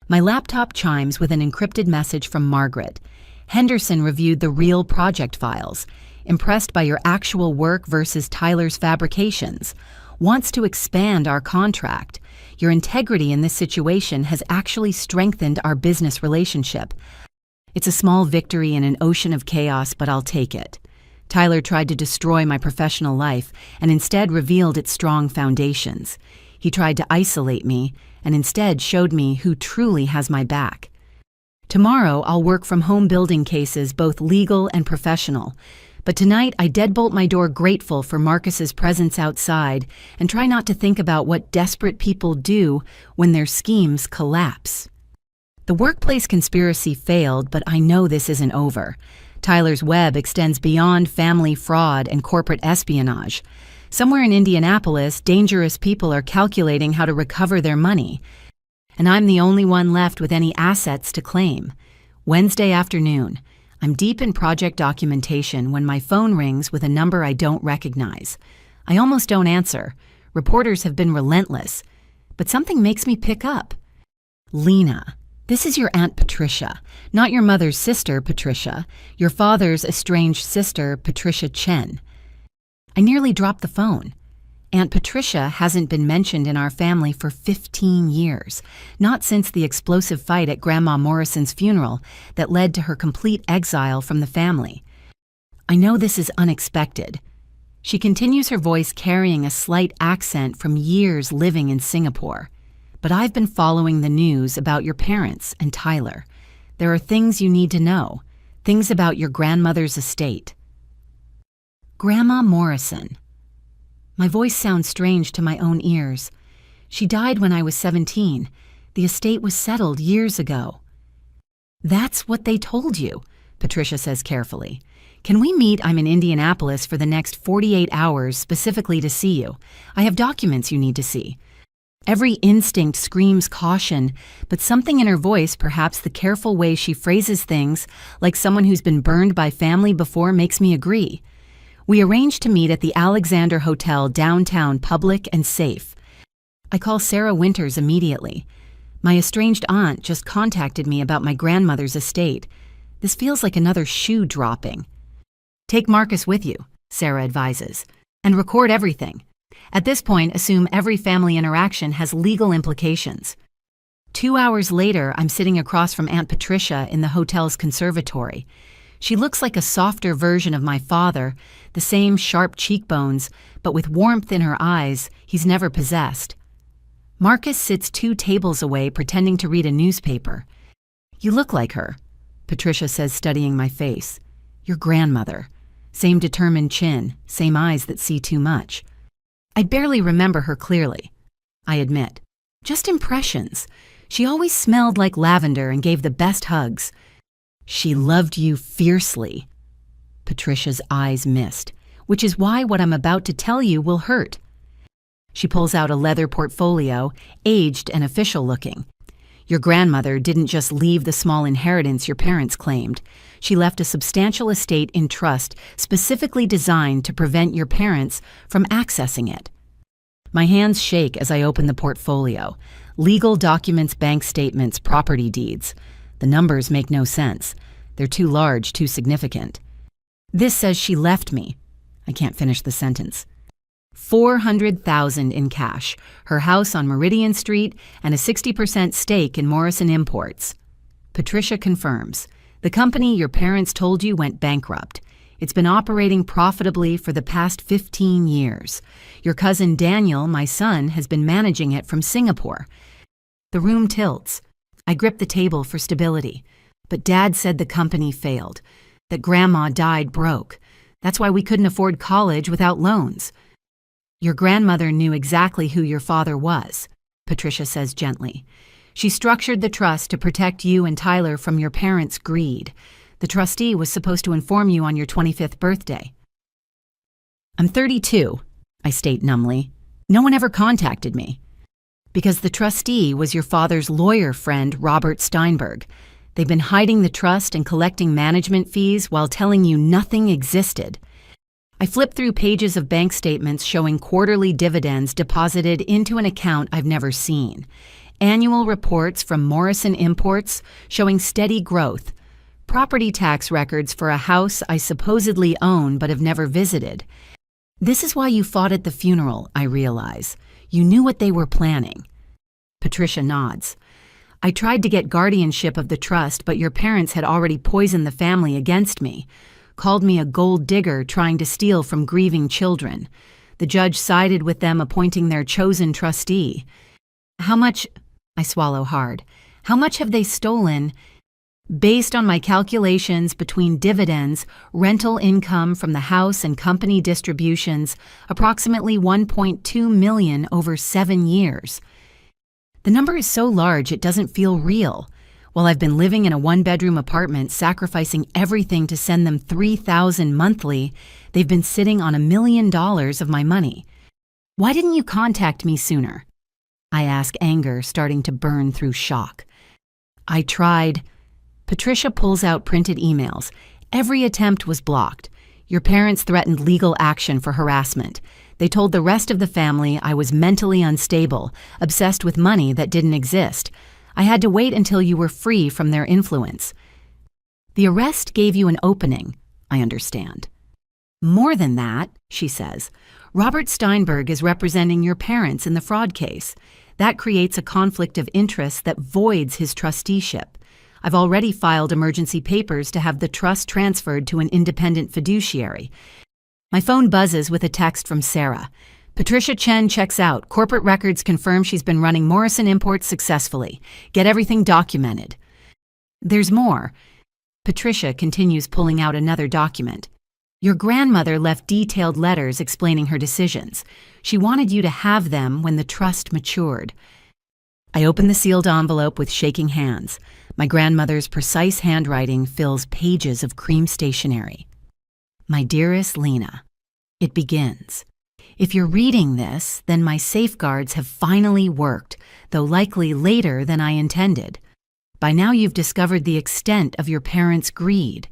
My laptop chimes with an encrypted message from Margaret. Henderson reviewed the real project files. Impressed by your actual work versus Tyler's fabrications. Wants to expand our contract. Your integrity in this situation has actually strengthened our business relationship. It's a small victory in an ocean of chaos, but I'll take it. Tyler tried to destroy my professional life and instead revealed its strong foundations. He tried to isolate me and instead showed me who truly has my back. Tomorrow, I'll work from home building cases, both legal and professional. But tonight, I deadbolt my door grateful for Marcus's presence outside and try not to think about what desperate people do when their schemes collapse. The workplace conspiracy failed, but I know this isn't over. Tyler's web extends beyond family fraud and corporate espionage. Somewhere in Indianapolis, dangerous people are calculating how to recover their money. And I'm the only one left with any assets to claim. Wednesday afternoon. I'm deep in project documentation when my phone rings with a number I don't recognize. I almost don't answer. Reporters have been relentless. But something makes me pick up. Lena, this is your Aunt Patricia, not your mother's sister, Patricia, your father's estranged sister, Patricia Chen. I nearly dropped the phone. Aunt Patricia hasn't been mentioned in our family for 15 years, not since the explosive fight at Grandma Morrison's funeral that led to her complete exile from the family. I know this is unexpected. She continues, her voice carrying a slight accent from years living in Singapore. but I've been following the news about your parents and Tyler. There are things you need to know, things about your grandmother's estate. Grandma Morrison. My voice sounds strange to my own ears. She died when I was 17. The estate was settled years ago. That's what they told you, Patricia says carefully. Can we meet? I'm in Indianapolis for the next 48 hours specifically to see you. I have documents you need to see. Every instinct screams caution, but something in her voice, perhaps the careful way she phrases things, like someone who's been burned by family before, makes me agree. We arrange to meet at the Alexander Hotel downtown, public and safe. I call Sarah Winters immediately. My estranged aunt just contacted me about my grandmother's estate. This feels like another shoe dropping. Take Marcus with you, Sarah advises, and record everything. At this point, assume every family interaction has legal implications. 2 hours later, I'm sitting across from Aunt Patricia in the hotel's conservatory. She looks like a softer version of my father, the same sharp cheekbones, but with warmth in her eyes he's never possessed. Marcus sits 2 tables away pretending to read a newspaper. You look like her, Patricia says, studying my face. Your grandmother. Same determined chin, same eyes that see too much. I'd barely remember her clearly, I admit. Just impressions. She always smelled like lavender and gave the best hugs. She loved you fiercely. Patricia's eyes missed, which is why what I'm about to tell you will hurt. She pulls out a leather portfolio, aged and official looking. Your grandmother didn't just leave the small inheritance your parents claimed. She left a substantial estate in trust specifically designed to prevent your parents from accessing it. My hands shake as I open the portfolio. Legal documents, bank statements, property deeds. The numbers make no sense. They're too large, too significant. This says she left me. I can't finish the sentence. $400,000 in cash, her house on Meridian Street, and a 60% stake in Morrison Imports. Patricia confirms. The company your parents told you went bankrupt. It's been operating profitably for the past 15 years. Your cousin Daniel, my son, has been managing it from Singapore. The room tilts. I grip the table for stability. But Dad said the company failed, that Grandma died broke. That's why we couldn't afford college without loans. Your grandmother knew exactly who your father was, Patricia says gently. She structured the trust to protect you and Tyler from your parents' greed. The trustee was supposed to inform you on your 25th birthday. I'm 32, I state numbly. No one ever contacted me. Because the trustee was your father's lawyer friend, Robert Steinberg. They've been hiding the trust and collecting management fees while telling you nothing existed. I flip through pages of bank statements showing quarterly dividends deposited into an account I've never seen. Annual reports from Morrison Imports showing steady growth. Property tax records for a house I supposedly own but have never visited. This is why you fought at the funeral, I realize. You knew what they were planning. Patricia nods. I tried to get guardianship of the trust, but your parents had already poisoned the family against me. Called me a gold digger trying to steal from grieving children. The judge sided with them, appointing their chosen trustee. How much? I swallow hard. How much have they stolen? Based on my calculations between dividends, rental income from the house and company distributions, approximately $1.2 million over 7 years. The number is so large it doesn't feel real. While I've been living in a 1-bedroom apartment, sacrificing everything to send them $3,000 monthly, they've been sitting on $1 million of my money. Why didn't you contact me sooner? I ask, anger starting to burn through shock. I tried. Patricia pulls out printed emails. Every attempt was blocked. Your parents threatened legal action for harassment. They told the rest of the family I was mentally unstable, obsessed with money that didn't exist. I had to wait until you were free from their influence. The arrest gave you an opening, I understand. More than that, she says. Robert Steinberg is representing your parents in the fraud case. That creates a conflict of interest that voids his trusteeship. I've already filed emergency papers to have the trust transferred to an independent fiduciary. My phone buzzes with a text from Sarah. Patricia Chen checks out. Corporate records confirm she's been running Morrison Imports successfully. Get everything documented. There's more. Patricia continues pulling out another document. Your grandmother left detailed letters explaining her decisions. She wanted you to have them when the trust matured. I open the sealed envelope with shaking hands. My grandmother's precise handwriting fills pages of cream stationery. My dearest Lena, it begins. If you're reading this, then my safeguards have finally worked, though likely later than I intended. By now you've discovered the extent of your parents' greed.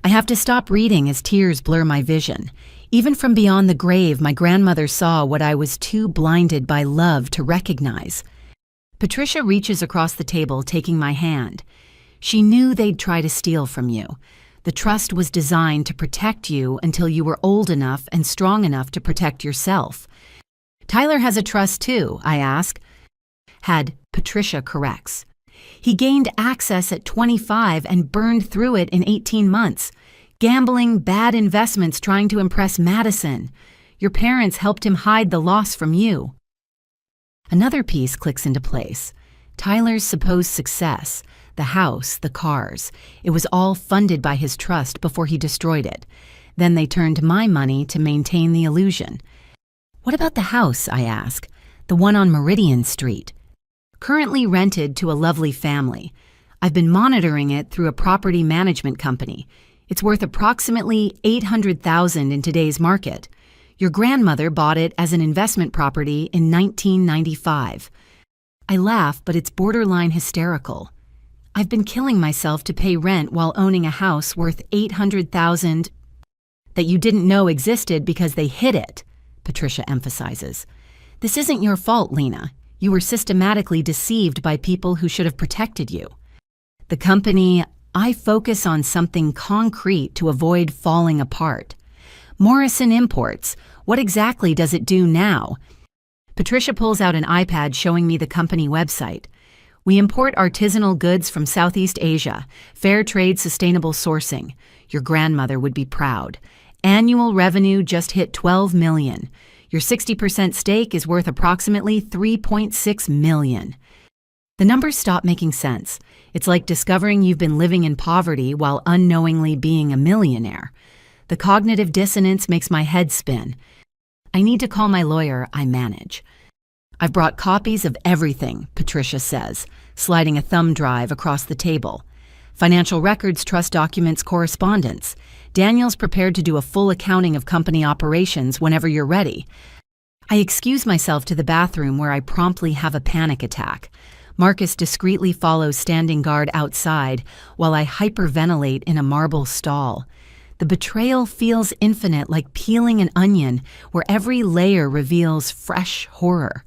I have to stop reading as tears blur my vision. Even from beyond the grave, my grandmother saw what I was too blinded by love to recognize. Patricia reaches across the table, taking my hand. She knew they'd try to steal from you. The trust was designed to protect you until you were old enough and strong enough to protect yourself. Tyler has a trust too, I ask. Patricia corrects. He gained access at 25 and burned through it in 18 months. Gambling, bad investments, trying to impress Madison. Your parents helped him hide the loss from you. Another piece clicks into place. Tyler's supposed success, the house, the cars, it was all funded by his trust before he destroyed it. Then they turned my money to maintain the illusion. What about the house, I ask, the one on Meridian Street? Currently rented to a lovely family. I've been monitoring it through a property management company. It's worth approximately $800,000 in today's market. Your grandmother bought it as an investment property in 1995. I laugh, but it's borderline hysterical. I've been killing myself to pay rent while owning a house worth $800,000 that you didn't know existed because they hid it, Patricia emphasizes. This isn't your fault, Lena. You were systematically deceived by people who should have protected you. The company, I focus on something concrete to avoid falling apart. Morrison Imports, what exactly does it do now? Patricia pulls out an iPad showing me the company website. We import artisanal goods from Southeast Asia, fair trade sustainable sourcing. Your grandmother would be proud. Annual revenue just hit $12 million. Your 60% stake is worth approximately $3.6 million. The numbers stop making sense. It's like discovering you've been living in poverty while unknowingly being a millionaire. The cognitive dissonance makes my head spin. I need to call my lawyer, I manage. I've brought copies of everything, Patricia says, sliding a thumb drive across the table. Financial records, trust documents, correspondence. Daniel's prepared to do a full accounting of company operations whenever you're ready. I excuse myself to the bathroom where I promptly have a panic attack. Marcus discreetly follows standing guard outside while I hyperventilate in a marble stall. The betrayal feels infinite, like peeling an onion, where every layer reveals fresh horror.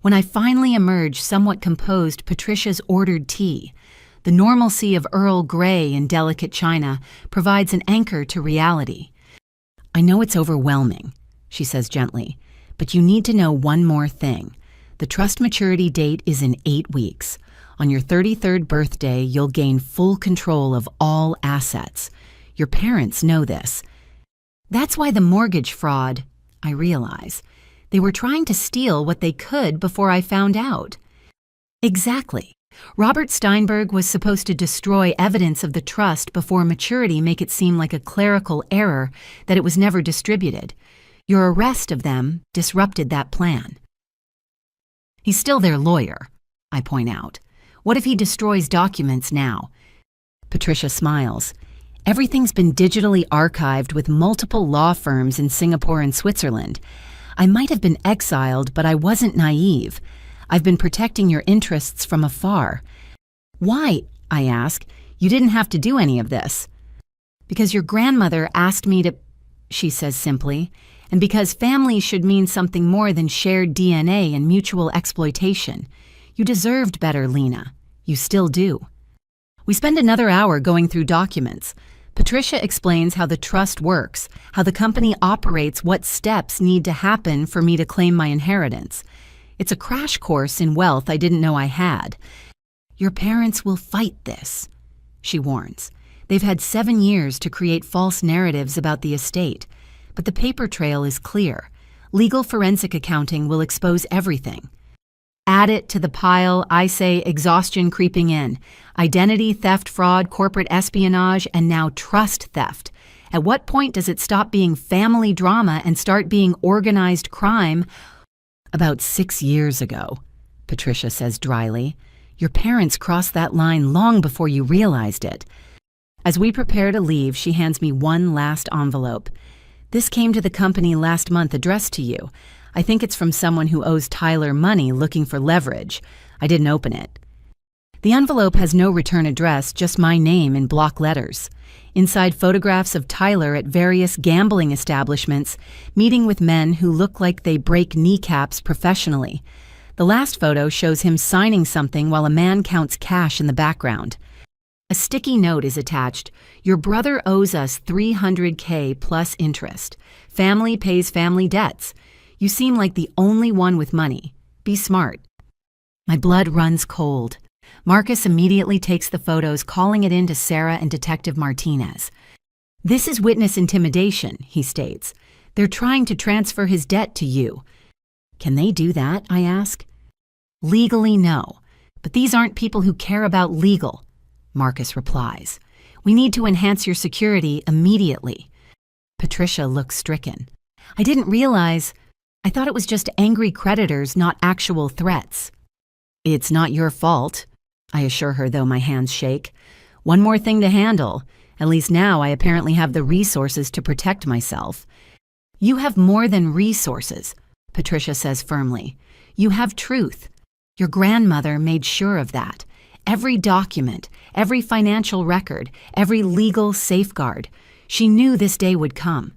When I finally emerge somewhat composed, Patricia's ordered tea. The normalcy of Earl Grey in delicate china provides an anchor to reality. I know it's overwhelming, she says gently, but you need to know one more thing. The trust maturity date is in 8 weeks. On your 33rd birthday, you'll gain full control of all assets. Your parents know this. That's why the mortgage fraud, I realize. They were trying to steal what they could before I found out. Exactly. Robert Steinberg was supposed to destroy evidence of the trust before maturity, make it seem like a clerical error that it was never distributed. Your arrest of them disrupted that plan. He's still their lawyer, I point out. What if he destroys documents now? Patricia smiles. Everything's been digitally archived with multiple law firms in Singapore and Switzerland. I might have been exiled, but I wasn't naive. I've been protecting your interests from afar. Why, I ask, you didn't have to do any of this? Because your grandmother asked me to, she says simply, and because family should mean something more than shared DNA and mutual exploitation. You deserved better, Lena. You still do. We spend another hour going through documents. Patricia explains how the trust works, how the company operates, what steps need to happen for me to claim my inheritance. It's a crash course in wealth I didn't know I had. Your parents will fight this, she warns. They've had 7 years to create false narratives about the estate, but the paper trail is clear. Legal forensic accounting will expose everything. Add it to the pile, I say exhaustion creeping in. Identity theft, fraud, corporate espionage, and now trust theft. At what point does it stop being family drama and start being organized crime? About 6 years ago, Patricia says dryly. Your parents crossed that line long before you realized it. As we prepare to leave, she hands me one last envelope. This came to the company last month addressed to you. I think it's from someone who owes Tyler money looking for leverage. I didn't open it. The envelope has no return address, just my name in block letters. Inside, photographs of Tyler at various gambling establishments, meeting with men who look like they break kneecaps professionally. The last photo shows him signing something while a man counts cash in the background. A sticky note is attached. Your brother owes us $300K plus interest. Family pays family debts. You seem like the only one with money. Be smart. My blood runs cold. Marcus immediately takes the photos, calling it in to Sarah and Detective Martinez. This is witness intimidation, he states. They're trying to transfer his debt to you. Can they do that, I ask. Legally, no. But these aren't people who care about legal, Marcus replies. We need to enhance your security immediately. Patricia looks stricken. I didn't realize. I thought it was just angry creditors, not actual threats. It's not your fault, I assure her, though my hands shake. One more thing to handle. At least now I apparently have the resources to protect myself. You have more than resources, Patricia says firmly. You have truth. Your grandmother made sure of that. Every document, every financial record, every legal safeguard. She knew this day would come.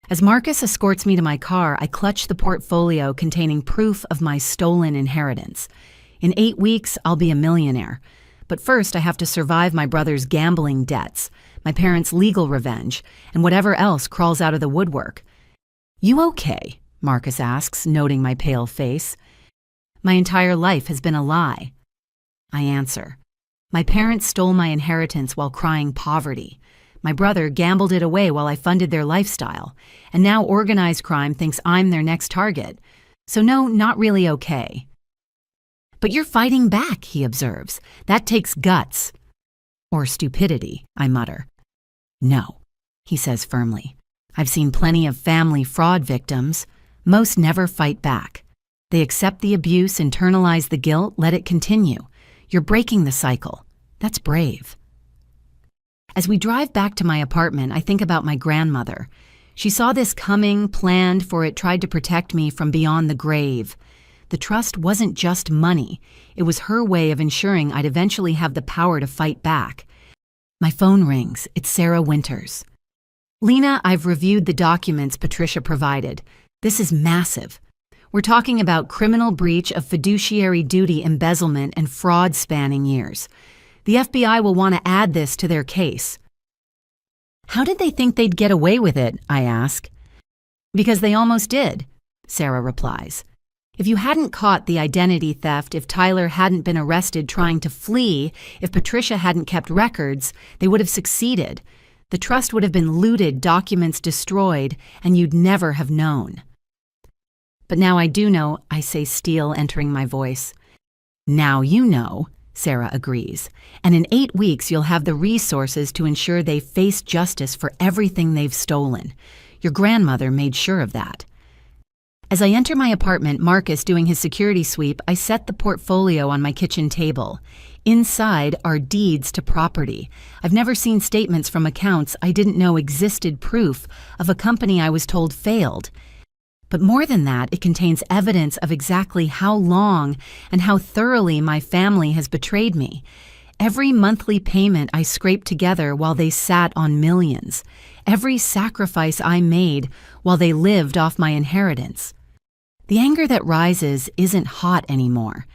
As Marcus escorts me to my car, I clutch the portfolio containing proof of my stolen inheritance. In 8 weeks, I'll be a millionaire. But first, I have to survive my brother's gambling debts, my parents' legal revenge, and whatever else crawls out of the woodwork. You okay? Marcus asks, noting my pale face. My entire life has been a lie. I answer. My parents stole my inheritance while crying poverty. My brother gambled it away while I funded their lifestyle, and now organized crime thinks I'm their next target. So no, not really okay. But you're fighting back, he observes. That takes guts. Or stupidity, I mutter. No, he says firmly. I've seen plenty of family fraud victims. Most never fight back. They accept the abuse, internalize the guilt, let it continue. You're breaking the cycle. That's brave. As we drive back to my apartment, I think about my grandmother. She saw this coming, planned for it, tried to protect me from beyond the grave. The trust wasn't just money. It was her way of ensuring I'd eventually have the power to fight back. My phone rings. It's Sarah Winters. Lena, I've reviewed the documents Patricia provided. This is massive. We're talking about criminal breach of fiduciary duty, embezzlement, and fraud spanning years. The FBI will want to add this to their case. How did they think they'd get away with it, I ask. Because they almost did, Sarah replies. If you hadn't caught the identity theft, if Tyler hadn't been arrested trying to flee, if Patricia hadn't kept records, they would have succeeded. The trust would have been looted, documents destroyed, and you'd never have known. But now I do know, I say, steel entering my voice. Now you know, Sarah agrees, and in 8 weeks you'll have the resources to ensure they face justice for everything they've stolen. Your grandmother made sure of that. As I enter my apartment, Marcus doing his security sweep, I set the portfolio on my kitchen table. Inside are deeds to property. I've never seen statements from accounts I didn't know existed, proof of a company I was told failed. But more than that, it contains evidence of exactly how long and how thoroughly my family has betrayed me. Every monthly payment I scraped together while they sat on millions. Every sacrifice I made while they lived off my inheritance. The anger that rises isn't hot anymore.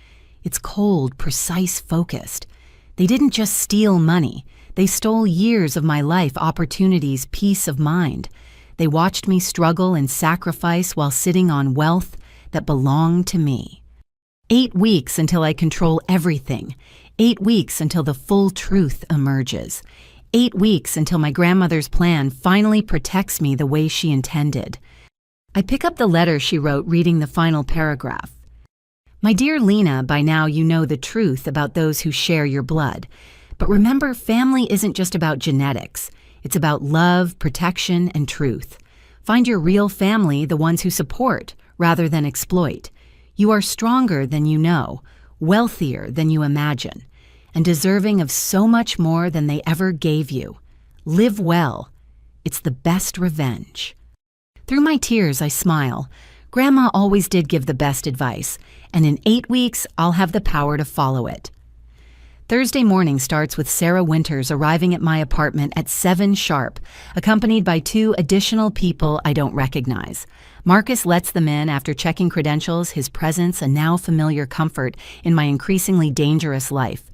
It's cold, precise, focused. They didn't just steal money. They stole years of my life, opportunities, peace of mind. They watched me struggle and sacrifice while sitting on wealth that belonged to me. 8 weeks until I control everything. 8 weeks until the full truth emerges. 8 weeks until my grandmother's plan finally protects me the way she intended. I pick up the letter she wrote, reading the final paragraph. My dear Lena, by now you know the truth about those who share your blood. But remember, family isn't just about genetics. It's about love, protection, and truth. Find your real family, the ones who support rather than exploit. You are stronger than you know, wealthier than you imagine, and deserving of so much more than they ever gave you. Live well. It's the best revenge. Through my tears, I smile. Grandma always did give the best advice, and in 8 weeks, I'll have the power to follow it. Thursday morning starts with Sarah Winters arriving at my apartment at 7 sharp, accompanied by 2 additional people I don't recognize. Marcus lets them in after checking credentials, his presence a now familiar comfort in my increasingly dangerous life.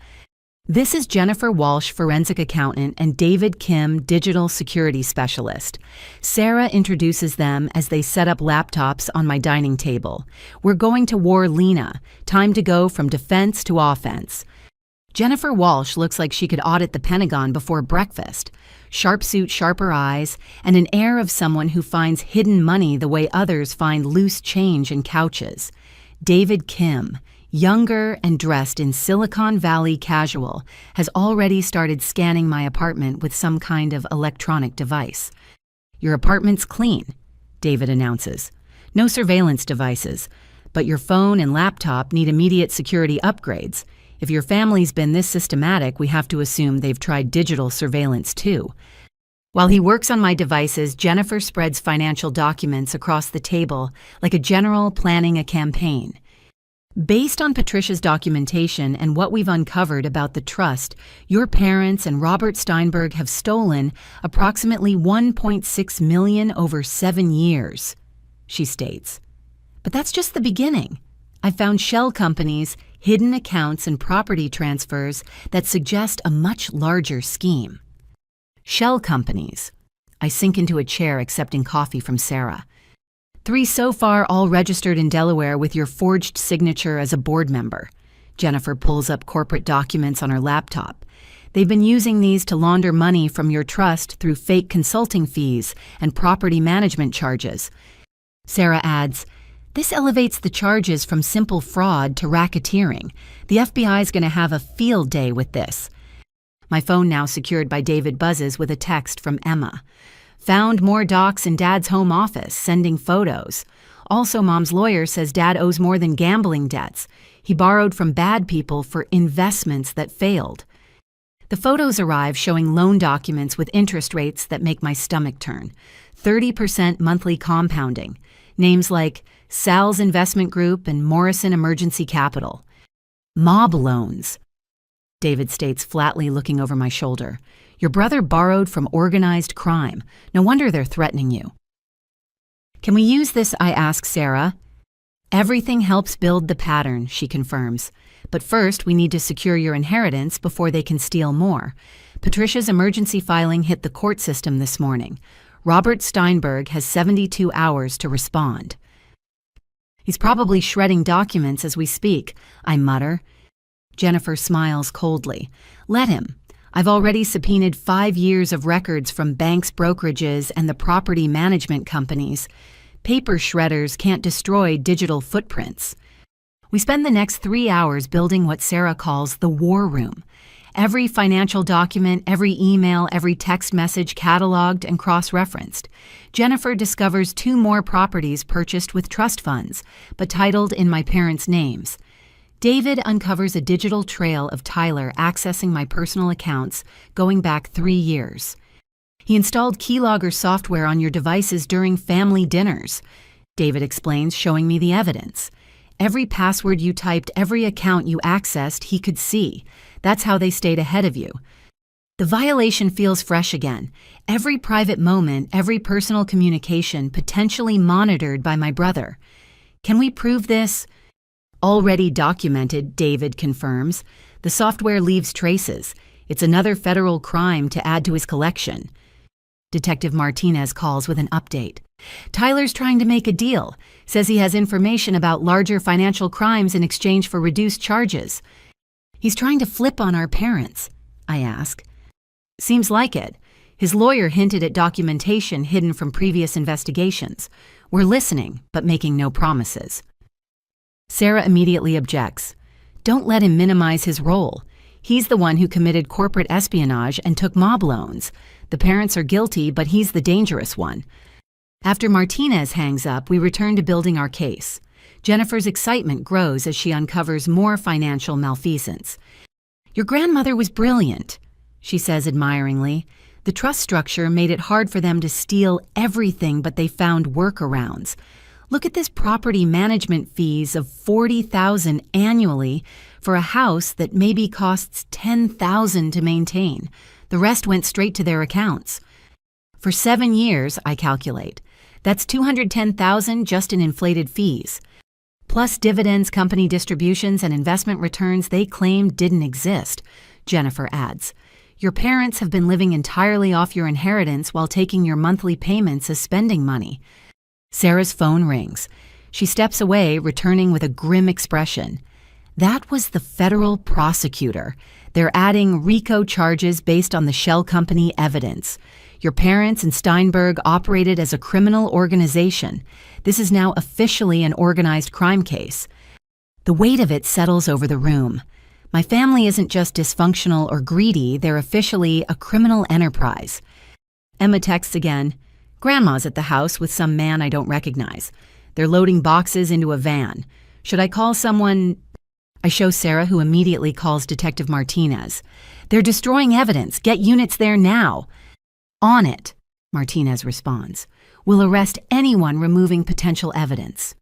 This is Jennifer Walsh, forensic accountant, and David Kim, digital security specialist. Sarah introduces them as they set up laptops on my dining table. We're going to war, Lena. Time to go from defense to offense. Jennifer Walsh looks like she could audit the Pentagon before breakfast. Sharp suit, sharper eyes, and an air of someone who finds hidden money the way others find loose change in couches. David Kim, younger and dressed in Silicon Valley casual, has already started scanning my apartment with some kind of electronic device. Your apartment's clean, David announces. No surveillance devices, but your phone and laptop need immediate security upgrades. If your family's been this systematic, we have to assume they've tried digital surveillance too. While he works on my devices, Jennifer spreads financial documents across the table like a general planning a campaign. Based on Patricia's documentation and what we've uncovered about the trust, your parents and Robert Steinberg have stolen approximately $1.6 million over 7 years, she states. But that's just the beginning. I found shell companies, hidden accounts, and property transfers that suggest a much larger scheme. Shell companies. I sink into a chair accepting coffee from Sarah. 3 so far, all registered in Delaware with your forged signature as a board member. Jennifer pulls up corporate documents on her laptop. They've been using these to launder money from your trust through fake consulting fees and property management charges. Sarah adds, this elevates the charges from simple fraud to racketeering. The FBI's going to have a field day with this. My phone, now secured by David, buzzes with a text from Emma. Found more docs in Dad's home office, sending photos. Also, Mom's lawyer says Dad owes more than gambling debts. He borrowed from bad people for investments that failed. The photos arrive showing loan documents with interest rates that make my stomach turn. 30% monthly compounding. Names like Sal's Investment Group and Morrison Emergency Capital. Mob loans. David states flatly, looking over my shoulder. Your brother borrowed from organized crime. No wonder they're threatening you. Can we use this? I ask Sarah. Everything helps build the pattern, she confirms. But first, we need to secure your inheritance before they can steal more. Patricia's emergency filing hit the court system this morning. Robert Steinberg has 72 hours to respond. He's probably shredding documents as we speak, I mutter. Jennifer smiles coldly. Let him. I've already subpoenaed 5 years of records from banks, brokerages, and the property management companies. Paper shredders can't destroy digital footprints. We spend the next 3 hours building what Sarah calls the war room. Every financial document, every email, every text message cataloged and cross-referenced. Jennifer discovers 2 more properties purchased with trust funds, but titled in my parents' names. David uncovers a digital trail of Tyler accessing my personal accounts going back 3 years. He installed keylogger software on your devices during family dinners, David explains, showing me the evidence. Every password you typed, every account you accessed, he could see. That's how they stayed ahead of you. The violation feels fresh again. Every private moment, every personal communication potentially monitored by my brother. Can we prove this? Already documented, David confirms. The software leaves traces. It's another federal crime to add to his collection. Detective Martinez calls with an update. Tyler's trying to make a deal. Says he has information about larger financial crimes in exchange for reduced charges. He's trying to flip on our parents, I ask. Seems like it. His lawyer hinted at documentation hidden from previous investigations. We're listening, but making no promises. Sarah immediately objects. Don't let him minimize his role. He's the one who committed corporate espionage and took mob loans. The parents are guilty, but he's the dangerous one. After Martinez hangs up, we return to building our case. Jennifer's excitement grows as she uncovers more financial malfeasance. Your grandmother was brilliant, she says admiringly. The trust structure made it hard for them to steal everything, but they found workarounds. Look at this property management fees of $40,000 annually for a house that maybe costs $10,000 to maintain. The rest went straight to their accounts. For 7 years, I calculate. That's $210,000 just in inflated fees. Plus dividends, company distributions, and investment returns they claimed didn't exist, Jennifer adds. Your parents have been living entirely off your inheritance while taking your monthly payments as spending money. Sarah's phone rings. She steps away, returning with a grim expression. That was the federal prosecutor. They're adding RICO charges based on the shell company evidence. Your parents and Steinberg operated as a criminal organization. This is now officially an organized crime case. The weight of it settles over the room. My family isn't just dysfunctional or greedy, they're officially a criminal enterprise. Emma texts again. Grandma's at the house with some man I don't recognize. They're loading boxes into a van. Should I call someone? I show Sarah, who immediately calls Detective Martinez. They're destroying evidence. Get units there now. On it, Martinez responds. We'll arrest anyone removing potential evidence.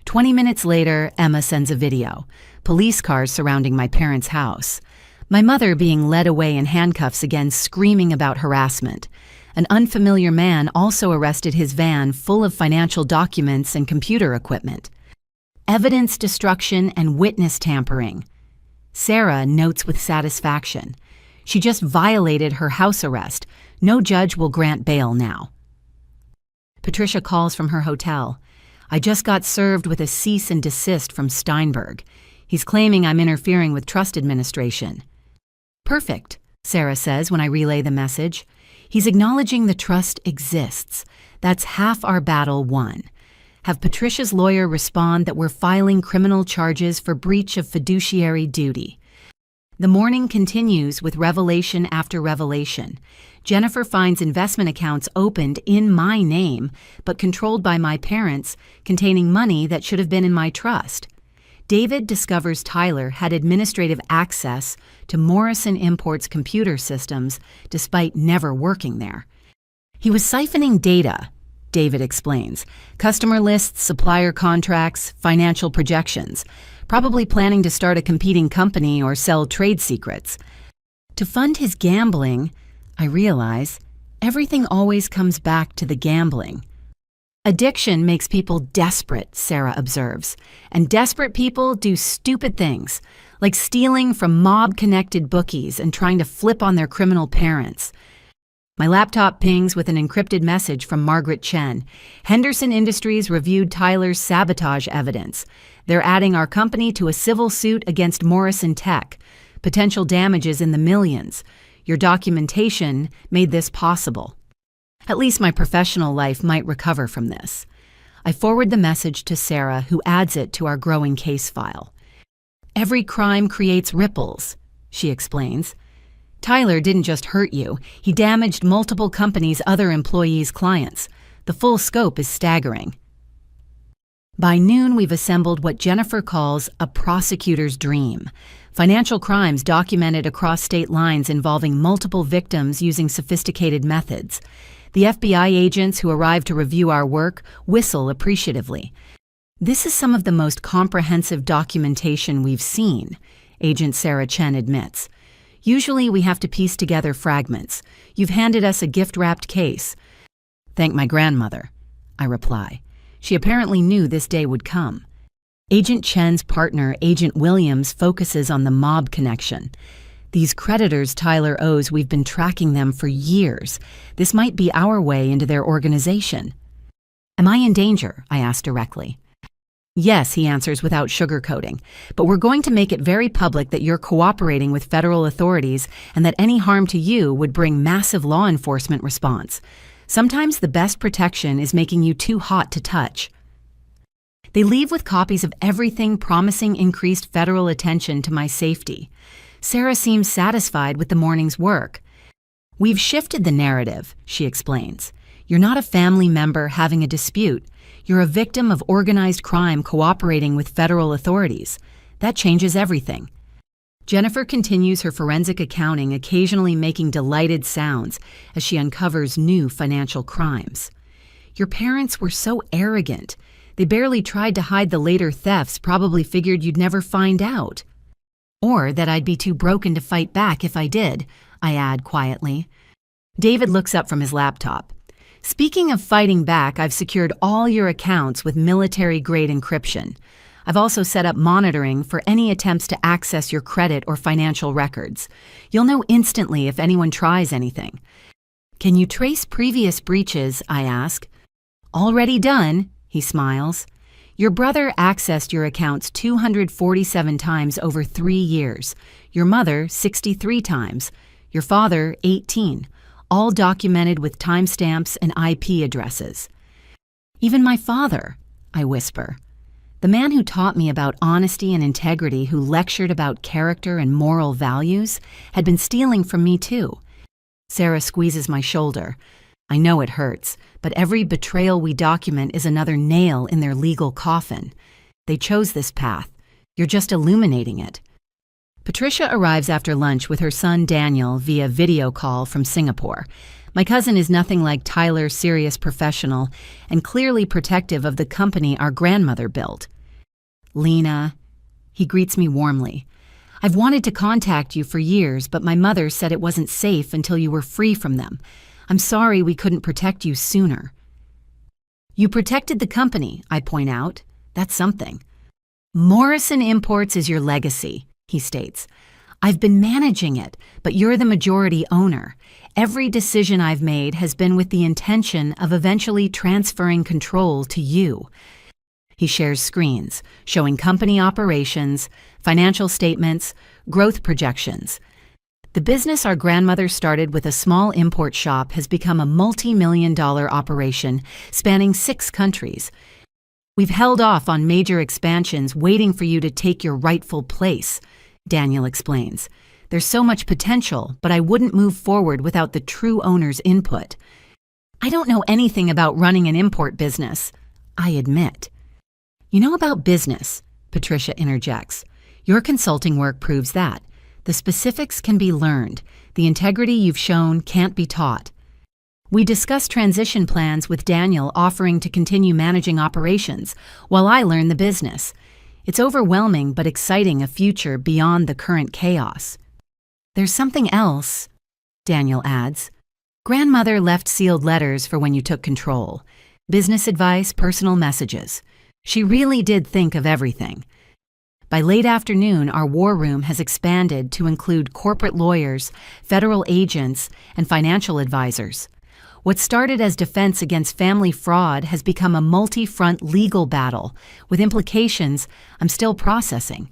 20 minutes later, Emma sends a video. Police cars surrounding my parents' house. My mother being led away in handcuffs again, screaming about harassment. An unfamiliar man also arrested his van full of financial documents and computer equipment. Evidence destruction and witness tampering. Sarah notes with satisfaction. She just violated her house arrest. No judge will grant bail now. Patricia calls from her hotel. I just got served with a cease and desist from Steinberg. He's claiming I'm interfering with trust administration. Perfect, Sarah says when I relay the message. He's acknowledging the trust exists. That's half our battle won. Have Patricia's lawyer respond that we're filing criminal charges for breach of fiduciary duty. The morning continues with revelation after revelation. Jennifer finds investment accounts opened in my name, but controlled by my parents, containing money that should have been in my trust. David discovers Tyler had administrative access to Morrison Imports computer systems, despite never working there. He was siphoning data, David explains. Customer lists, supplier contracts, financial projections. Probably planning to start a competing company or sell trade secrets. To fund his gambling, I realize, everything always comes back to the gambling. Addiction makes people desperate, Sarah observes, and desperate people do stupid things, like stealing from mob-connected bookies and trying to flip on their criminal parents. My laptop pings with an encrypted message from Margaret Chen. Henderson Industries reviewed Tyler's sabotage evidence. They're adding our company to a civil suit against Morrison Tech. Potential damages in the millions. Your documentation made this possible. At least my professional life might recover from this. I forward the message to Sarah, who adds it to our growing case file. Every crime creates ripples, she explains. Tyler didn't just hurt you, he damaged multiple companies' other employees' clients. The full scope is staggering. By noon, we've assembled what Jennifer calls a prosecutor's dream. Financial crimes documented across state lines involving multiple victims using sophisticated methods. The FBI agents who arrive to review our work whistle appreciatively. This is some of the most comprehensive documentation we've seen, Agent Sarah Chen admits. Usually we have to piece together fragments. You've handed us a gift-wrapped case. Thank my grandmother, I reply. She apparently knew this day would come. Agent Chen's partner, Agent Williams, focuses on the mob connection. These creditors Tyler owes, we've been tracking them for years. This might be our way into their organization. Am I in danger? I ask directly. Yes, he answers without sugarcoating, but we're going to make it very public that you're cooperating with federal authorities and that any harm to you would bring massive law enforcement response. Sometimes the best protection is making you too hot to touch. They leave with copies of everything promising increased federal attention to my safety. Sarah seems satisfied with the morning's work. We've shifted the narrative, she explains. You're not a family member having a dispute. You're a victim of organized crime cooperating with federal authorities. That changes everything. Jennifer continues her forensic accounting, occasionally making delighted sounds as she uncovers new financial crimes. Your parents were so arrogant. They barely tried to hide the later thefts, probably figured you'd never find out. Or that I'd be too broken to fight back if I did, I add quietly. David looks up from his laptop. Speaking of fighting back, I've secured all your accounts with military-grade encryption. I've also set up monitoring for any attempts to access your credit or financial records. You'll know instantly if anyone tries anything. Can you trace previous breaches? I ask. Already done, he smiles. Your brother accessed your accounts 247 times over 3 years. Your mother 63 times. Your father 18. All documented with timestamps and IP addresses. Even my father, I whisper. The man who taught me about honesty and integrity, who lectured about character and moral values, had been stealing from me too. Sarah squeezes my shoulder. I know it hurts, but every betrayal we document is another nail in their legal coffin. They chose this path. You're just illuminating it. Patricia arrives after lunch with her son Daniel via video call from Singapore. My cousin is nothing like Tyler's serious professional and clearly protective of the company our grandmother built. Lena, he greets me warmly. I've wanted to contact you for years, but my mother said it wasn't safe until you were free from them. I'm sorry we couldn't protect you sooner. You protected the company, I point out. That's something. Morrison Imports is your legacy, he states. I've been managing it, but you're the majority owner. Every decision I've made has been with the intention of eventually transferring control to you. He shares screens, showing company operations, financial statements, growth projections. The business our grandmother started with a small import shop has become a multi-million-dollar operation spanning 6 countries. We've held off on major expansions, waiting for you to take your rightful place, Daniel explains. There's so much potential, but I wouldn't move forward without the true owner's input. I don't know anything about running an import business, I admit. You know about business, Patricia interjects. Your consulting work proves that. The specifics can be learned. The integrity you've shown can't be taught. We discuss transition plans with Daniel offering to continue managing operations while I learn the business. It's overwhelming but exciting, a future beyond the current chaos. There's something else, Daniel adds. Grandmother left sealed letters for when you took control. Business advice, personal messages. She really did think of everything. By late afternoon, our war room has expanded to include corporate lawyers, federal agents, and financial advisors. What started as defense against family fraud has become a multi-front legal battle with implications I'm still processing.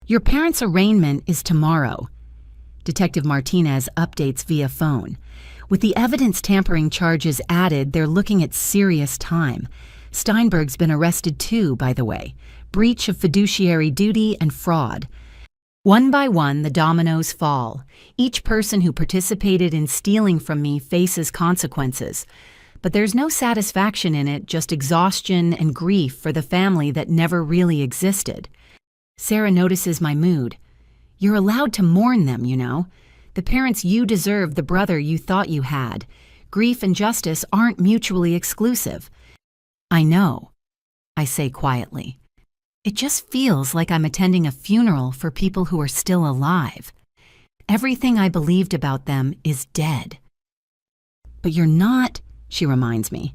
Your parents' arraignment is tomorrow. Detective Martinez updates via phone. With the evidence tampering charges added, they're looking at serious time. Steinberg's been arrested too, by the way. Breach of fiduciary duty and fraud. One by one, the dominoes fall. Each person who participated in stealing from me faces consequences. But there's no satisfaction in it, just exhaustion and grief for the family that never really existed. Sarah notices my mood. You're allowed to mourn them, you know. The parents you deserve, the brother you thought you had. Grief and justice aren't mutually exclusive. I know, I say quietly. It just feels like I'm attending a funeral for people who are still alive. Everything I believed about them is dead. But you're not, she reminds me.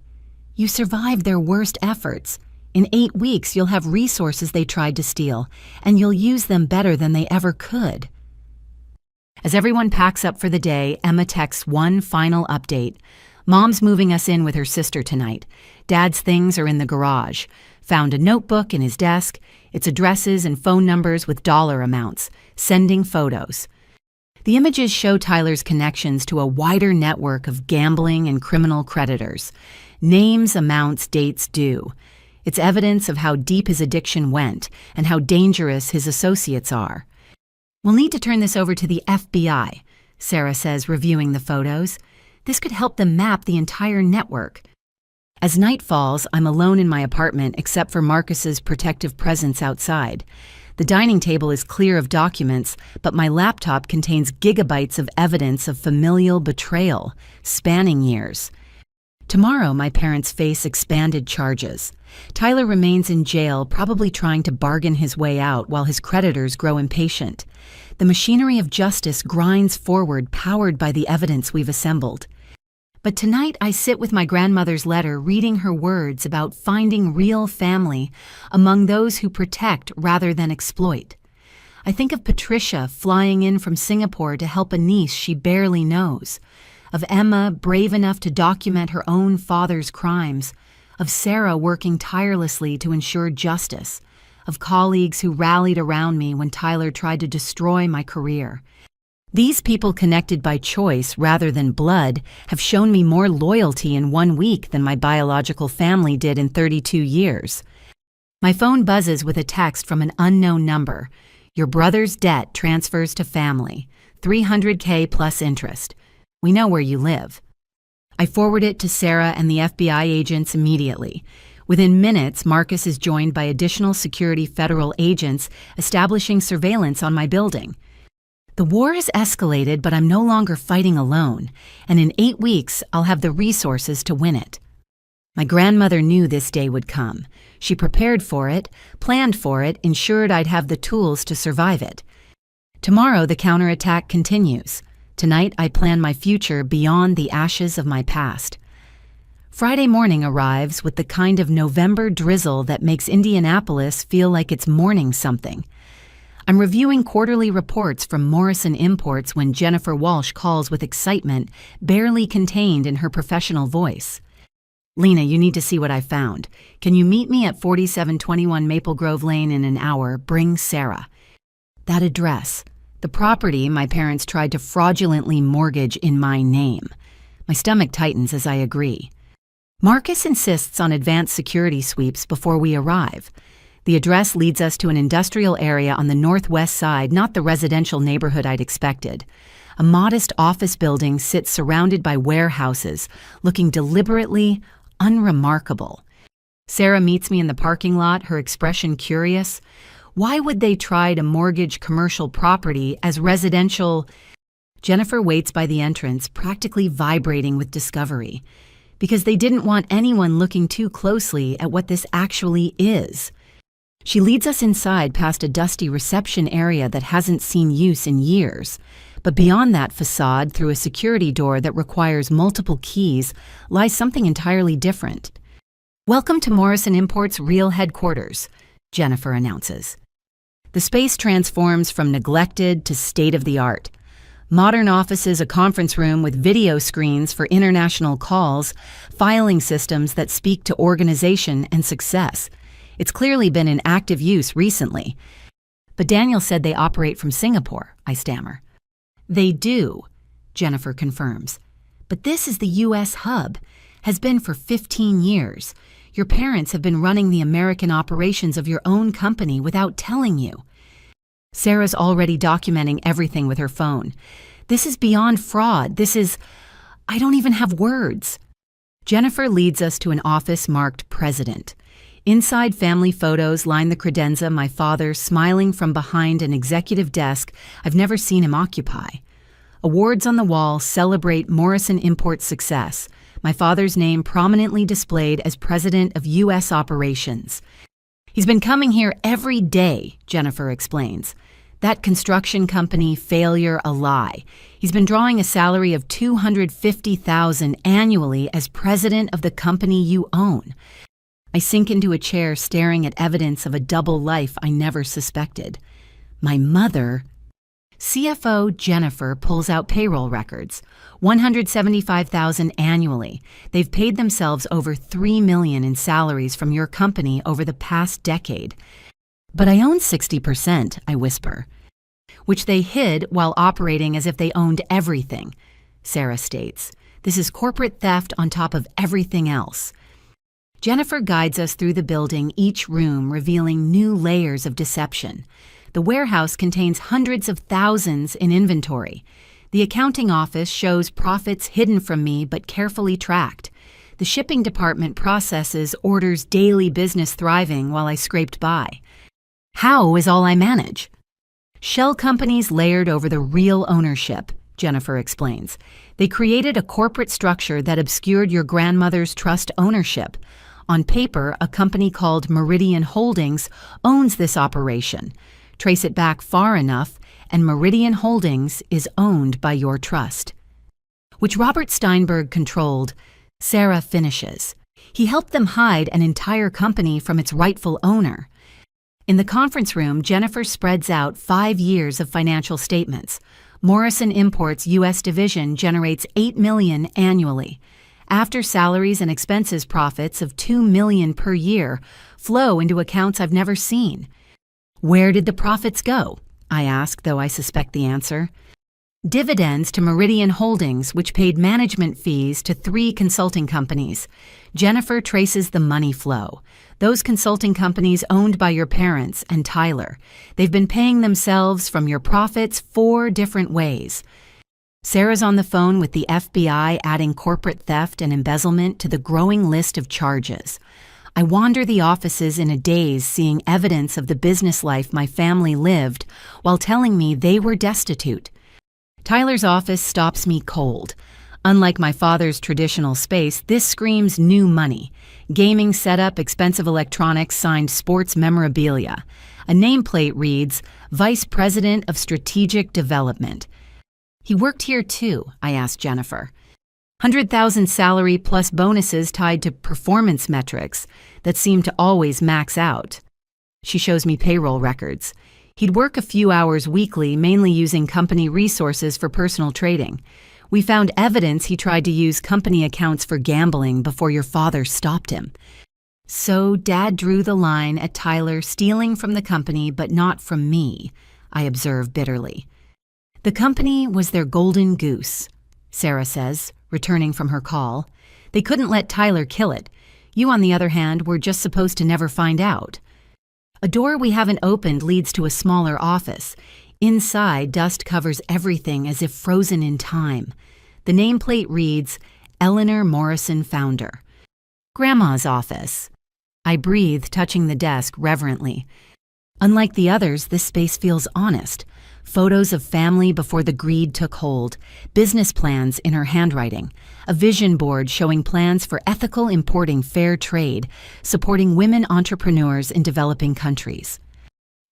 You survived their worst efforts. In 8 weeks, you'll have resources they tried to steal, and you'll use them better than they ever could. As everyone packs up for the day, Emma texts one final update. Mom's moving us in with her sister tonight. Dad's things are in the garage. Found a notebook in his desk. It's addresses and phone numbers with dollar amounts. Sending photos. The images show Tyler's connections to a wider network of gambling and criminal creditors. Names, amounts, dates, due. It's evidence of how deep his addiction went and how dangerous his associates are. We'll need to turn this over to the FBI, Sarah says, reviewing the photos. This could help them map the entire network. As night falls, I'm alone in my apartment except for Marcus's protective presence outside. The dining table is clear of documents, but my laptop contains gigabytes of evidence of familial betrayal, spanning years. Tomorrow, my parents face expanded charges. Tyler remains in jail, probably trying to bargain his way out while his creditors grow impatient. The machinery of justice grinds forward, powered by the evidence we've assembled. But tonight I sit with my grandmother's letter, reading her words about finding real family among those who protect rather than exploit. I think of Patricia flying in from Singapore to help a niece she barely knows, of Emma brave enough to document her own father's crimes, of Sarah working tirelessly to ensure justice, of colleagues who rallied around me when Tyler tried to destroy my career. These people, connected by choice rather than blood, have shown me more loyalty in 1 week than my biological family did in 32 years. My phone buzzes with a text from an unknown number. Your brother's debt transfers to family. $300K plus interest. We know where you live. I forward it to Sarah and the FBI agents immediately. Within minutes, Marcus is joined by additional security federal agents establishing surveillance on my building. The war has escalated, but I'm no longer fighting alone, and in 8 weeks, I'll have the resources to win it. My grandmother knew this day would come. She prepared for it, planned for it, ensured I'd have the tools to survive it. Tomorrow, the counterattack continues. Tonight, I plan my future beyond the ashes of my past. Friday morning arrives with the kind of November drizzle that makes Indianapolis feel like it's mourning something. I'm reviewing quarterly reports from Morrison Imports when Jennifer Walsh calls with excitement, barely contained in her professional voice. Lena, you need to see what I found. Can you meet me at 4721 Maple Grove Lane in an hour? Bring Sarah. That address. The property my parents tried to fraudulently mortgage in my name. My stomach tightens as I agree. Marcus insists on advanced security sweeps before we arrive. The address leads us to an industrial area on the northwest side, not the residential neighborhood I'd expected. A modest office building sits surrounded by warehouses, looking deliberately unremarkable. Sarah meets me in the parking lot, her expression curious. Why would they try to mortgage commercial property as residential? Jennifer waits by the entrance, practically vibrating with discovery, because they didn't want anyone looking too closely at what this actually is. She leads us inside past a dusty reception area that hasn't seen use in years. But beyond that facade, through a security door that requires multiple keys, lies something entirely different. Welcome to Morrison Imports' real headquarters, Jennifer announces. The space transforms from neglected to state-of-the-art. Modern offices, a conference room with video screens for international calls, filing systems that speak to organization and success. It's clearly been in active use recently. But Daniel said they operate from Singapore, I stammer. They do, Jennifer confirms. But this is the U.S. hub, has been for 15 years. Your parents have been running the American operations of your own company without telling you. Sarah's already documenting everything with her phone. This is beyond fraud. I don't even have words. Jennifer leads us to an office marked President. Inside, family photos line the credenza, my father smiling from behind an executive desk I've never seen him occupy. Awards on the wall celebrate Morrison Imports' success, my father's name prominently displayed as president of U.S. operations. He's been coming here every day, Jennifer explains. That construction company, failure, a lie. He's been drawing a salary of $250,000 annually as president of the company you own. I sink into a chair staring at evidence of a double life I never suspected. My mother. CFO Jennifer pulls out payroll records. $175,000 annually. They've paid themselves over $3 million in salaries from your company over the past decade. But I own 60%, I whisper. which they hid while operating as if they owned everything, Sarah states. This is corporate theft on top of everything else. Jennifer guides us through the building, each room revealing new layers of deception. The warehouse contains hundreds of thousands in inventory. The accounting office shows profits hidden from me but carefully tracked. The shipping department processes orders daily, business thriving while I scraped by. How is all I manage? Shell companies layered over the real ownership, Jennifer explains. They created a corporate structure that obscured your grandmother's trust ownership. On paper, a company called Meridian Holdings owns this operation. Trace it back far enough, and Meridian Holdings is owned by your trust, which Robert Steinberg controlled. Sarah finishes. He helped them hide an entire company from its rightful owner. In the conference room, Jennifer spreads out 5 years of financial statements. Morrison Imports' U.S. division generates $8 million annually. After salaries and expenses, profits of $2 million per year flow into accounts I've never seen. Where did the profits go? I ask, though I suspect the answer. Dividends to Meridian Holdings, which paid management fees to 3 consulting companies. Jennifer traces the money flow. Those consulting companies owned by your parents and Tyler. They've been paying themselves from your profits 4 different ways. Sarah's on the phone with the FBI, adding corporate theft and embezzlement to the growing list of charges. I wander the offices in a daze, seeing evidence of the business life my family lived while telling me they were destitute. Tyler's office stops me cold. Unlike my father's traditional space, this screams new money. Gaming setup, expensive electronics, signed sports memorabilia. A nameplate reads, Vice President of Strategic Development. He worked here too, I asked Jennifer. 100,000 salary plus bonuses tied to performance metrics that seem to always max out. She shows me payroll records. He'd work a few hours weekly, mainly using company resources for personal trading. We found evidence he tried to use company accounts for gambling before your father stopped him. So Dad drew the line at Tyler stealing from the company but not from me, I observe bitterly. The company was their golden goose, Sarah says, returning from her call. They couldn't let Tyler kill it. You, on the other hand, were just supposed to never find out. A door we haven't opened leads to a smaller office. Inside, dust covers everything as if frozen in time. The nameplate reads, Eleanor Morrison, Founder. Grandma's office. I breathe, touching the desk reverently. Unlike the others, this space feels honest. Photos of family before the greed took hold, business plans in her handwriting, a vision board showing plans for ethical importing fair trade, supporting women entrepreneurs in developing countries.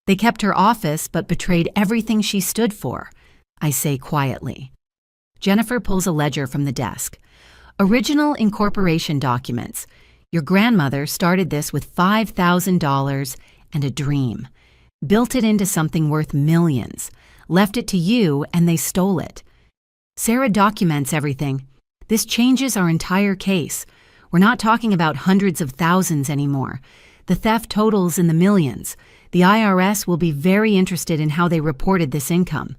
They kept her office but betrayed everything she stood for, I say quietly. Jennifer pulls a ledger from the desk. Original incorporation documents. Your grandmother started this with $5,000 and a dream. Built it into something worth millions. Left it to you and they stole it. Sarah documents everything. This changes our entire case. We're not talking about hundreds of thousands anymore. The theft totals in the millions. The IRS will be very interested in how they reported this income.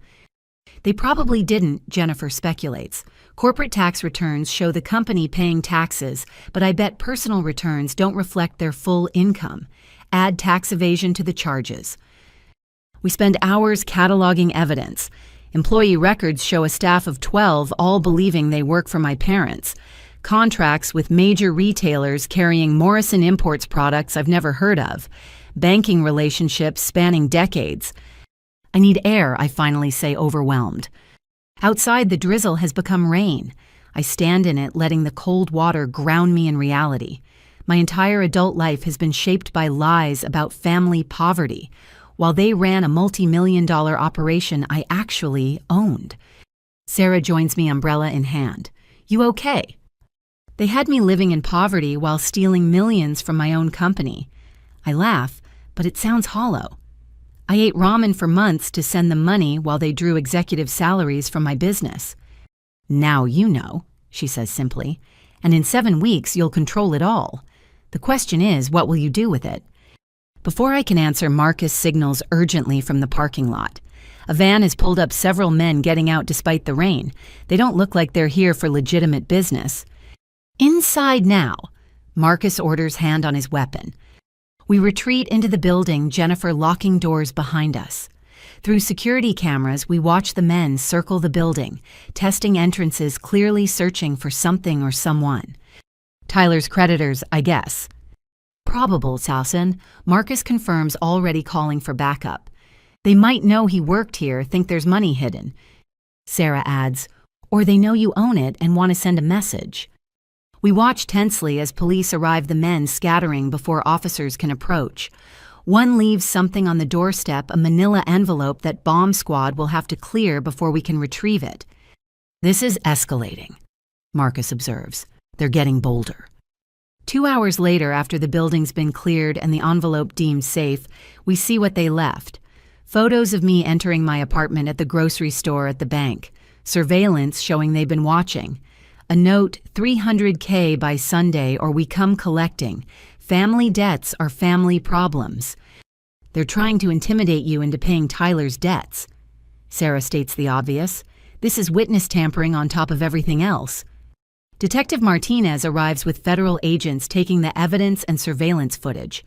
They probably didn't, Jennifer speculates. Corporate tax returns show the company paying taxes, but I bet personal returns don't reflect their full income. Add tax evasion to the charges. We spend hours cataloging evidence. Employee records show a staff of 12 all believing they work for my parents. Contracts with major retailers carrying Morrison Imports products I've never heard of. Banking relationships spanning decades. I need air, I finally say, overwhelmed. Outside, the drizzle has become rain. I stand in it, letting the cold water ground me in reality. My entire adult life has been shaped by lies about family poverty, while they ran a multi-million-dollar operation I actually owned. Sarah joins me, umbrella in hand. You okay? They had me living in poverty while stealing millions from my own company. I laugh, but it sounds hollow. I ate ramen for months to send them money while they drew executive salaries from my business. Now you know, she says simply, and in 7 weeks you'll control it all. The question is, what will you do with it? Before I can answer, Marcus signals urgently from the parking lot. A van has pulled up several men getting out despite the rain. They don't look like they're here for legitimate business. Inside now, Marcus orders, hand on his weapon. We retreat into the building, Jennifer locking doors behind us. Through security cameras, we watch the men circle the building, testing entrances, clearly searching for something or someone. Tyler's creditors, I guess. Probable, Salson. Marcus confirms, already calling for backup. They might know he worked here, think there's money hidden. Sarah adds, or they know you own it and want to send a message. We watch tensely as police arrive, the men scattering before officers can approach. One leaves something on the doorstep, a manila envelope that bomb squad will have to clear before we can retrieve it. This is escalating, Marcus observes. They're getting bolder. 2 hours later, after the building's been cleared and the envelope deemed safe, we see what they left. Photos of me entering my apartment, at the grocery store, at the bank. Surveillance showing they've been watching. A note, $300K by Sunday or we come collecting. Family debts are family problems. They're trying to intimidate you into paying Tyler's debts. Sarah states the obvious. This is witness tampering on top of everything else. Detective Martinez arrives with federal agents taking the evidence and surveillance footage.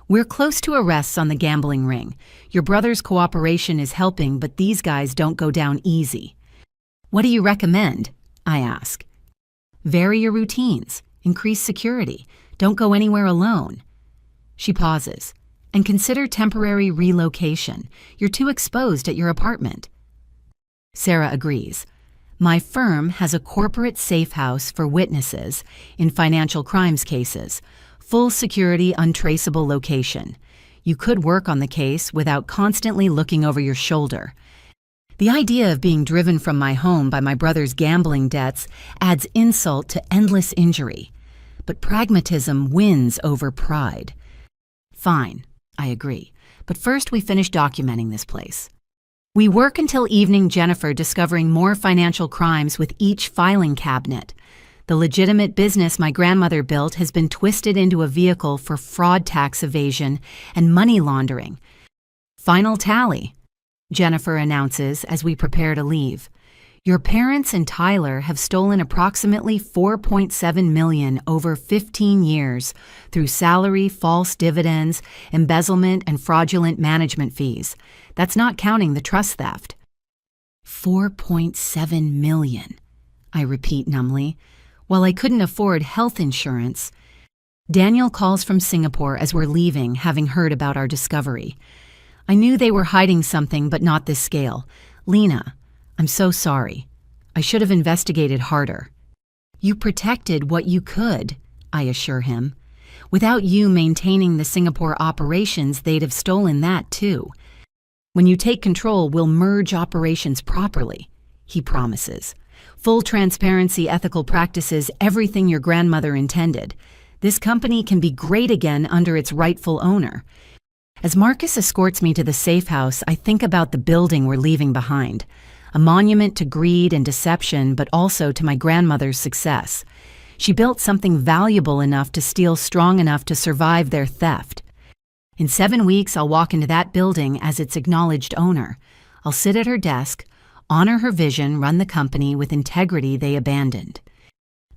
We're close to arrests on the gambling ring. Your brother's cooperation is helping, but these guys don't go down easy. What do you recommend? I ask. Vary your routines. Increase security. Don't go anywhere alone. She pauses. And consider temporary relocation. You're too exposed at your apartment. Sarah agrees. My firm has a corporate safe house for witnesses in financial crimes cases. Full security, untraceable location. You could work on the case without constantly looking over your shoulder. The idea of being driven from my home by my brother's gambling debts adds insult to endless injury. But pragmatism wins over pride. Fine, I agree. But first we finish documenting this place. We work until evening, Jennifer discovering more financial crimes with each filing cabinet. The legitimate business my grandmother built has been twisted into a vehicle for fraud, tax evasion, and money laundering. Final tally, Jennifer announces as we prepare to leave. Your parents and Tyler have stolen approximately $4.7 million over 15 years through salary, false dividends, embezzlement, and fraudulent management fees. That's not counting the trust theft. $4.7 million, I repeat numbly. While I couldn't afford health insurance, Daniel calls from Singapore as we're leaving, having heard about our discovery. I knew they were hiding something, but not this scale. Lena, I'm so sorry. I should have investigated harder. You protected what you could, I assure him. Without you maintaining the Singapore operations, they'd have stolen that too. When you take control, we'll merge operations properly, he promises. Full transparency, ethical practices, everything your grandmother intended. This company can be great again under its rightful owner. As Marcus escorts me to the safe house, I think about the building we're leaving behind. A monument to greed and deception, but also to my grandmother's success. She built something valuable enough to steal strong enough to survive their theft. In 7 weeks, I'll walk into that building as its acknowledged owner. I'll sit at her desk, honor her vision, run the company with integrity they abandoned.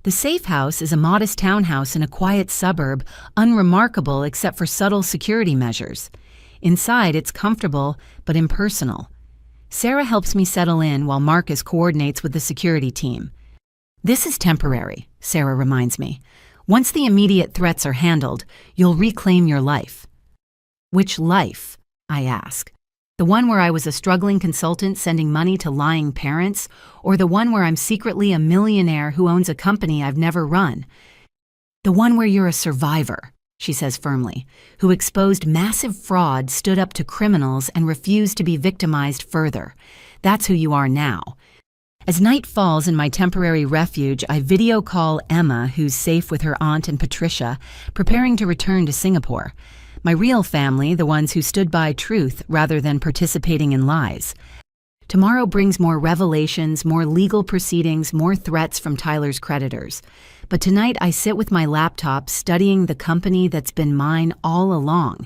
The safe house is a modest townhouse in a quiet suburb, unremarkable except for subtle security measures. Inside, it's comfortable but impersonal. Sarah helps me settle in while Marcus coordinates with the security team. This is temporary, Sarah reminds me. Once the immediate threats are handled, you'll reclaim your life. Which life? I ask. The one where I was a struggling consultant sending money to lying parents, or the one where I'm secretly a millionaire who owns a company I've never run? The one where you're a survivor, she says firmly, who exposed massive fraud, stood up to criminals, and refused to be victimized further. That's who you are now. As night falls in my temporary refuge, I video call Emma, who's safe with her aunt and Patricia, preparing to return to Singapore. My real family, the ones who stood by truth rather than participating in lies. Tomorrow brings more revelations, more legal proceedings, more threats from Tyler's creditors. But tonight I sit with my laptop studying the company that's been mine all along.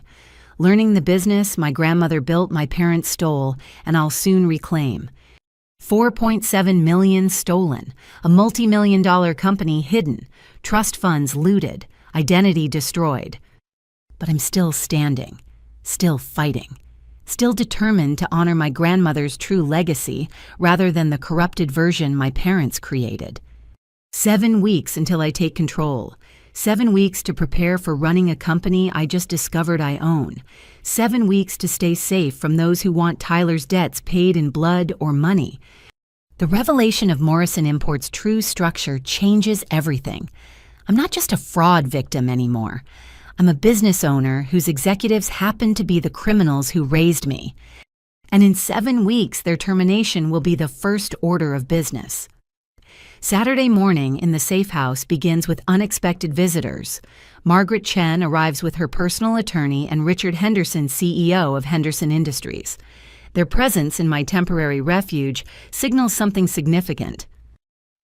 Learning the business my grandmother built, my parents stole, and I'll soon reclaim. 4.7 million stolen, a multi-million-dollar company hidden, trust funds looted, identity destroyed. But I'm still standing, still fighting, still determined to honor my grandmother's true legacy rather than the corrupted version my parents created. 7 weeks until I take control. 7 weeks to prepare for running a company I just discovered I own. 7 weeks to stay safe from those who want Tyler's debts paid in blood or money. The revelation of Morrison Imports' true structure changes everything. I'm not just a fraud victim anymore. I'm a business owner whose executives happen to be the criminals who raised me. And in 7 weeks, their termination will be the first order of business. Saturday morning in the safe house begins with unexpected visitors. Margaret Chen arrives with her personal attorney and Richard Henderson, CEO of Henderson Industries. Their presence in my temporary refuge signals something significant.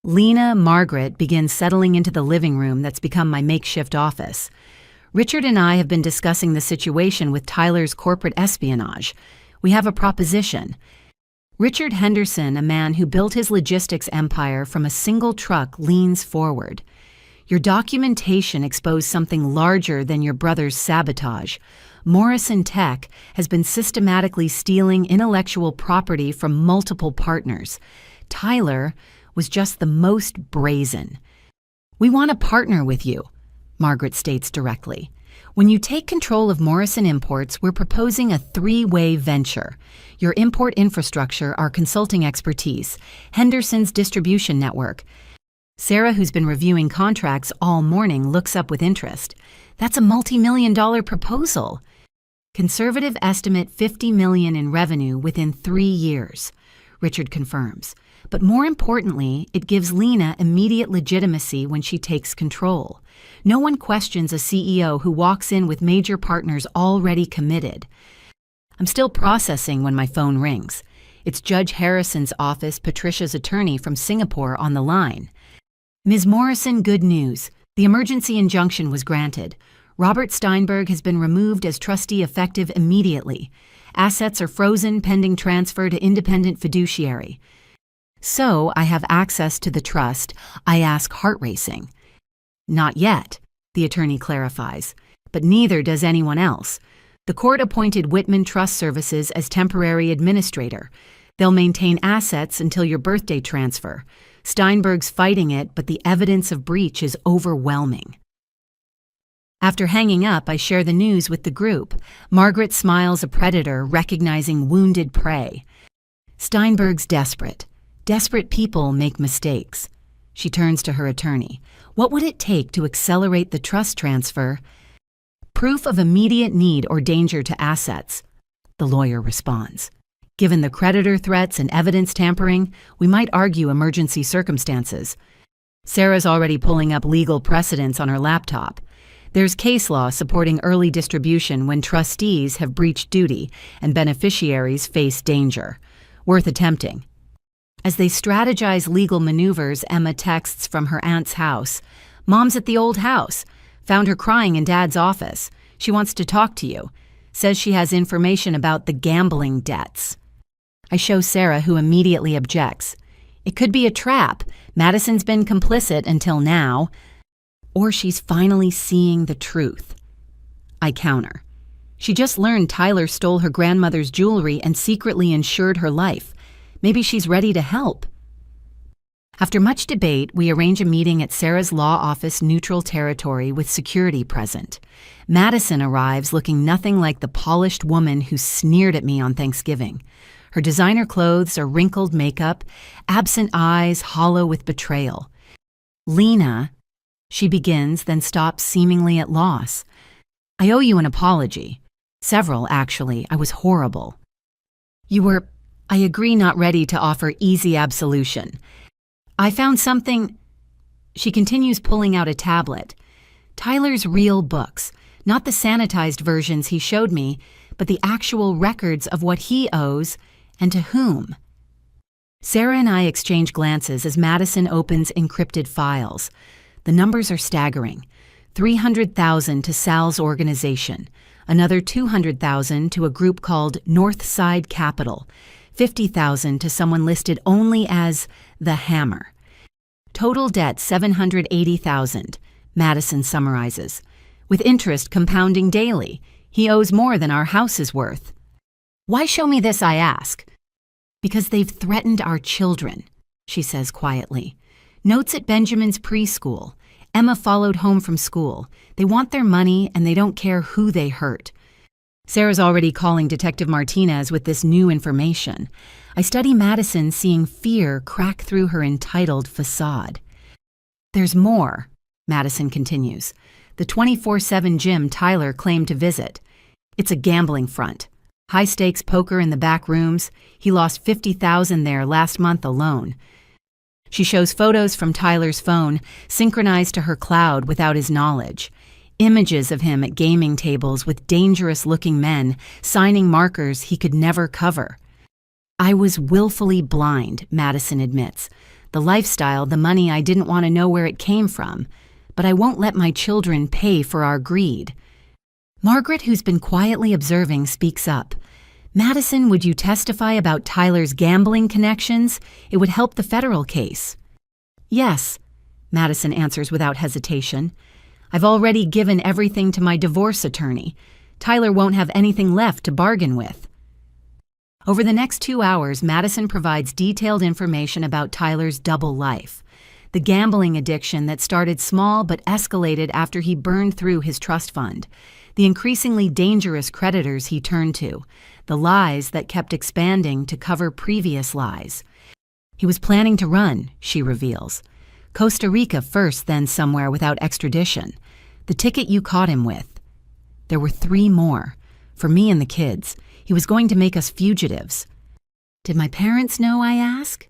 Lena, Margaret begins settling into the living room that's become my makeshift office. Richard and I have been discussing the situation with Tyler's corporate espionage. We have a proposition. Richard Henderson, a man who built his logistics empire from a single truck, leans forward. Your documentation exposed something larger than your brother's sabotage. Morrison Tech has been systematically stealing intellectual property from multiple partners. Tyler was just the most brazen. We want to partner with you, Margaret states directly. When you take control of Morrison Imports, we're proposing a 3-way venture. Your import infrastructure, our consulting expertise, Henderson's distribution network. Sarah, who's been reviewing contracts all morning, looks up with interest. That's a multi-million-dollar proposal. Conservative estimate $50 million in revenue within 3 years, Richard confirms. But more importantly, it gives Lena immediate legitimacy when she takes control. No one questions a CEO who walks in with major partners already committed. I'm still processing when my phone rings. It's Judge Harrison's office, Patricia's attorney from Singapore, on the line. Ms. Morrison, good news. The emergency injunction was granted. Robert Steinberg has been removed as trustee effective immediately. Assets are frozen pending transfer to independent fiduciary. So I have access to the trust. I ask, heart racing. Not yet, the attorney clarifies, but neither does anyone else. The court appointed Whitman Trust Services as temporary administrator. They'll maintain assets until your birthday transfer. Steinberg's fighting it, but the evidence of breach is overwhelming. After hanging up, I share the news with the group. Margaret smiles, a predator recognizing wounded prey. Steinberg's desperate. Desperate people make mistakes. She turns to her attorney. What would it take to accelerate the trust transfer? Proof of immediate need or danger to assets, the lawyer responds. Given the creditor threats and evidence tampering, we might argue emergency circumstances. Sarah's already pulling up legal precedents on her laptop. There's case law supporting early distribution when trustees have breached duty and beneficiaries face danger. Worth attempting. As they strategize legal maneuvers, Emma texts from her aunt's house. Mom's at the old house. Found her crying in Dad's office. She wants to talk to you. Says she has information about the gambling debts. I show Sarah, who immediately objects. It could be a trap. Madison's been complicit until now. Or she's finally seeing the truth. I counter. She just learned Tyler stole her grandmother's jewelry and secretly insured her life. Maybe she's ready to help. After much debate, we arrange a meeting at Sarah's law office, neutral territory, with security present. Madison arrives looking nothing like the polished woman who sneered at me on Thanksgiving. Her designer clothes are wrinkled makeup, absent eyes hollow with betrayal. Lena, she begins, then stops, seemingly at loss. I owe you an apology. Several, actually. I was horrible. I agree, not ready to offer easy absolution. I found something. She continues, pulling out a tablet. Tyler's real books, not the sanitized versions he showed me, but the actual records of what he owes and to whom. Sarah and I exchange glances as Madison opens encrypted files. The numbers are staggering. $300,000 to Sal's organization. another $200,000 to a group called Northside Capital, $50,000 to someone listed only as the Hammer. Total debt $780,000, Madison summarizes. With interest compounding daily, he owes more than our house is worth. Why show me this, I ask? Because they've threatened our children, she says quietly. Notes at Benjamin's preschool. Emma followed home from school. They want their money and they don't care who they hurt. Sarah's already calling Detective Martinez with this new information. I study Madison seeing fear crack through her entitled facade. There's more, Madison continues. The 24/7 gym Tyler claimed to visit. It's a gambling front. High-stakes poker in the back rooms. He lost $50,000 there last month alone. She shows photos from Tyler's phone, synchronized to her cloud without his knowledge. Images of him at gaming tables with dangerous-looking men, signing markers he could never cover. I was willfully blind, Madison admits. The lifestyle, the money, I didn't want to know where it came from. But I won't let my children pay for our greed. Margaret, who's been quietly observing, speaks up. Madison, would you testify about Tyler's gambling connections? It would help the federal case. Yes, Madison answers without hesitation. I've already given everything to my divorce attorney. Tyler won't have anything left to bargain with. Over the next 2 hours, Madison provides detailed information about Tyler's double life. The gambling addiction that started small but escalated after he burned through his trust fund. The increasingly dangerous creditors he turned to. The lies that kept expanding to cover previous lies. He was planning to run, she reveals. Costa Rica first, then somewhere without extradition. The ticket you caught him with. There were 3 more. For me and the kids. He was going to make us fugitives. Did my parents know, I ask?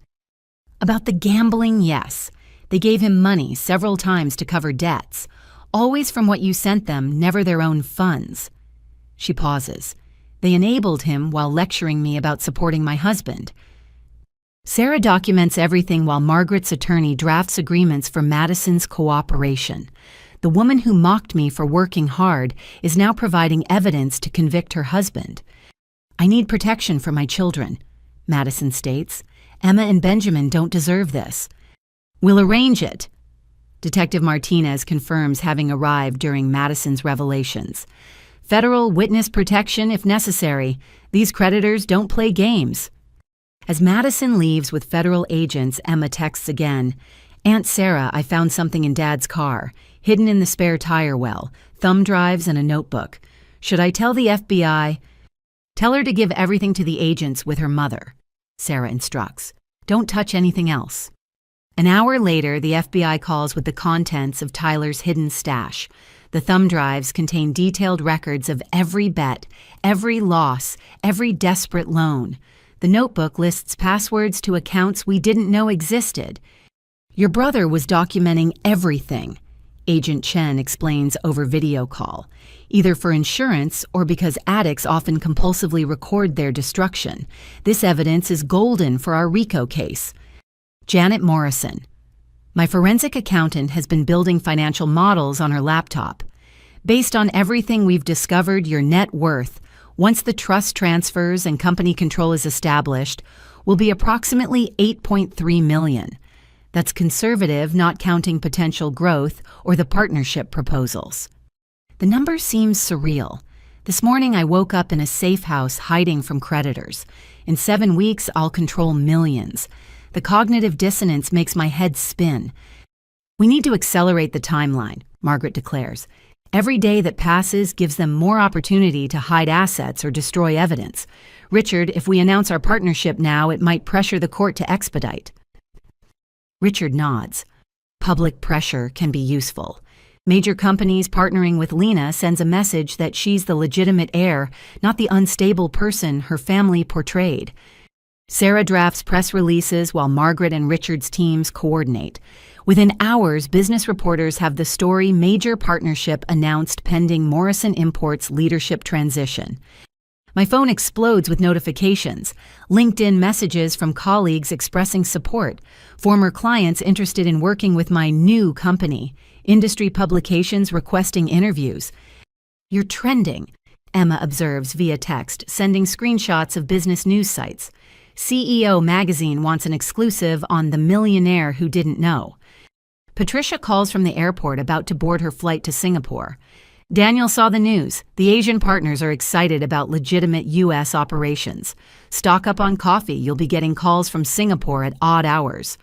About the gambling, yes. They gave him money several times to cover debts. Always from what you sent them, never their own funds. She pauses. They enabled him while lecturing me about supporting my husband. Sarah documents everything while Margaret's attorney drafts agreements for Madison's cooperation. The woman who mocked me for working hard is now providing evidence to convict her husband. I need protection for my children, Madison states. Emma and Benjamin don't deserve this. We'll arrange it. Detective Martinez confirms having arrived during Madison's revelations. Federal witness protection if necessary. These creditors don't play games. As Madison leaves with federal agents, Emma texts again. Aunt Sarah, I found something in Dad's car, hidden in the spare tire well, thumb drives and a notebook. Should I tell the FBI? Tell her to give everything to the agents with her mother, Sarah instructs. Don't touch anything else. An hour later, the FBI calls with the contents of Tyler's hidden stash. The thumb drives contain detailed records of every bet, every loss, every desperate loan. The notebook lists passwords to accounts we didn't know existed. Your brother was documenting everything, Agent Chen explains over video call, either for insurance or because addicts often compulsively record their destruction. This evidence is golden for our RICO case. Janet Morrison. My forensic accountant has been building financial models on her laptop. Based on everything we've discovered, your net worth, once the trust transfers and company control is established, will be approximately $8.3 million. That's conservative, not counting potential growth or the partnership proposals. The number seems surreal. This morning I woke up in a safe house hiding from creditors. In 7 weeks, I'll control millions. The cognitive dissonance makes my head spin. We need to accelerate the timeline, Margaret declares. Every day that passes gives them more opportunity to hide assets or destroy evidence. Richard, if we announce our partnership now, it might pressure the court to expedite. Richard nods. Public pressure can be useful. Major companies partnering with Lena sends a message that she's the legitimate heir, not the unstable person her family portrayed. Sarah drafts press releases while Margaret and Richard's teams coordinate. Within hours, business reporters have the story major partnership announced pending Morrison Imports leadership transition. My phone explodes with notifications, LinkedIn messages from colleagues expressing support, former clients interested in working with my new company, industry publications requesting interviews. You're trending. Emma observes via text, sending screenshots of business news sites. CEO magazine wants an exclusive on the millionaire who didn't know. Patricia calls from the airport about to board her flight to Singapore. Daniel saw the news. The Asian partners are excited about legitimate U.S. operations. Stock up on coffee. You'll be getting calls from Singapore at odd hours.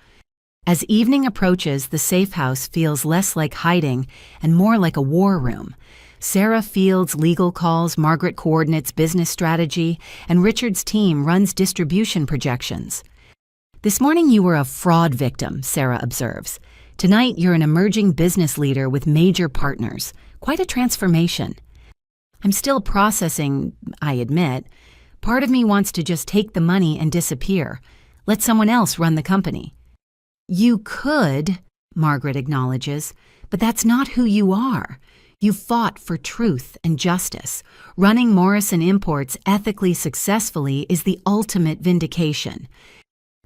As evening approaches, the safe house feels less like hiding and more like a war room. Sarah fields legal calls, Margaret coordinates business strategy, and Richard's team runs distribution projections. This morning you were a fraud victim, Sarah observes. Tonight you're an emerging business leader with major partners. Quite a transformation. I'm still processing, I admit. Part of me wants to just take the money and disappear. Let someone else run the company. You could, Margaret acknowledges, but that's not who you are. You fought for truth and justice. Running Morrison Imports ethically successfully is the ultimate vindication.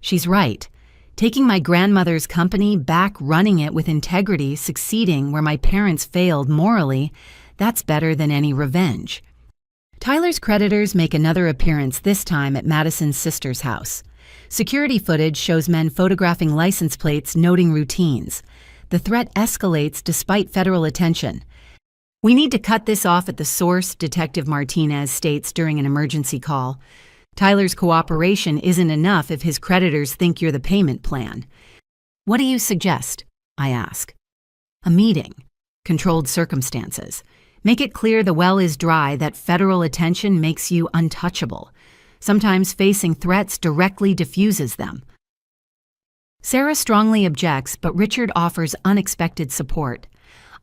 She's right. Taking my grandmother's company back, running it with integrity, succeeding where my parents failed morally, that's better than any revenge. Tyler's creditors make another appearance, this time at Madison's sister's house. Security footage shows men photographing license plates, noting routines. The threat escalates despite federal attention. We need to cut this off at the source, Detective Martinez states during an emergency call. Tyler's cooperation isn't enough if his creditors think you're the payment plan. What do you suggest? I ask. A meeting. Controlled circumstances. Make it clear the well is dry, that federal attention makes you untouchable. Sometimes facing threats directly diffuses them. Sarah strongly objects, but Richard offers unexpected support.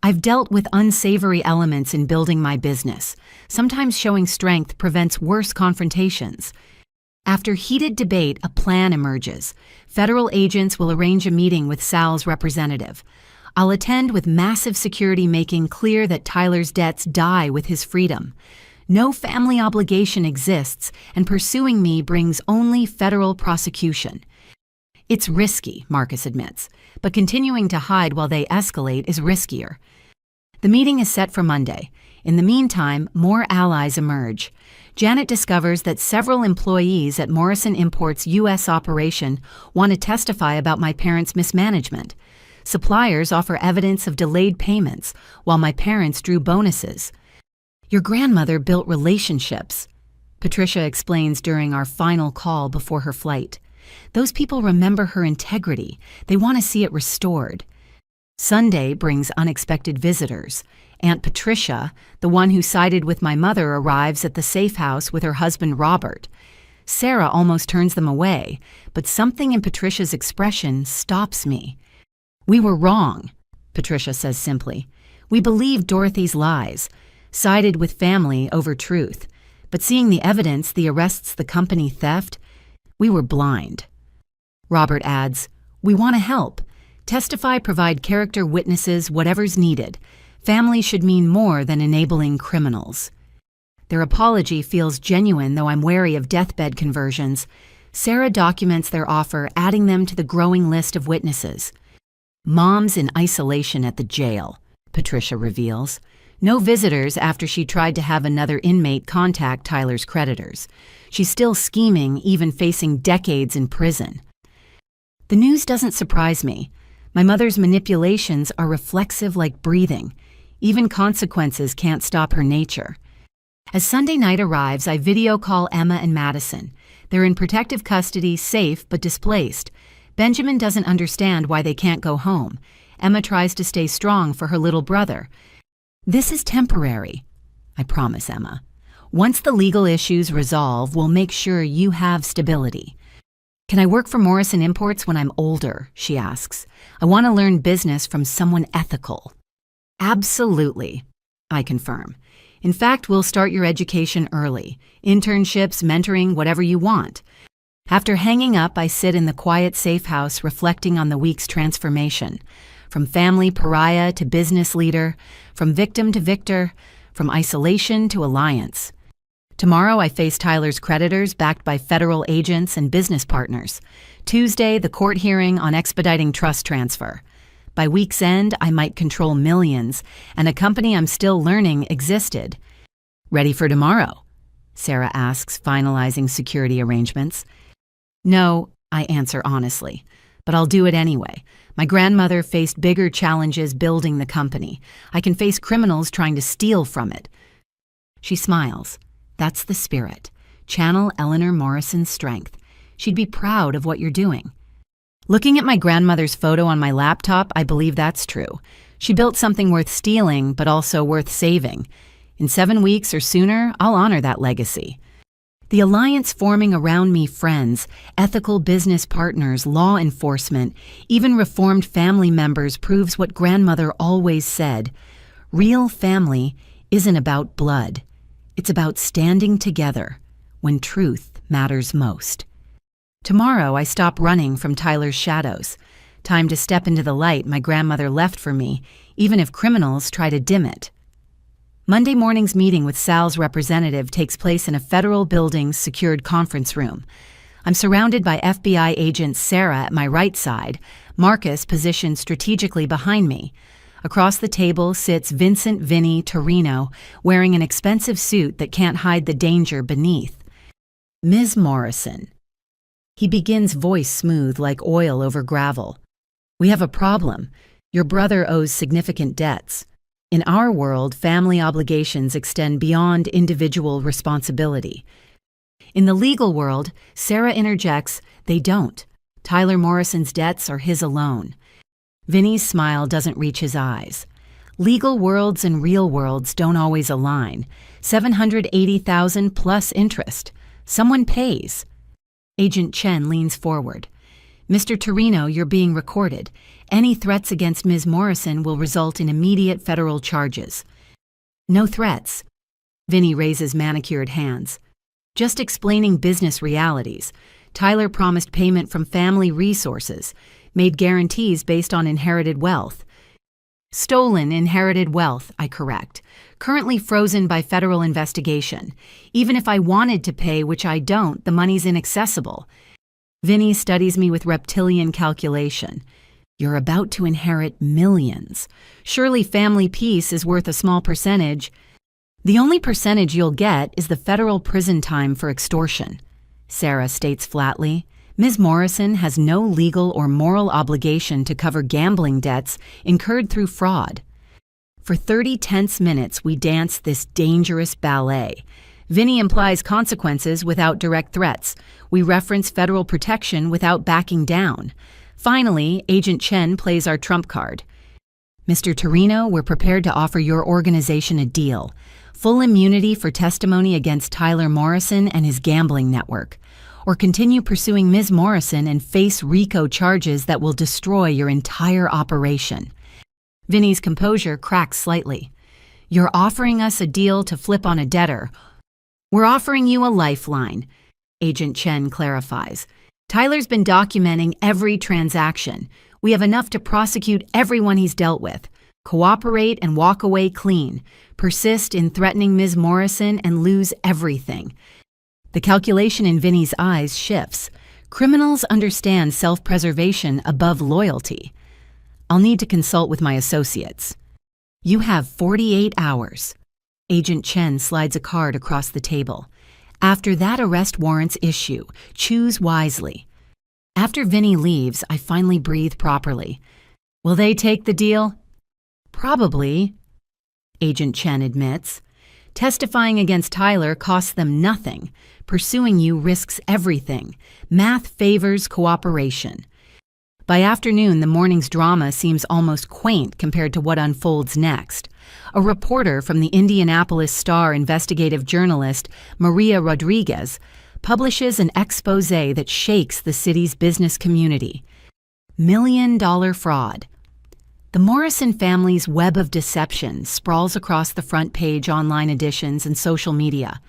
I've dealt with unsavory elements in building my business. Sometimes showing strength prevents worse confrontations. After heated debate, a plan emerges. Federal agents will arrange a meeting with Sal's representative. I'll attend with massive security, making clear that Tyler's debts die with his freedom. No family obligation exists, and pursuing me brings only federal prosecution. It's risky, Marcus admits, but continuing to hide while they escalate is riskier. The meeting is set for Monday. In the meantime, more allies emerge. Janet discovers that several employees at Morrison Imports' U.S. operation want to testify about my parents' mismanagement. Suppliers offer evidence of delayed payments, while my parents drew bonuses. Your grandmother built relationships, Patricia explains during our final call before her flight. Those people remember her integrity. They want to see it restored. Sunday brings unexpected visitors. Aunt Patricia, the one who sided with my mother, arrives at the safe house with her husband Robert. Sarah almost turns them away, but something in Patricia's expression stops me. We were wrong, Patricia says simply. We believed Dorothy's lies, sided with family over truth. But seeing the evidence, the arrests, the company theft, we were blind. Robert adds, we want to help. Testify, provide character witnesses, whatever's needed. Family should mean more than enabling criminals. Their apology feels genuine, though I'm wary of deathbed conversions. Sarah documents their offer, adding them to the growing list of witnesses. Mom's in isolation at the jail, Patricia reveals. No visitors after she tried to have another inmate contact Tyler's creditors. She's still scheming, even facing decades in prison. The news doesn't surprise me. My mother's manipulations are reflexive like breathing. Even consequences can't stop her nature. As Sunday night arrives, I video call Emma and Madison. They're in protective custody, safe but displaced. Benjamin doesn't understand why they can't go home. Emma tries to stay strong for her little brother. This is temporary, I promise Emma. Once the legal issues resolve, we'll make sure you have stability. Can I work for Morrison Imports when I'm older? She asks. I want to learn business from someone ethical. Absolutely, I confirm. In fact, we'll start your education early. Internships, mentoring, whatever you want. After hanging up, I sit in the quiet safe house reflecting on the week's transformation. From family pariah to business leader, from victim to victor, from isolation to alliance. Tomorrow I face Tyler's creditors backed by federal agents and business partners. Tuesday, the court hearing on expediting trust transfer. By week's end, I might control millions, and a company I'm still learning existed. Ready for tomorrow? Sarah asks, finalizing security arrangements. No, I answer honestly, but I'll do it anyway. My grandmother faced bigger challenges building the company. I can face criminals trying to steal from it. She smiles. That's the spirit. Channel Eleanor Morrison's strength. She'd be proud of what you're doing. Looking at my grandmother's photo on my laptop, I believe that's true. She built something worth stealing, but also worth saving. In 7 weeks or sooner, I'll honor that legacy. The alliance forming around me, friends, ethical business partners, law enforcement, even reformed family members, proves what grandmother always said. Real family isn't about blood. It's about standing together when truth matters most. Tomorrow, I stop running from Tyler's shadows. Time to step into the light my grandmother left for me, even if criminals try to dim it. Monday morning's meeting with Sal's representative takes place in a federal building's secured conference room. I'm surrounded by FBI agent Sarah at my right side, Marcus positioned strategically behind me. Across the table sits Vincent Vinny Torino, wearing an expensive suit that can't hide the danger beneath. Ms. Morrison. He begins, voice smooth like oil over gravel. We have a problem. Your brother owes significant debts. In our world, family obligations extend beyond individual responsibility. In the legal world, Sarah interjects, they don't. Tyler Morrison's debts are his alone. Vinny's smile doesn't reach his eyes. Legal worlds and real worlds don't always align. $780,000 plus interest. Someone pays. Agent Chen leans forward. Mr. Torino, you're being recorded. Any threats against Ms. Morrison will result in immediate federal charges. No threats. Vinny raises manicured hands. Just explaining business realities. Tyler promised payment from family resources, made guarantees based on inherited wealth. Stolen inherited wealth, I correct. Currently frozen by federal investigation. Even if I wanted to pay, which I don't, the money's inaccessible. Vinny studies me with reptilian calculation. You're about to inherit millions. Surely family peace is worth a small percentage. The only percentage you'll get is the federal prison time for extortion. Sarah states flatly. Ms. Morrison has no legal or moral obligation to cover gambling debts incurred through fraud. For 30 tense minutes, we dance this dangerous ballet. Vinny implies consequences without direct threats. We reference federal protection without backing down. Finally, Agent Chen plays our trump card. Mr. Torino, we're prepared to offer your organization a deal. Full immunity for testimony against Tyler Morrison and his gambling network. Or continue pursuing Ms. Morrison and face RICO charges that will destroy your entire operation. Vinny's composure cracks slightly. You're offering us a deal to flip on a debtor. We're offering you a lifeline, Agent Chen clarifies. Tyler's been documenting every transaction. We have enough to prosecute everyone he's dealt with. Cooperate and walk away clean. Persist in threatening Ms. Morrison and lose everything. The calculation in Vinny's eyes shifts. Criminals understand self-preservation above loyalty. I'll need to consult with my associates. You have 48 hours. Agent Chen slides a card across the table. After that arrest warrant's issue, choose wisely. After Vinny leaves, I finally breathe properly. Will they take the deal? Probably, Agent Chen admits. Testifying against Tyler costs them nothing. Pursuing you risks everything. Math favors cooperation. By afternoon, the morning's drama seems almost quaint compared to what unfolds next. A reporter from the Indianapolis Star investigative journalist, Maria Rodriguez, publishes an expose that shakes the city's business community. $1 million fraud. The Morrison family's web of deception sprawls across the front page, online editions, and social media.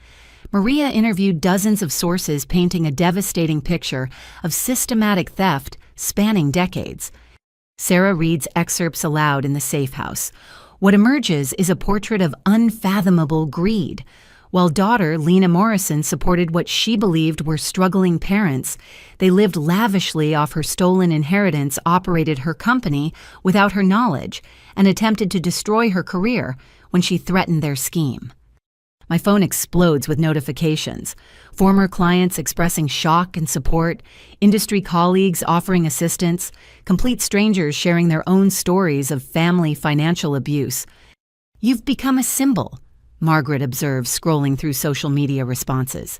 Maria interviewed dozens of sources painting a devastating picture of systematic theft spanning decades. Sarah reads excerpts aloud in the safe house. What emerges is a portrait of unfathomable greed. While daughter Lena Morrison supported what she believed were struggling parents, they lived lavishly off her stolen inheritance, operated her company without her knowledge, and attempted to destroy her career when she threatened their scheme. My phone explodes with notifications. Former clients expressing shock and support, industry colleagues offering assistance, complete strangers sharing their own stories of family financial abuse. "You've become a symbol," Margaret observes, scrolling through social media responses.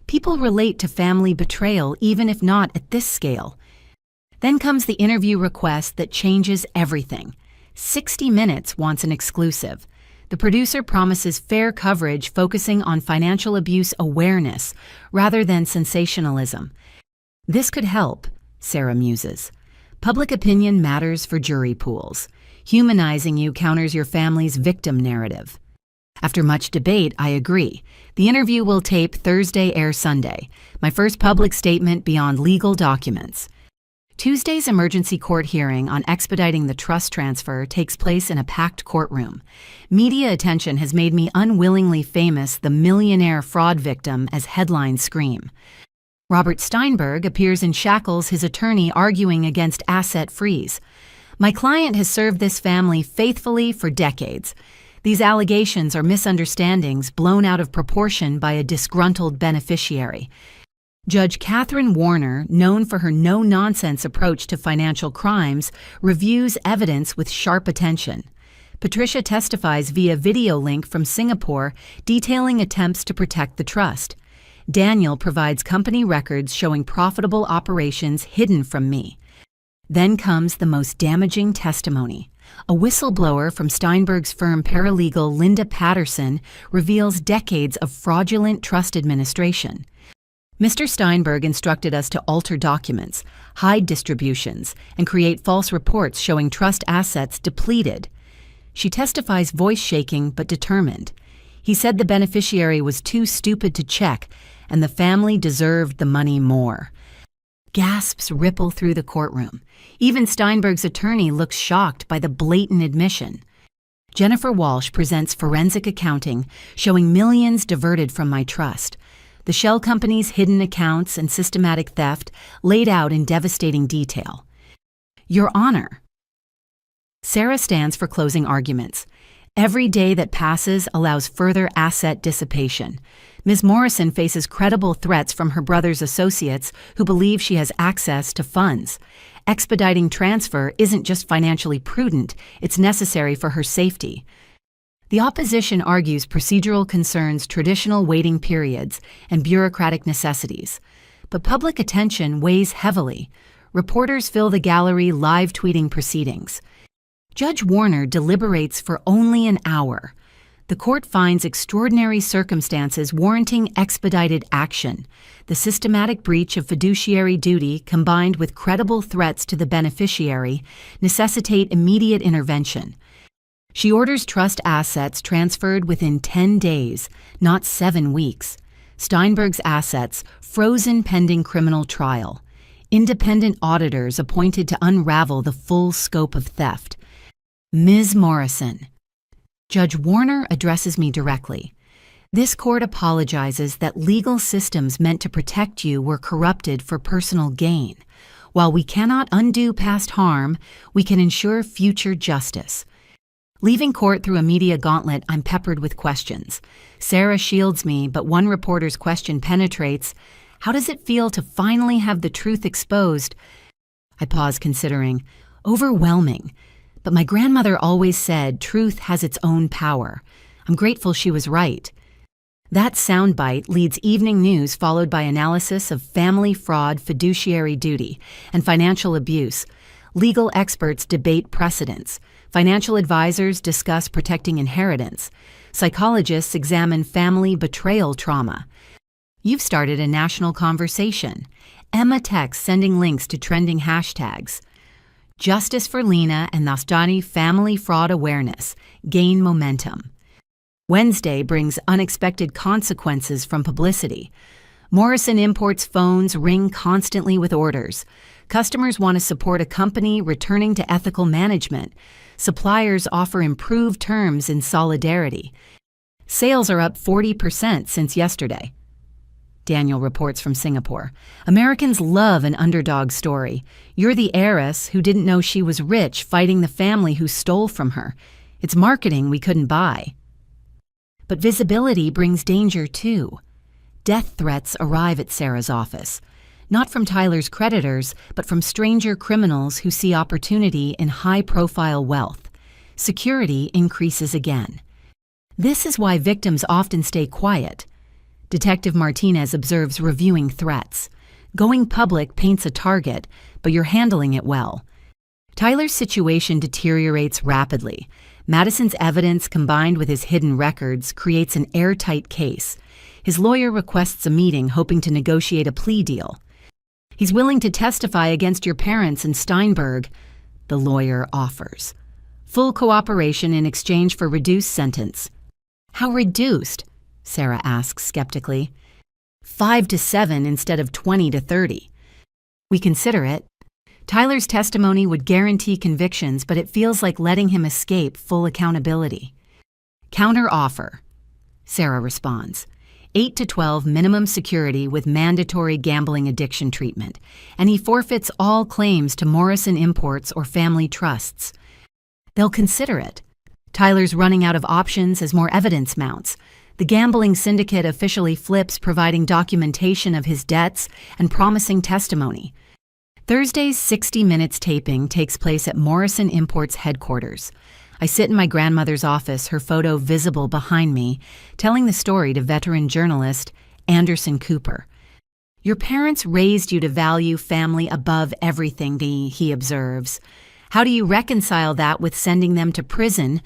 "People relate to family betrayal even if not at this scale." Then comes the interview request that changes everything. 60 Minutes wants an exclusive. The producer promises fair coverage focusing on financial abuse awareness rather than sensationalism. "This could help," Sarah muses. "Public opinion matters for jury pools. Humanizing you counters your family's victim narrative." After much debate, I agree. The interview will tape Thursday, air Sunday. My first public statement beyond legal documents. Tuesday's emergency court hearing on expediting the trust transfer takes place in a packed courtroom. Media attention has made me unwillingly famous the millionaire fraud victim as headlines scream. Robert Steinberg appears in shackles, his attorney arguing against asset freeze. My client has served this family faithfully for decades. These allegations are misunderstandings blown out of proportion by a disgruntled beneficiary. Judge Catherine Warner, known for her no-nonsense approach to financial crimes, reviews evidence with sharp attention. Patricia testifies via video link from Singapore detailing attempts to protect the trust. Daniel provides company records showing profitable operations hidden from me. Then comes the most damaging testimony. A whistleblower from Steinberg's firm paralegal Linda Patterson reveals decades of fraudulent trust administration. Mr. Steinberg instructed us to alter documents, hide distributions, and create false reports showing trust assets depleted. She testifies voice shaking but determined. He said the beneficiary was too stupid to check, and the family deserved the money more. Gasps ripple through the courtroom. Even Steinberg's attorney looks shocked by the blatant admission. Jennifer Walsh presents forensic accounting showing millions diverted from my trust. The shell company's hidden accounts and systematic theft laid out in devastating detail. Your Honor. Sarah stands for closing arguments. Every day that passes allows further asset dissipation. Ms. Morrison faces credible threats from her brother's associates who believe she has access to funds. Expediting transfer isn't just financially prudent, it's necessary for her safety. The opposition argues procedural concerns, traditional waiting periods, and bureaucratic necessities. But public attention weighs heavily. Reporters fill the gallery live tweeting proceedings. Judge Warner deliberates for only an hour. The court finds extraordinary circumstances warranting expedited action. The systematic breach of fiduciary duty combined with credible threats to the beneficiary necessitate immediate intervention. She orders trust assets transferred within 10 days, not 7 weeks. Steinberg's assets frozen pending criminal trial. Independent auditors appointed to unravel the full scope of theft. Ms. Morrison. Judge Warner addresses me directly. This court apologizes that legal systems meant to protect you were corrupted for personal gain. While we cannot undo past harm, we can ensure future justice. Leaving court through a media gauntlet, I'm peppered with questions. Sarah shields me, but one reporter's question penetrates. How does it feel to finally have the truth exposed? I pause, considering. Overwhelming. But my grandmother always said truth has its own power. I'm grateful she was right. That soundbite leads evening news followed by analysis of family fraud, fiduciary duty, and financial abuse. Legal experts debate precedents. Financial advisors discuss protecting inheritance. Psychologists examine family betrayal trauma. You've started a national conversation. Emma texts sending links to trending hashtags. Justice for Lena and Nastani family fraud awareness gain momentum. Wednesday brings unexpected consequences from publicity. Morrison Imports phones ring constantly with orders. Customers want to support a company returning to ethical management. Suppliers offer improved terms in solidarity. Sales are up 40% since yesterday. Daniel reports from Singapore. Americans love an underdog story. You're the heiress who didn't know she was rich fighting the family who stole from her. It's marketing we couldn't buy. But visibility brings danger too. Death threats arrive at Sarah's office, not from Tyler's creditors, but from stranger criminals who see opportunity in high-profile wealth. Security increases again. This is why victims often stay quiet. Detective Martinez observes reviewing threats. Going public paints a target, but you're handling it well. Tyler's situation deteriorates rapidly. Madison's evidence combined with his hidden records creates an airtight case. His lawyer requests a meeting hoping to negotiate a plea deal. He's willing to testify against your parents and Steinberg, the lawyer offers. Full cooperation in exchange for reduced sentence. How reduced? Sarah asks skeptically. 5 to 7 instead of 20 to 30. We consider it. Tyler's testimony would guarantee convictions, but it feels like letting him escape full accountability. Counter offer. Sarah responds. 8 to 12 minimum security with mandatory gambling addiction treatment, and he forfeits all claims to Morrison Imports or family trusts. They'll consider it. Tyler's running out of options as more evidence mounts. The gambling syndicate officially flips, providing documentation of his debts and promising testimony. Thursday's 60 Minutes taping takes place at Morrison Imports headquarters. I sit in my grandmother's office, her photo visible behind me, telling the story to veteran journalist Anderson Cooper. Your parents raised you to value family above everything, he observes. How do you reconcile that with sending them to prison?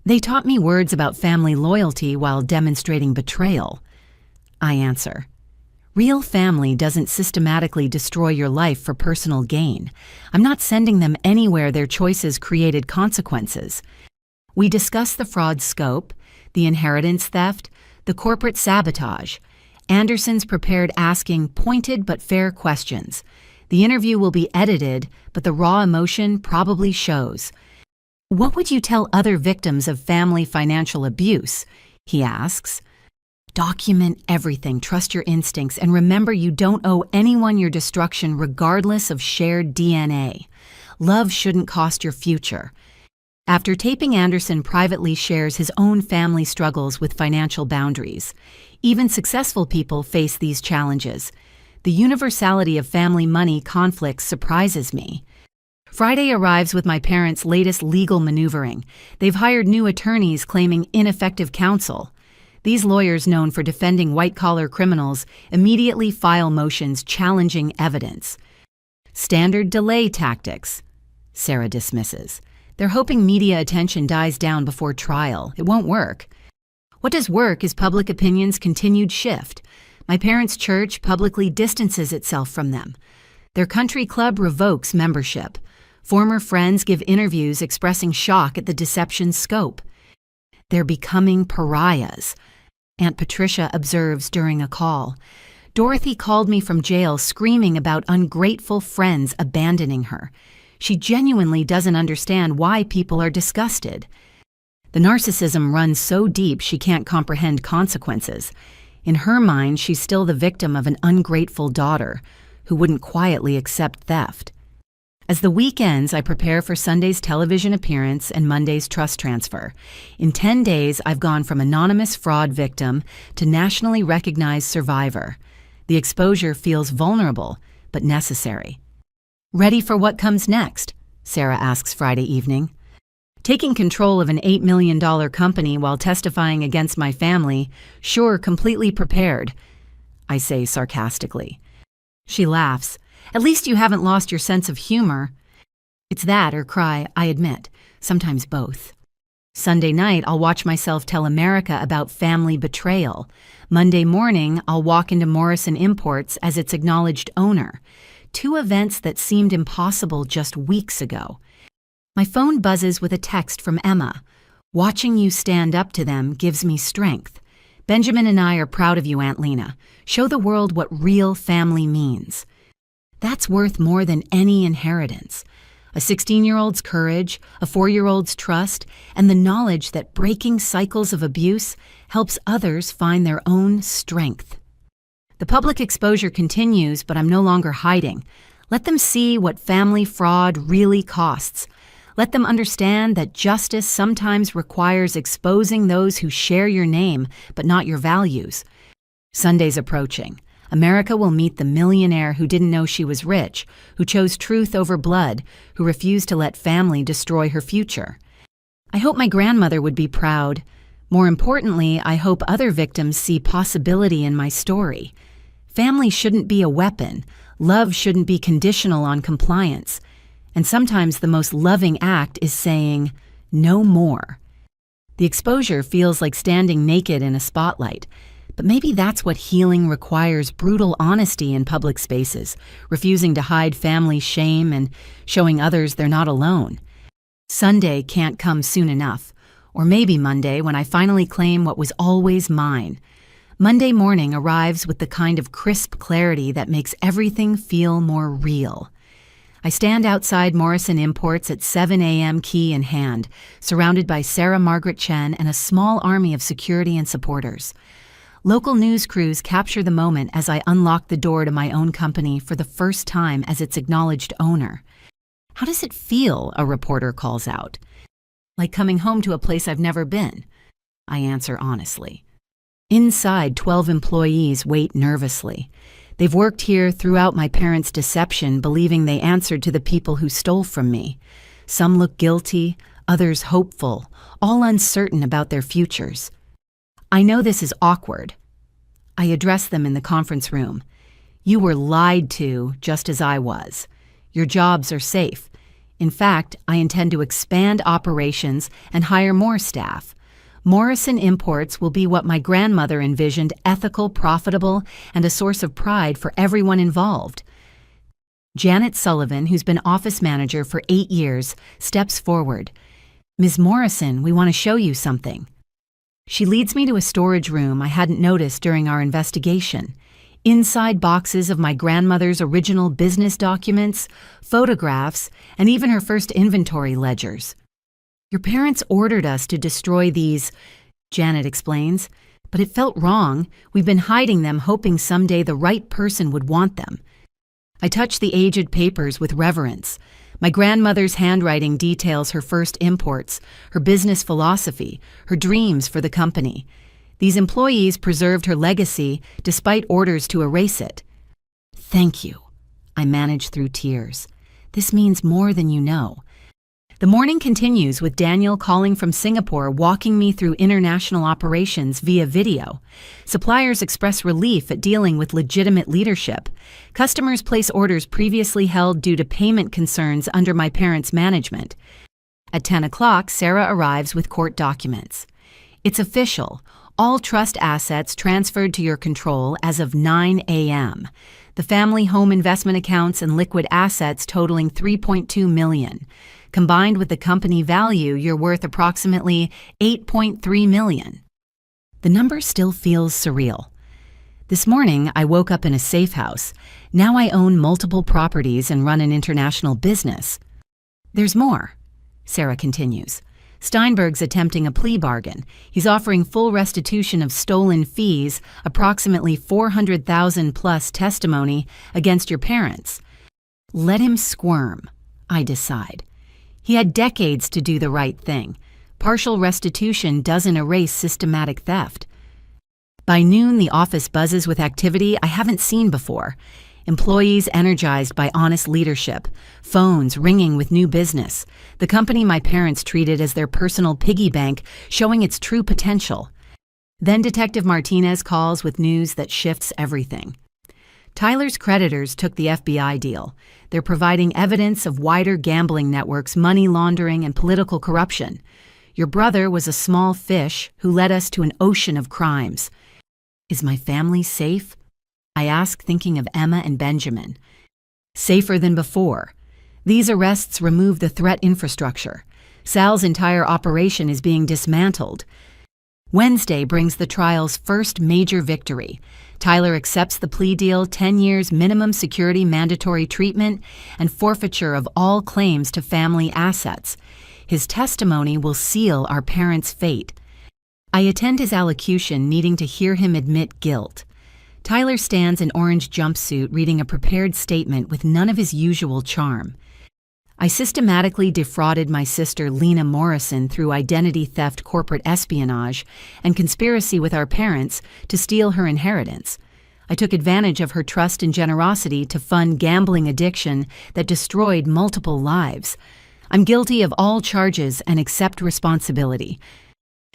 They taught me words about family loyalty while demonstrating betrayal. I answer. Real family doesn't systematically destroy your life for personal gain. I'm not sending them anywhere their choices created consequences. We discuss the fraud scope, the inheritance theft, the corporate sabotage. Anderson's prepared asking pointed but fair questions. The interview will be edited, but the raw emotion probably shows. What would you tell other victims of family financial abuse? He asks. Document everything, trust your instincts, and remember you don't owe anyone your destruction regardless of shared DNA. Love shouldn't cost your future. After taping, Anderson privately shares his own family struggles with financial boundaries. Even successful people face these challenges. The universality of family money conflicts surprises me. Friday arrives with my parents' latest legal maneuvering. They've hired new attorneys claiming ineffective counsel. These lawyers, known for defending white-collar criminals, immediately file motions challenging evidence. Standard delay tactics, Sarah dismisses. They're hoping media attention dies down before trial. It won't work. What does work is public opinion's continued shift. My parents' church publicly distances itself from them. Their country club revokes membership. Former friends give interviews expressing shock at the deception's scope. They're becoming pariahs. Aunt Patricia observes during a call. Dorothy called me from jail screaming about ungrateful friends abandoning her. She genuinely doesn't understand why people are disgusted. The narcissism runs so deep she can't comprehend consequences. In her mind, she's still the victim of an ungrateful daughter who wouldn't quietly accept theft. As the week ends, I prepare for Sunday's television appearance and Monday's trust transfer. In 10 days, I've gone from anonymous fraud victim to nationally recognized survivor. The exposure feels vulnerable, but necessary. Ready for what comes next? Sarah asks Friday evening. Taking control of an $8 million company while testifying against my family, sure, completely prepared, I say sarcastically. She laughs. At least you haven't lost your sense of humor. It's that or cry, I admit, sometimes both. Sunday night, I'll watch myself tell America about family betrayal. Monday morning, I'll walk into Morrison Imports as its acknowledged owner. 2 events that seemed impossible just weeks ago. My phone buzzes with a text from Emma. Watching you stand up to them gives me strength. Benjamin and I are proud of you, Aunt Lena. Show the world what real family means. That's worth more than any inheritance. A 16-year-old's courage, a 4-year-old's trust, and the knowledge that breaking cycles of abuse helps others find their own strength. The public exposure continues, but I'm no longer hiding. Let them see what family fraud really costs. Let them understand that justice sometimes requires exposing those who share your name but not your values. Sunday's approaching. America will meet the millionaire who didn't know she was rich, who chose truth over blood, who refused to let family destroy her future. I hope my grandmother would be proud. More importantly, I hope other victims see possibility in my story. Family shouldn't be a weapon. Love shouldn't be conditional on compliance. And sometimes the most loving act is saying, no more. The exposure feels like standing naked in a spotlight. But maybe that's what healing requires: brutal honesty in public spaces, refusing to hide family shame and showing others they're not alone. Sunday can't come soon enough, or maybe Monday when I finally claim what was always mine. Monday morning arrives with the kind of crisp clarity that makes everything feel more real. I stand outside Morrison Imports at 7 a.m. key in hand, surrounded by Sarah Margaret Chen and a small army of security and supporters. Local news crews capture the moment as I unlock the door to my own company for the first time as its acknowledged owner. How does it feel? A reporter calls out. Like coming home to a place I've never been, I answer honestly. Inside, 12 employees wait nervously. They've worked here throughout my parents' deception, believing they answered to the people who stole from me. Some look guilty, others hopeful, all uncertain about their futures. I know this is awkward. I address them in the conference room. You were lied to, just as I was. Your jobs are safe. In fact, I intend to expand operations and hire more staff. Morrison Imports will be what my grandmother envisioned: ethical, profitable, and a source of pride for everyone involved. Janet Sullivan, who's been office manager for 8 years, steps forward. Ms. Morrison, we want to show you something. She leads me to a storage room I hadn't noticed during our investigation. Inside, boxes of my grandmother's original business documents, photographs, and even her first inventory ledgers. Your parents ordered us to destroy these, Janet explains, but it felt wrong. We've been hiding them, hoping someday the right person would want them. I touch the aged papers with reverence. My grandmother's handwriting details her first imports, her business philosophy, her dreams for the company. These employees preserved her legacy despite orders to erase it. Thank you. I manage through tears. This means more than you know. The morning continues with Daniel calling from Singapore, walking me through international operations via video. Suppliers express relief at dealing with legitimate leadership. Customers place orders previously held due to payment concerns under my parents' management. At 10 o'clock, Sarah arrives with court documents. It's official. All trust assets transferred to your control as of 9 a.m. The family home investment accounts and liquid assets totaling $3.2 million. Combined with the company value, you're worth approximately $8.3 million. The number still feels surreal. This morning, I woke up in a safe house. Now I own multiple properties and run an international business. There's more, Sarah continues. Steinberg's attempting a plea bargain. He's offering full restitution of stolen fees, approximately $400,000 plus testimony against your parents. Let him squirm, I decide. He had decades to do the right thing. Partial restitution doesn't erase systematic theft. By noon, the office buzzes with activity I haven't seen before. Employees energized by honest leadership, phones ringing with new business, the company my parents treated as their personal piggy bank showing its true potential. Then Detective Martinez calls with news that shifts everything. Tyler's creditors took the FBI deal. They're providing evidence of wider gambling networks, money laundering, and political corruption. Your brother was a small fish who led us to an ocean of crimes. Is my family safe? I ask, thinking of Emma and Benjamin. Safer than before. These arrests remove the threat infrastructure. Sal's entire operation is being dismantled. Wednesday brings the trial's first major victory. Tyler accepts the plea deal: 10 years minimum security mandatory treatment and forfeiture of all claims to family assets. His testimony will seal our parents' fate. I attend his allocution, needing to hear him admit guilt. Tyler stands in orange jumpsuit reading a prepared statement with none of his usual charm. I systematically defrauded my sister Lena Morrison through identity theft, corporate espionage, and conspiracy with our parents to steal her inheritance. I took advantage of her trust and generosity to fund gambling addiction that destroyed multiple lives. I'm guilty of all charges and accept responsibility.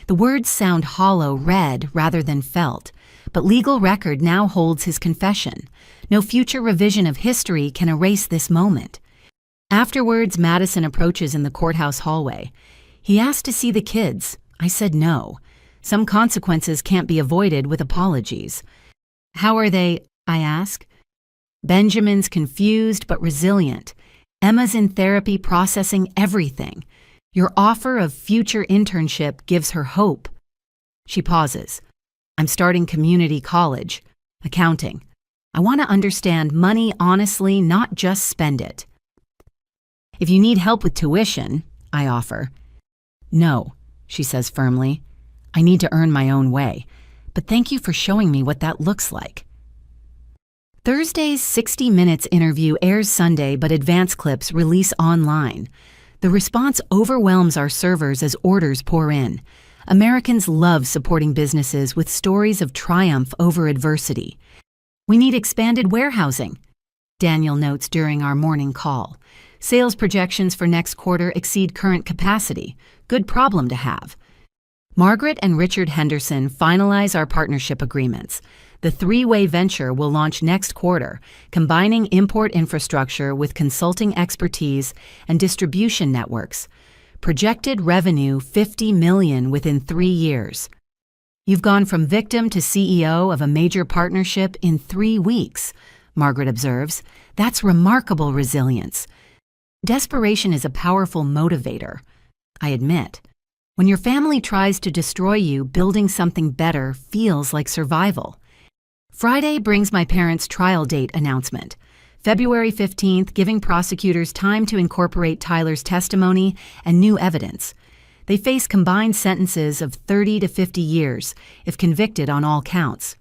The words sound hollow, read rather than felt, but legal record now holds his confession. No future revision of history can erase this moment. Afterwards, Madison approaches in the courthouse hallway. He asked to see the kids. I said no. Some consequences can't be avoided with apologies. How are they? I ask. Benjamin's confused but resilient. Emma's in therapy processing everything. Your offer of future internship gives her hope. She pauses. I'm starting community college. Accounting. I want to understand money honestly, not just spend it. If you need help with tuition, I offer. No, she says firmly. I need to earn my own way, but thank you for showing me what that looks like. Thursday's 60 Minutes interview airs Sunday, but advance clips release online. The response overwhelms our servers as orders pour in. Americans love supporting businesses with stories of triumph over adversity. We need expanded warehousing, Daniel notes during our morning call. Sales projections for next quarter exceed current capacity. Good problem to have. Margaret and Richard Henderson finalize our partnership agreements. The three-way venture will launch next quarter, combining import infrastructure with consulting expertise and distribution networks. Projected revenue $50 million within 3 years. You've gone from victim to CEO of a major partnership in 3 weeks, Margaret observes. That's remarkable resilience. Desperation is a powerful motivator, I admit. When your family tries to destroy you, building something better feels like survival. Friday brings my parents' trial date announcement. February 15th, giving prosecutors time to incorporate Tyler's testimony and new evidence. They face combined sentences of 30 to 50 years if convicted on all counts.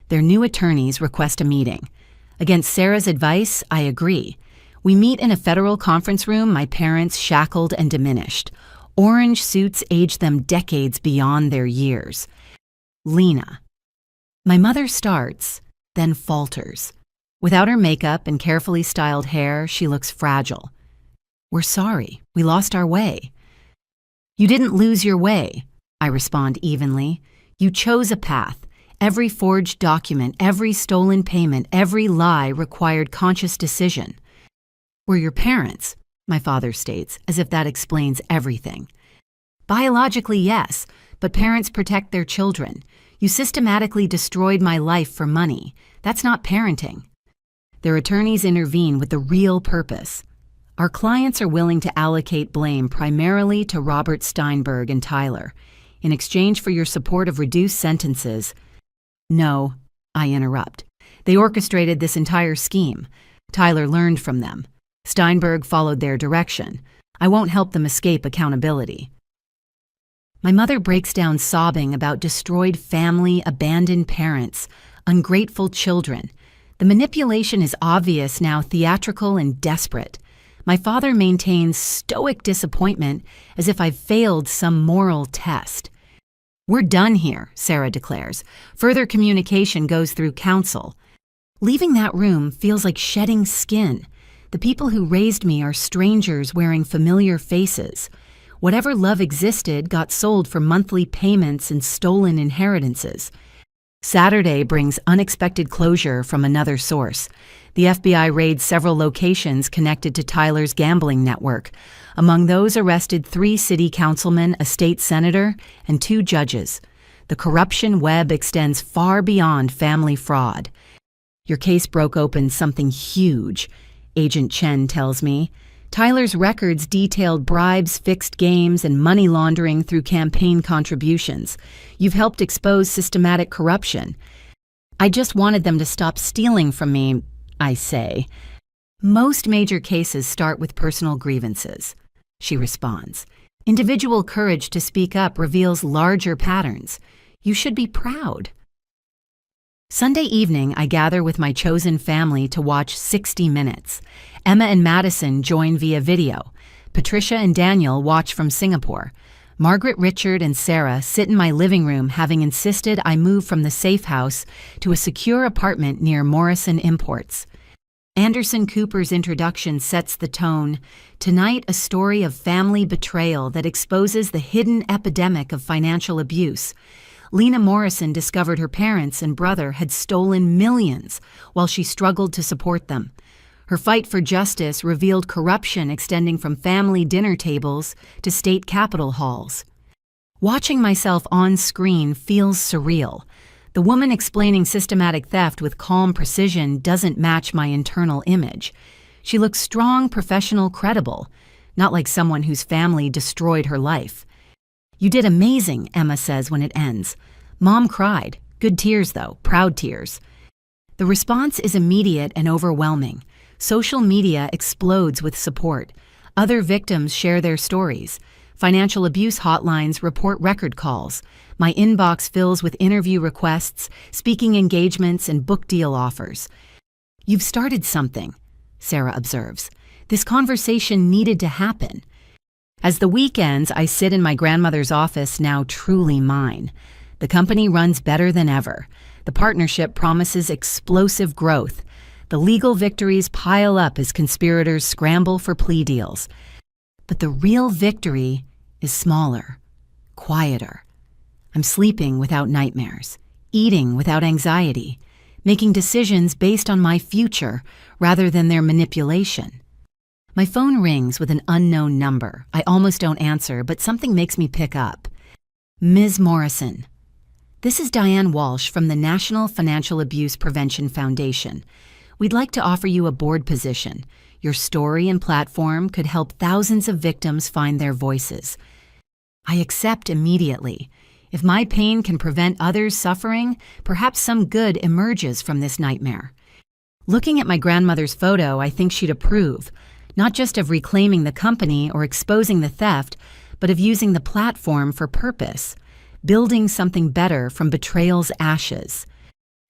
Their new attorneys request a meeting. Against Sarah's advice, I agree. We meet in a federal conference room, my parents shackled and diminished. Orange suits age them decades beyond their years. Lena. My mother starts, then falters. Without her makeup and carefully styled hair, she looks fragile. We're sorry, we lost our way. You didn't lose your way, I respond evenly. You chose a path. Every forged document, every stolen payment, every lie required conscious decision. We're your parents, my father states, as if that explains everything. Biologically, yes, but parents protect their children. You systematically destroyed my life for money. That's not parenting. Their attorneys intervene with the real purpose. Our clients are willing to allocate blame primarily to Robert Steinberg and Tyler, in exchange for your support of reduced sentences. No, I interrupt. They orchestrated this entire scheme. Tyler learned from them. Steinberg followed their direction. I won't help them escape accountability. My mother breaks down sobbing about destroyed family, abandoned parents, ungrateful children. The manipulation is obvious now, theatrical and desperate. My father maintains stoic disappointment as if I've failed some moral test. We're done here, Sarah declares. Further communication goes through counsel. Leaving that room feels like shedding skin. The people who raised me are strangers wearing familiar faces. Whatever love existed got sold for monthly payments and stolen inheritances. Saturday brings unexpected closure from another source. The FBI raids several locations connected to Tyler's gambling network. Among those arrested 3 city councilmen, a state senator, and 2 judges. The corruption web extends far beyond family fraud. Your case broke open something huge, Agent Chen tells me. Tyler's records detailed bribes, fixed games, and money laundering through campaign contributions. You've helped expose systematic corruption. I just wanted them to stop stealing from me, I say. Most major cases start with personal grievances, she responds. Individual courage to speak up reveals larger patterns. You should be proud. Sunday evening, I gather with my chosen family to watch 60 Minutes. Emma and Madison join via video. Patricia and Daniel watch from Singapore. Margaret, Richard, and Sarah sit in my living room, having insisted I move from the safe house to a secure apartment near Morrison Imports. Anderson Cooper's introduction sets the tone. Tonight, a story of family betrayal that exposes the hidden epidemic of financial abuse. Lena Morrison discovered her parents and brother had stolen millions while she struggled to support them. Her fight for justice revealed corruption extending from family dinner tables to state capitol halls. Watching myself on screen feels surreal. The woman explaining systematic theft with calm precision doesn't match my internal image. She looks strong, professional, credible, not like someone whose family destroyed her life. "You did amazing," Emma says when it ends. Mom cried. Good tears, though, proud tears. The response is immediate and overwhelming. Social media explodes with support. Other victims share their stories. Financial abuse hotlines report record calls. My inbox fills with interview requests, speaking engagements, and book deal offers. "You've started something," Sarah observes. "This conversation needed to happen." As the week ends, I sit in my grandmother's office, now truly mine. The company runs better than ever. The partnership promises explosive growth. The legal victories pile up as conspirators scramble for plea deals. But the real victory is smaller, quieter. I'm sleeping without nightmares, eating without anxiety, making decisions based on my future rather than their manipulation. My phone rings with an unknown number. I almost don't answer, but something makes me pick up. Ms. Morrison. This is Diane Walsh from the National Financial Abuse Prevention Foundation. We'd like to offer you a board position. Your story and platform could help thousands of victims find their voices. I accept immediately. If my pain can prevent others suffering, perhaps some good emerges from this nightmare. Looking at my grandmother's photo, I think she'd approve, not just of reclaiming the company or exposing the theft, but of using the platform for purpose, building something better from betrayal's ashes.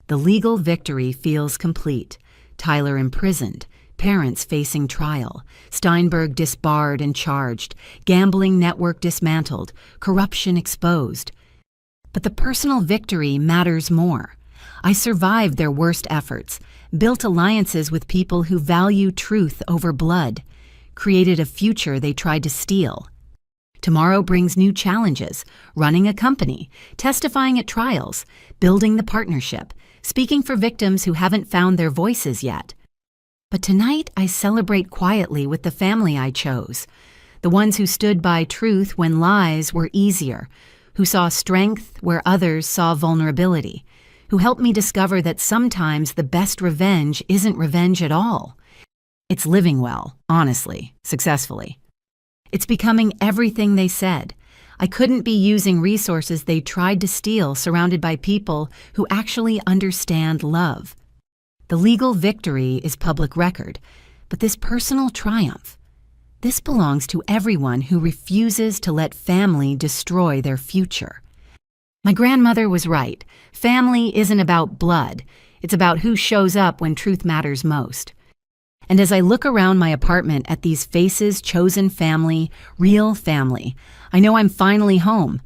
The legal victory feels complete. Tyler imprisoned, parents facing trial, Steinberg disbarred and charged, gambling network dismantled, corruption exposed. But the personal victory matters more. I survived their worst efforts, built alliances with people who value truth over blood, created a future they tried to steal. Tomorrow brings new challenges: running a company, testifying at trials, building the partnership, speaking for victims who haven't found their voices yet. But tonight I celebrate quietly with the family I chose, the ones who stood by truth when lies were easier, who saw strength where others saw vulnerability, who helped me discover that sometimes the best revenge isn't revenge at all. It's living well, honestly, successfully. It's becoming everything they said. I couldn't be using resources they tried to steal, surrounded by people who actually understand love. The legal victory is public record, but this personal triumph, this belongs to everyone who refuses to let family destroy their future. My grandmother was right. Family isn't about blood. It's about who shows up when truth matters most. And as I look around my apartment at these faces, chosen family, real family, I know I'm finally home.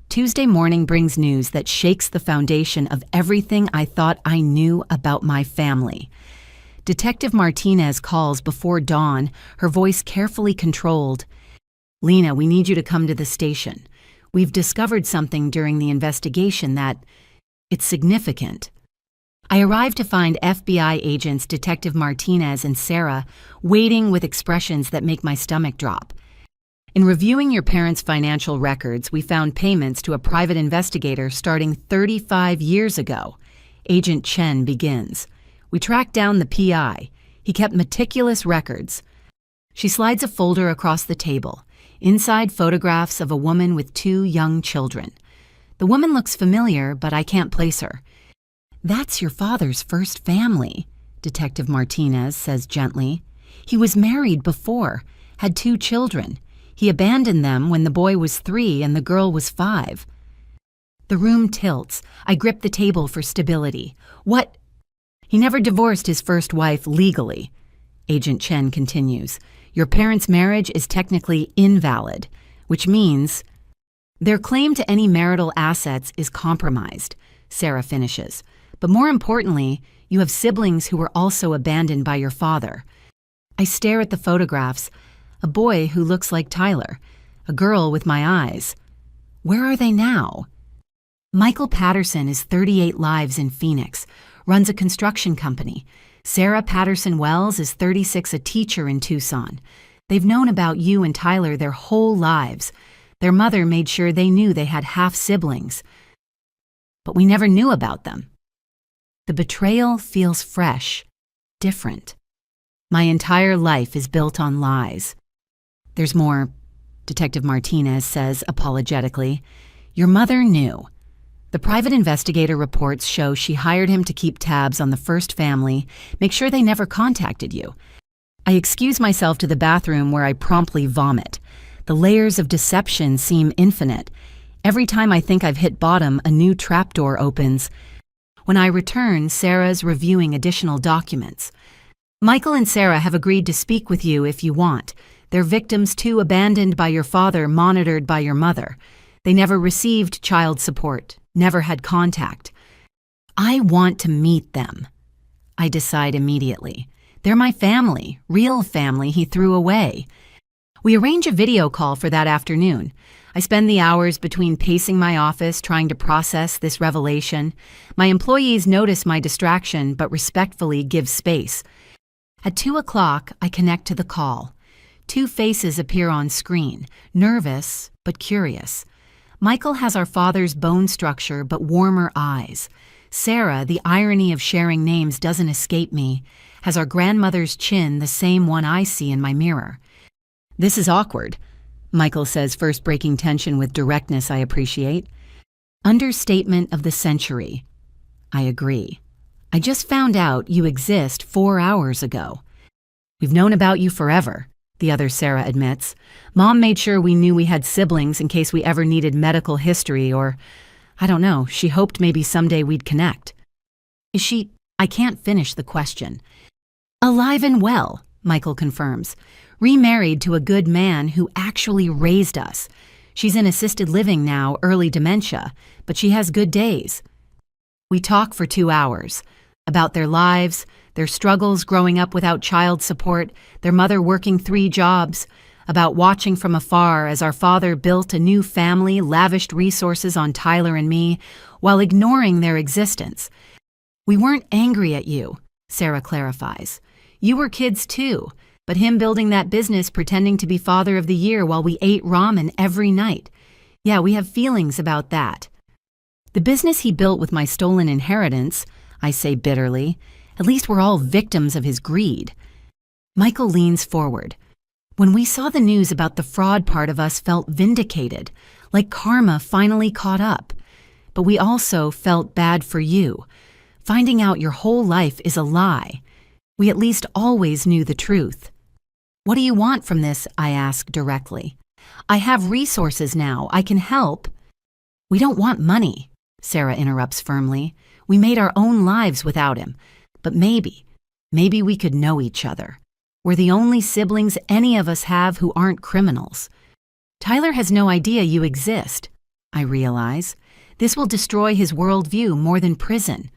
Tuesday morning brings news that shakes the foundation of everything I thought I knew about my family. Detective Martinez calls before dawn, her voice carefully controlled. "Lena, we need you to come to the station. We've discovered something during the investigation it's significant." I arrived to find FBI agents Detective Martinez and Sarah waiting with expressions that make my stomach drop. "In reviewing your parents' financial records, we found payments to a private investigator starting 35 years ago." Agent Chen begins. "We tracked down the PI. He kept meticulous records." She slides a folder across the table. Inside, photographs of a woman with 2 young children. The woman looks familiar, but I can't place her. "That's your father's first family," Detective Martinez says gently. "He was married before, had 2 children. He abandoned them when the boy was 3 and the girl was 5. The room tilts. I grip the table for stability. What? He never divorced his first wife legally. Agent Chen continues. Your parents' marriage is technically invalid, which means their claim to any marital assets is compromised, Sarah finishes. But more importantly, you have siblings who were also abandoned by your father. I stare at the photographs. A boy who looks like Tyler. A girl with my eyes. Where are they now? Michael Patterson is 38 lives in Phoenix, runs a construction company. Sarah Patterson Wells is 36, a teacher in Tucson. They've known about you and Tyler their whole lives. Their mother made sure they knew they had half-siblings. But we never knew about them. The betrayal feels fresh, different. My entire life is built on lies. There's more, Detective Martinez says apologetically. Your mother knew. The private investigator reports show she hired him to keep tabs on the first family, make sure they never contacted you. I excuse myself to the bathroom where I promptly vomit. The layers of deception seem infinite. Every time I think I've hit bottom, a new trapdoor opens. When I return, Sarah's reviewing additional documents. Michael and Sarah have agreed to speak with you if you want. They're victims too, abandoned by your father, monitored by your mother. They never received child support, never had contact. I want to meet them. I decide immediately. They're my family, real family he threw away. We arrange a video call for that afternoon. I spend the hours between pacing my office trying to process this revelation. My employees notice my distraction but respectfully give space. At 2 o'clock, I connect to the call. Two faces appear on screen, nervous but curious. Michael has our father's bone structure but warmer eyes. Sarah, the irony of sharing names doesn't escape me, has our grandmother's chin, the same one I see in my mirror. This is awkward, Michael says, first breaking tension with directness I appreciate. Understatement of the century. I agree. I just found out you exist 4 hours ago. We've known about you forever, the other Sarah admits. Mom made sure we knew we had siblings in case we ever needed medical history or, I don't know, she hoped maybe someday we'd connect. Is she? I can't finish the question. Alive and well, Michael confirms. Remarried to a good man who actually raised us. She's in assisted living now, early dementia, but she has good days. We talk for 2 hours about their lives, their struggles growing up without child support, their mother working 3 jobs, about watching from afar as our father built a new family, lavished resources on Tyler and me, while ignoring their existence. We weren't angry at you, Sarah clarifies. You were kids too, but him building that business pretending to be father of the year while we ate ramen every night. Yeah, we have feelings about that. The business he built with my stolen inheritance, I say bitterly. At least we're all victims of his greed. Michael leans forward. When we saw the news about the fraud, part of us felt vindicated, like karma finally caught up. But we also felt bad for you. Finding out your whole life is a lie. We at least always knew the truth. What do you want from this? I ask directly. I have resources now. I can help. We don't want money, Sarah interrupts firmly. We made our own lives without him. But maybe we could know each other. We're the only siblings any of us have who aren't criminals. Tyler has no idea you exist, I realize. This will destroy his worldview more than prison.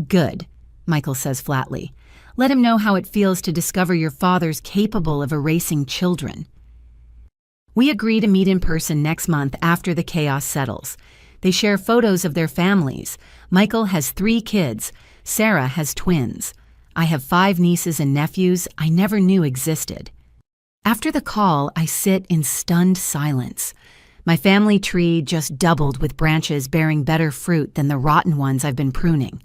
Good, Michael says flatly. Let him know how it feels to discover your father's capable of erasing children. We agree to meet in person next month after the chaos settles. They share photos of their families. Michael has 3 kids. Sarah has twins. I have 5 nieces and nephews I never knew existed. After the call, I sit in stunned silence. My family tree just doubled with branches bearing better fruit than the rotten ones I've been pruning.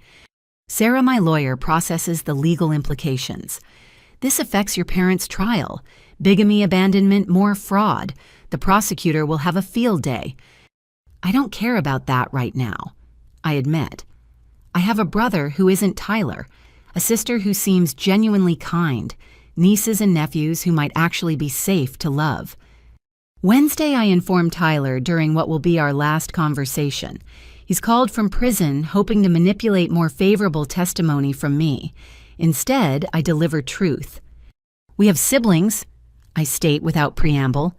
Sarah, my lawyer, processes the legal implications. This affects your parents' trial. Bigamy, abandonment, more fraud. The prosecutor will have a field day. I don't care about that right now, I admit. I have a brother who isn't Tyler, a sister who seems genuinely kind, nieces and nephews who might actually be safe to love. Wednesday, I inform Tyler during what will be our last conversation. He's called from prison, hoping to manipulate more favorable testimony from me. Instead, I deliver truth. We have siblings, I state without preamble.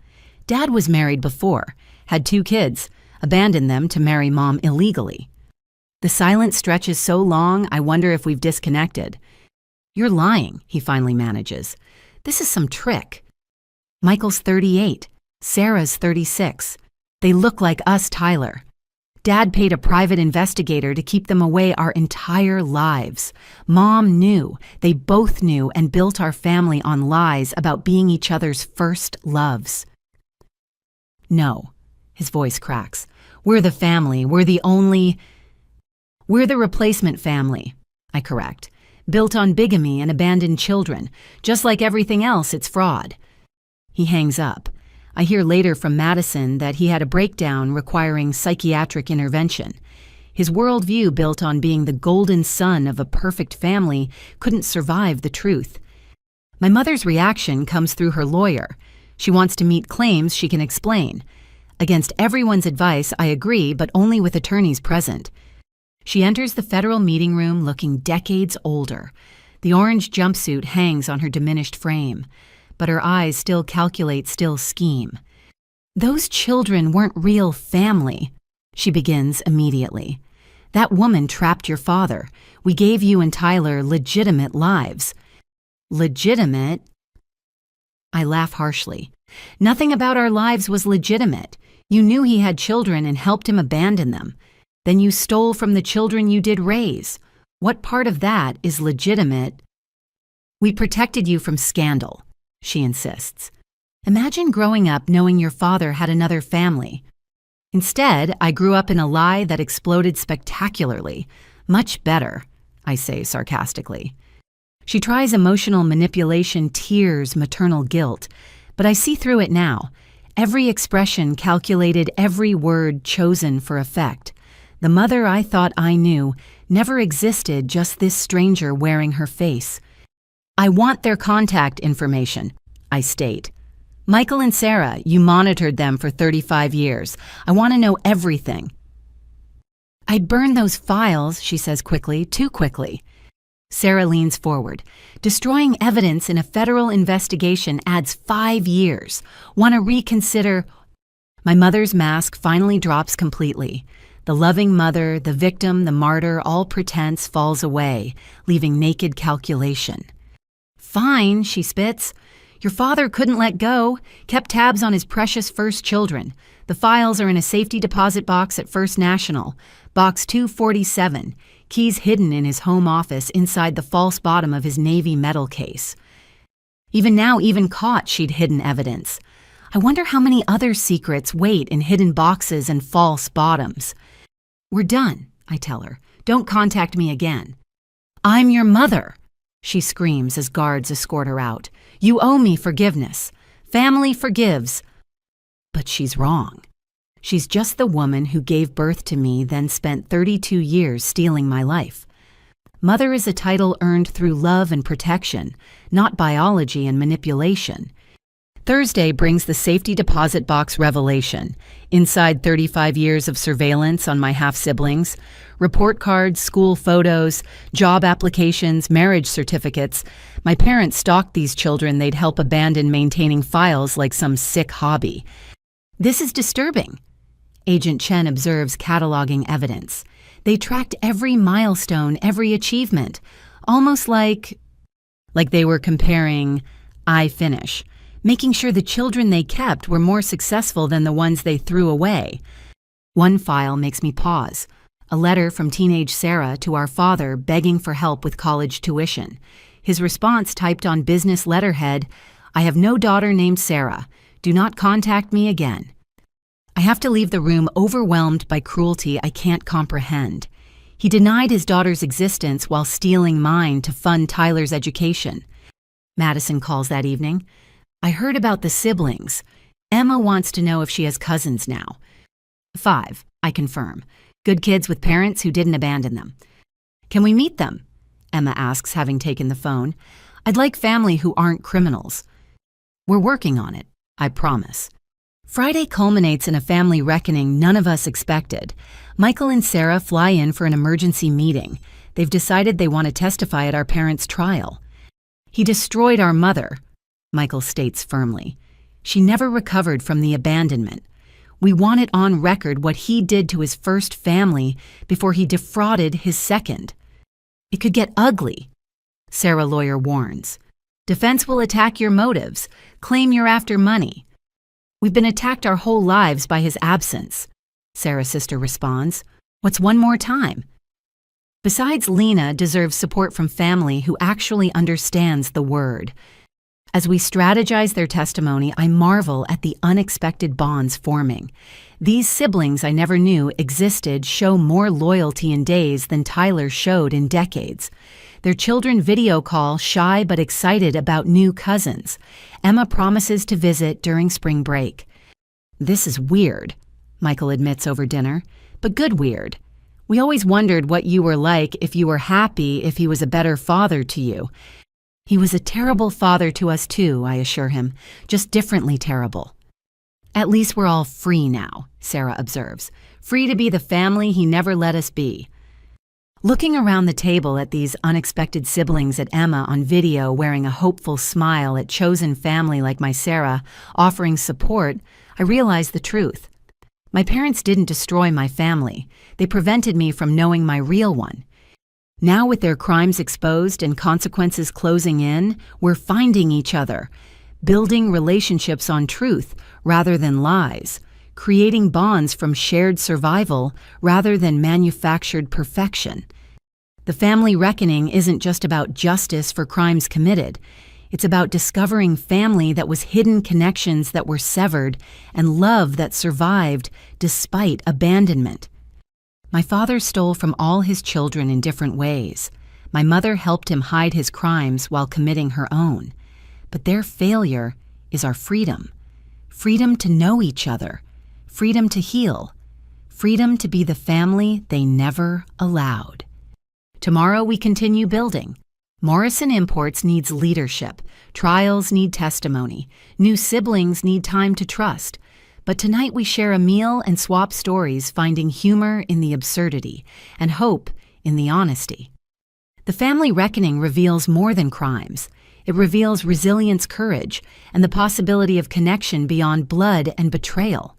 Dad was married before, had 2 kids, abandoned them to marry Mom illegally. The silence stretches so long, I wonder if we've disconnected. You're lying, he finally manages. This is some trick. Michael's 38. Sarah's 36. They look like us, Tyler. Dad paid a private investigator to keep them away our entire lives. Mom knew, they both knew, and built our family on lies about being each other's first loves. No, his voice cracks. We're the family. We're the replacement family, I correct. Built on bigamy and abandoned children. Just like everything else, it's fraud. He hangs up. I hear later from Madison that he had a breakdown requiring psychiatric intervention. His worldview, built on being the golden son of a perfect family, couldn't survive the truth. My mother's reaction comes through her lawyer. She wants to meet claims she can explain. Against everyone's advice, I agree, but only with attorneys present. She enters the federal meeting room looking decades older. The orange jumpsuit hangs on her diminished frame, but her eyes still calculate, still scheme. Those children weren't real family, she begins immediately. That woman trapped your father. We gave you and Tyler legitimate lives. Legitimate? I laugh harshly. Nothing about our lives was legitimate. You knew he had children and helped him abandon them. Then you stole from the children you did raise. What part of that is legitimate? We protected you from scandal, she insists. Imagine growing up knowing your father had another family. Instead, I grew up in a lie that exploded spectacularly. Much better, I say sarcastically. She tries emotional manipulation, tears, maternal guilt, but I see through it now. Every expression calculated, every word chosen for effect. The mother I thought I knew never existed, just this stranger wearing her face. I want their contact information, I state. Michael and Sarah, you monitored them for 35 years. I want to know everything. I'd burn those files, she says quickly, too quickly. Sarah leans forward. Destroying evidence in a federal investigation adds 5 years. Want to reconsider? My mother's mask finally drops completely. The loving mother, the victim, the martyr, all pretense falls away, leaving naked calculation. Fine, she spits. Your father couldn't let go, kept tabs on his precious first children. The files are in a safety deposit box at First National, box 247, keys hidden in his home office inside the false bottom of his Navy medal case. Even now, even caught, she'd hidden evidence. I wonder how many other secrets wait in hidden boxes and false bottoms. We're done, I tell her. Don't contact me again. I'm your mother, she screams as guards escort her out. You owe me forgiveness. Family forgives. But she's wrong. She's just the woman who gave birth to me, then spent 32 years stealing my life. Mother is a title earned through love and protection, not biology and manipulation. Thursday brings the safety deposit box revelation. Inside 35 years of surveillance on my half-siblings, report cards, school photos, job applications, marriage certificates. My parents stalked these children they'd help abandon, maintaining files like some sick hobby. This is disturbing. Agent Chen observes, cataloging evidence. They tracked every milestone, every achievement, almost like they were comparing, I finish, making sure the children they kept were more successful than the ones they threw away. One file makes me pause. A letter from teenage Sarah to our father begging for help with college tuition. His response typed on business letterhead, I have no daughter named Sarah. Do not contact me again. I have to leave the room overwhelmed by cruelty I can't comprehend. He denied his daughter's existence while stealing mine to fund Tyler's education. Madison calls that evening. I heard about the siblings. Emma wants to know if she has cousins now. 5, I confirm. Good kids with parents who didn't abandon them. Can we meet them? Emma asks, having taken the phone. I'd like family who aren't criminals. We're working on it, I promise. Friday culminates in a family reckoning none of us expected. Michael and Sarah fly in for an emergency meeting. They've decided they want to testify at our parents' trial. "He destroyed our mother," Michael states firmly. "She never recovered from the abandonment. We want it on record what he did to his first family before he defrauded his second." "It could get ugly," Sarah lawyer warns. "Defense will attack your motives, claim you're after money." "We've been attacked our whole lives by his absence," Sarah's sister responds. "What's one more time?" Besides, Lena deserves support from family who actually understands the word. As we strategize their testimony, I marvel at the unexpected bonds forming. These siblings I never knew existed show more loyalty in days than Tyler showed in decades. Their children video call shy but excited about new cousins. Emma promises to visit during spring break. "This is weird," Michael admits over dinner, "but good weird. We always wondered what you were like, if you were happy, if he was a better father to you." "He was a terrible father to us too," I assure him, "just differently terrible." "At least we're all free now," Sarah observes. "Free to be the family he never let us be." Looking around the table at these unexpected siblings, at Emma on video wearing a hopeful smile, at chosen family like my Sarah offering support, I realize the truth. My parents didn't destroy my family. They prevented me from knowing my real one. Now, with their crimes exposed and consequences closing in, we're finding each other, building relationships on truth rather than lies, creating bonds from shared survival rather than manufactured perfection. The family reckoning isn't just about justice for crimes committed. It's about discovering family that was hidden, connections that were severed, and love that survived despite abandonment. My father stole from all his children in different ways. My mother helped him hide his crimes while committing her own. But their failure is our freedom. Freedom to know each other. Freedom to heal. Freedom to be the family they never allowed. Tomorrow we continue building. Morrison Imports needs leadership. Trials need testimony. New siblings need time to trust. But tonight we share a meal and swap stories, finding humor in the absurdity and hope in the honesty. The family reckoning reveals more than crimes. It reveals resilience, courage, and the possibility of connection beyond blood and betrayal.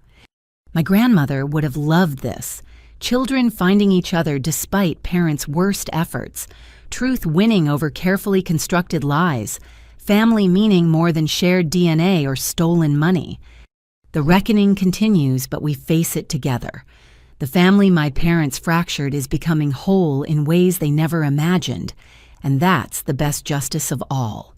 My grandmother would have loved this. Children finding each other despite parents' worst efforts. Truth winning over carefully constructed lies. Family meaning more than shared DNA or stolen money. The reckoning continues, but we face it together. The family my parents fractured is becoming whole in ways they never imagined, and that's the best justice of all.